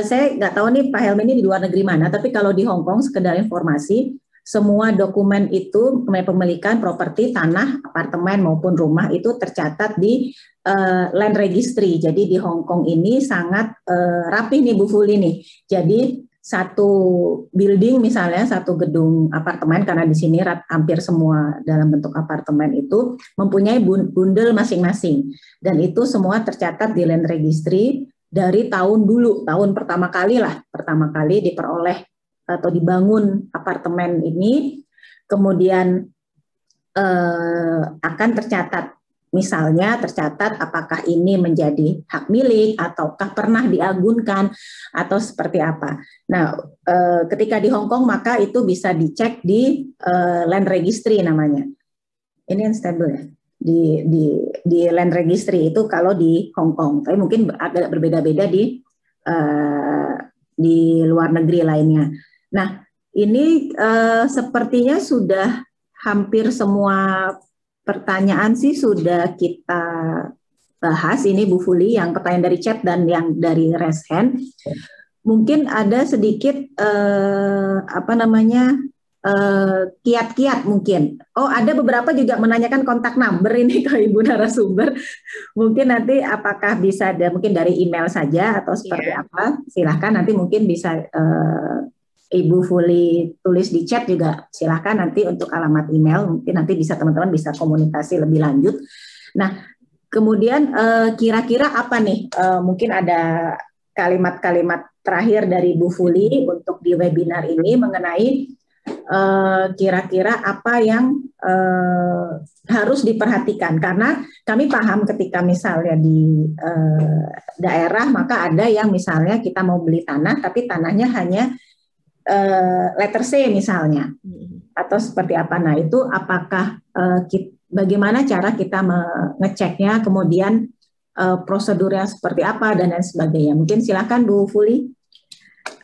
saya nggak tahu nih Pak Helmi ini di luar negeri mana, tapi kalau di Hong Kong, sekedar informasi, semua dokumen itu kepemilikan properti, tanah, apartemen maupun rumah itu tercatat di land registry. Jadi di Hong Kong ini sangat rapih nih Bu Fuli nih. Jadi satu building misalnya, satu gedung apartemen, karena di sini hampir semua dalam bentuk apartemen itu mempunyai bundel masing-masing. Dan itu semua tercatat di land registry dari tahun dulu, tahun pertama kali diperoleh atau dibangun apartemen ini, kemudian akan tercatat. Misalnya tercatat apakah ini menjadi hak milik ataukah pernah diagunkan atau seperti apa. Nah, ketika di Hong Kong maka itu bisa dicek di land registry namanya. Ini unstable ya. Di land registry itu kalau di Hong Kong, tapi mungkin agak berbeda-beda di luar negeri lainnya. Nah, ini sepertinya sudah hampir semua pertanyaan sih sudah kita bahas ini Bu Fuli, yang pertanyaan dari chat dan yang dari raise hand. Mungkin ada sedikit kiat-kiat mungkin. Oh, ada beberapa juga menanyakan kontak number ini ke Ibu narasumber. Mungkin nanti apakah bisa mungkin dari email saja atau seperti apa? Silahkan nanti mungkin bisa Ibu Fuli tulis di chat juga, silahkan nanti untuk alamat email, mungkin nanti bisa teman-teman bisa komunikasi lebih lanjut. Nah, kemudian kira-kira apa nih, mungkin ada kalimat-kalimat terakhir dari Bu Fuli untuk di webinar ini mengenai kira-kira apa yang harus diperhatikan, karena kami paham ketika misalnya di daerah, maka ada yang misalnya kita mau beli tanah, tapi tanahnya hanya letter C misalnya, atau seperti apa. Nah, itu apakah bagaimana cara kita mengeceknya, kemudian prosedurnya seperti apa dan lain sebagainya. Mungkin silakan Bu Fuli.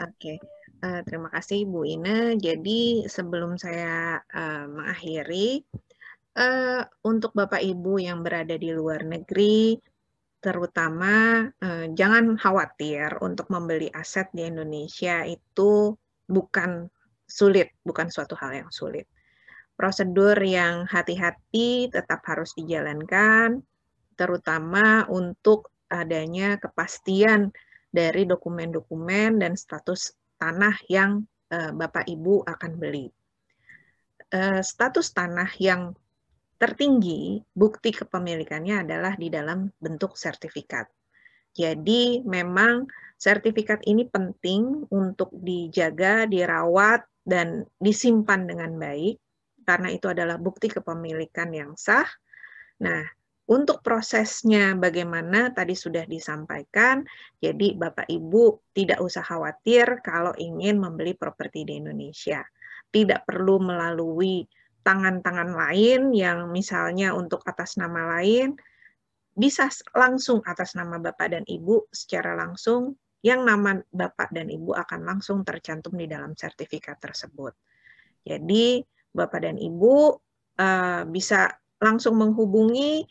Oke, terima kasih Bu Ina. Jadi sebelum saya mengakhiri, untuk Bapak Ibu yang berada di luar negeri, terutama jangan khawatir untuk membeli aset di Indonesia itu bukan sulit, bukan suatu hal yang sulit. Prosedur yang hati-hati tetap harus dijalankan, terutama untuk adanya kepastian dari dokumen-dokumen dan status tanah yang Bapak Ibu akan beli. Status tanah yang tertinggi, bukti kepemilikannya adalah di dalam bentuk sertifikat. Jadi memang sertifikat ini penting untuk dijaga, dirawat, dan disimpan dengan baik, karena itu adalah bukti kepemilikan yang sah. Nah, untuk prosesnya bagaimana tadi sudah disampaikan, jadi Bapak Ibu tidak usah khawatir kalau ingin membeli properti di Indonesia. Tidak perlu melalui tangan-tangan lain yang misalnya untuk atas nama lain, bisa langsung atas nama Bapak dan Ibu secara langsung, yang nama Bapak dan Ibu akan langsung tercantum di dalam sertifikat tersebut. Jadi Bapak dan Ibu bisa langsung menghubungi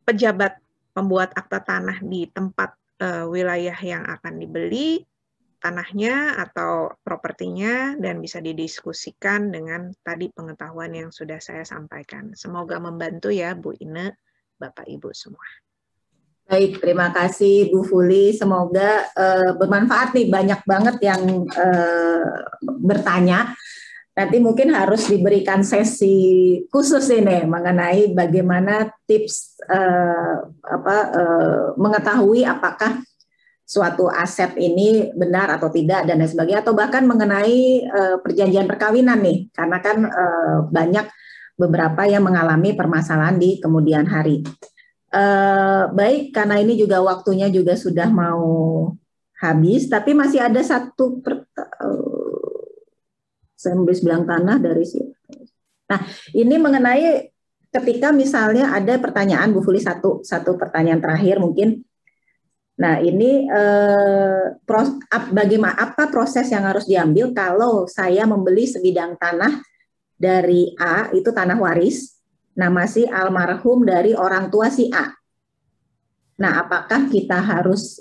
pejabat pembuat akta tanah di tempat wilayah yang akan dibeli tanahnya atau propertinya, dan bisa didiskusikan dengan tadi pengetahuan yang sudah saya sampaikan. Semoga membantu ya Bu Ine, Bapak Ibu semua. Baik, terima kasih Bu Fuli. Semoga bermanfaat nih, banyak banget yang bertanya. Nanti mungkin harus diberikan sesi khusus ini mengenai bagaimana tips mengetahui apakah suatu aset ini benar atau tidak dan lain sebagainya, atau bahkan mengenai perjanjian perkawinan nih, karena kan banyak beberapa yang mengalami permasalahan di kemudian hari. Baik, karena ini juga waktunya juga sudah mau habis, tapi masih ada satu saya bilang tanah dari sini. Nah, ini mengenai ketika misalnya ada pertanyaan Bu Fuli, satu pertanyaan terakhir mungkin. Nah, ini bagaimana, apa proses yang harus diambil kalau saya membeli sebidang tanah dari A, itu tanah waris, nama si almarhum dari orang tua si A. Nah, apakah kita harus,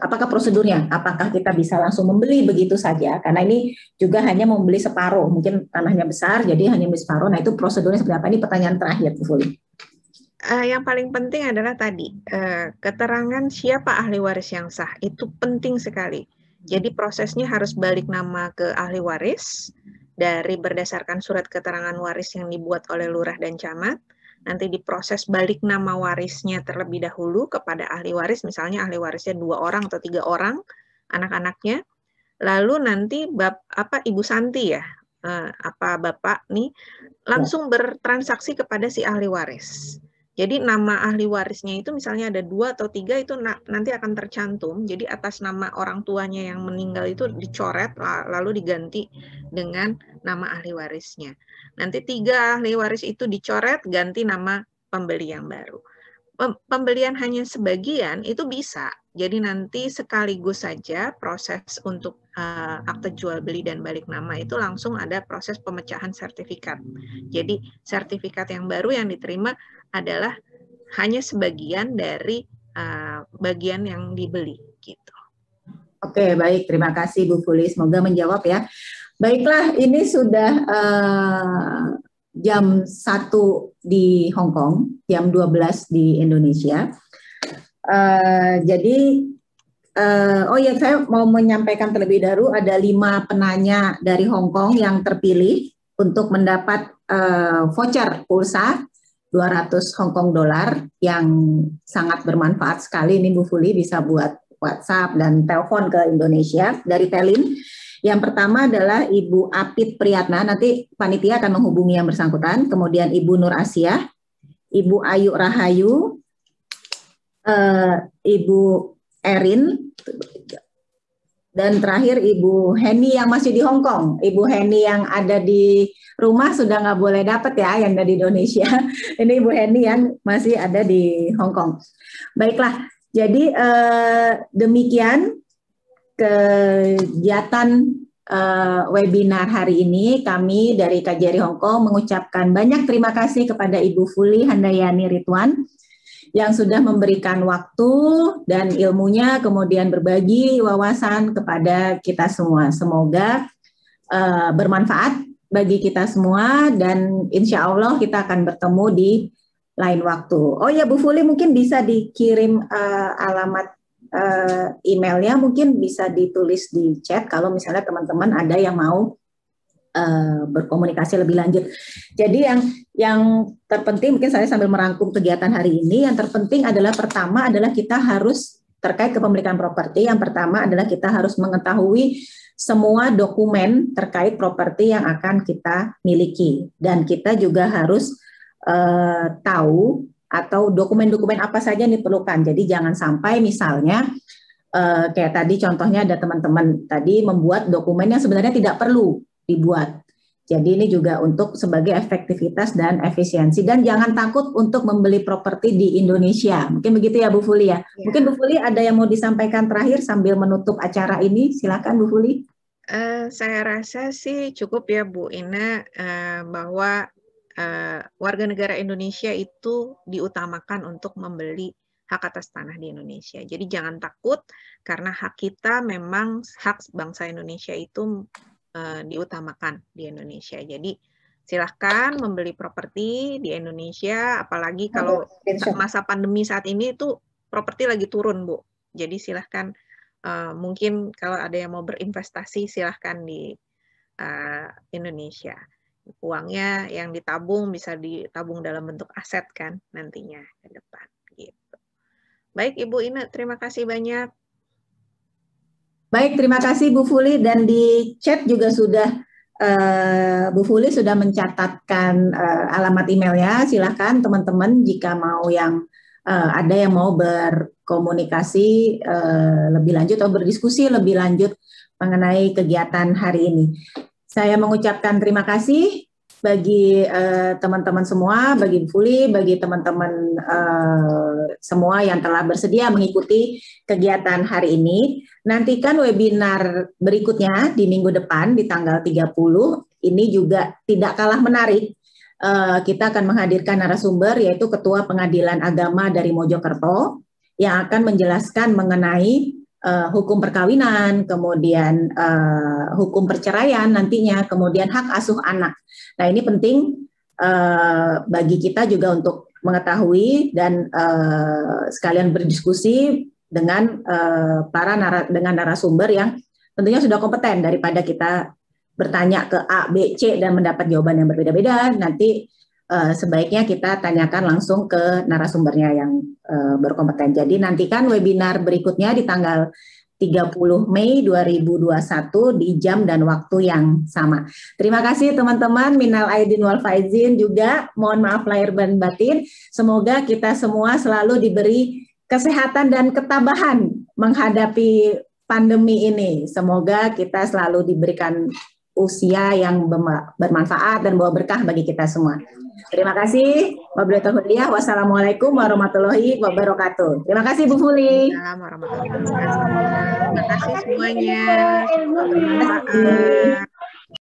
apakah prosedurnya? Apakah kita bisa langsung membeli begitu saja? Karena ini juga hanya membeli separuh, mungkin tanahnya besar, jadi hanya membeli separuh. Nah, itu prosedurnya seperti apa? Ini pertanyaan terakhir, Bu Fuli. Yang paling penting adalah tadi, keterangan siapa ahli waris yang sah, itu penting sekali. Jadi prosesnya harus balik nama ke ahli waris, dari berdasarkan surat keterangan waris yang dibuat oleh lurah dan camat, nanti diproses balik nama warisnya terlebih dahulu kepada ahli waris, misalnya ahli warisnya 2 orang atau 3 orang, anak-anaknya, lalu nanti Ibu Santi ya, Bapak nih, langsung bertransaksi kepada si ahli waris. Jadi nama ahli warisnya itu misalnya ada 2 atau 3 itu nanti akan tercantum. Jadi atas nama orang tuanya yang meninggal itu dicoret lalu diganti dengan nama ahli warisnya. Nanti 3 ahli waris itu dicoret ganti nama pembeli yang baru. Pembelian hanya sebagian itu bisa. Jadi nanti sekaligus saja proses untuk akte jual beli dan balik nama itu langsung ada proses pemecahan sertifikat. Jadi sertifikat yang baru yang diterima adalah hanya sebagian dari bagian yang dibeli gitu. Oke, baik, terima kasih Bu Fuli, semoga menjawab ya. Baiklah, ini sudah jam 1 di Hong Kong, jam 12 di Indonesia. Jadi saya mau menyampaikan terlebih dahulu ada 5 penanya dari Hong Kong yang terpilih untuk mendapat voucher pulsa 200 Hong Kong dolar yang sangat bermanfaat sekali. Ini Bu Fuli bisa buat WhatsApp dan telepon ke Indonesia dari Telin. Yang pertama adalah Ibu Apit Priyatna, nanti panitia akan menghubungi yang bersangkutan. Kemudian Ibu Nur Asia, Ibu Ayu Rahayu, Ibu Erin, dan terakhir Ibu Heni yang masih di Hong Kong. Ibu Heni yang ada di rumah sudah nggak boleh dapat ya, yang dari Indonesia. Ini Ibu Heni yang masih ada di Hong Kong. Baiklah, jadi demikian kegiatan webinar hari ini. Kami dari KJRI Hong Kong mengucapkan banyak terima kasih kepada Ibu Fuli Handayani Ridwan yang sudah memberikan waktu dan ilmunya, kemudian berbagi wawasan kepada kita semua. Semoga bermanfaat bagi kita semua dan insya Allah kita akan bertemu di lain waktu. Oh ya Bu Fuli, mungkin bisa dikirim alamat emailnya, mungkin bisa ditulis di chat kalau misalnya teman-teman ada yang mau berkomunikasi lebih lanjut. Jadi yang terpenting, mungkin saya sambil merangkum kegiatan hari ini, yang terpenting adalah pertama adalah kita harus terkait kepemilikan properti. Yang pertama adalah kita harus mengetahui semua dokumen terkait properti yang akan kita miliki, dan kita juga harus tahu atau dokumen-dokumen apa saja yang diperlukan. Jadi jangan sampai misalnya kayak tadi contohnya ada teman-teman tadi membuat dokumen yang sebenarnya tidak perlu dibuat. Jadi ini juga untuk sebagai efektivitas dan efisiensi. Dan jangan takut untuk membeli properti di Indonesia. Mungkin begitu ya Bu Fuli ya. Mungkin Bu Fuli ada yang mau disampaikan terakhir sambil menutup acara ini. Silakan Bu Fuli. Saya rasa sih cukup ya Bu Ina, bahwa warga negara Indonesia itu diutamakan untuk membeli hak atas tanah di Indonesia. Jadi jangan takut karena hak kita memang hak bangsa Indonesia itu diutamakan di Indonesia. Jadi silahkan membeli properti di Indonesia, apalagi kalau masa pandemi saat ini itu properti lagi turun, Bu. Jadi silahkan, mungkin kalau ada yang mau berinvestasi silahkan di Indonesia. Uangnya yang ditabung bisa ditabung dalam bentuk aset kan nantinya ke depan. Gitu. Baik Ibu Ina, terima kasih banyak. Baik, terima kasih Bu Fuli, dan di chat juga sudah Bu Fuli sudah mencatatkan alamat emailnya. Silahkan teman-teman jika mau yang ada yang mau berkomunikasi lebih lanjut atau berdiskusi lebih lanjut mengenai kegiatan hari ini. Saya mengucapkan terima kasih bagi teman-teman semua, bagi Bu Fuli, bagi teman-teman semua yang telah bersedia mengikuti kegiatan hari ini. Nantikan webinar berikutnya di minggu depan di tanggal 30. Ini juga tidak kalah menarik. Kita akan menghadirkan narasumber yaitu Ketua Pengadilan Agama dari Mojokerto yang akan menjelaskan mengenai hukum perkawinan, kemudian hukum perceraian nantinya, kemudian hak asuh anak. Nah ini penting bagi kita juga untuk mengetahui dan sekalian berdiskusi dengan dengan narasumber yang tentunya sudah kompeten daripada kita bertanya ke A, B, C dan mendapat jawaban yang berbeda-beda. Nanti sebaiknya kita tanyakan langsung ke narasumbernya yang berkompeten. Jadi nantikan webinar berikutnya di tanggal 30 Mei 2021 di jam dan waktu yang sama. Terima kasih teman-teman, minal aidin wal faizin juga, mohon maaf lahir dan batin. Semoga kita semua selalu diberi kesehatan dan ketabahan menghadapi pandemi ini. Semoga kita selalu diberikan usia yang bermanfaat dan bawa berkah bagi kita semua. Terima kasih. Wassalamualaikum warahmatullahi wabarakatuh. Terima kasih Bu Fuli. Terima kasih semuanya.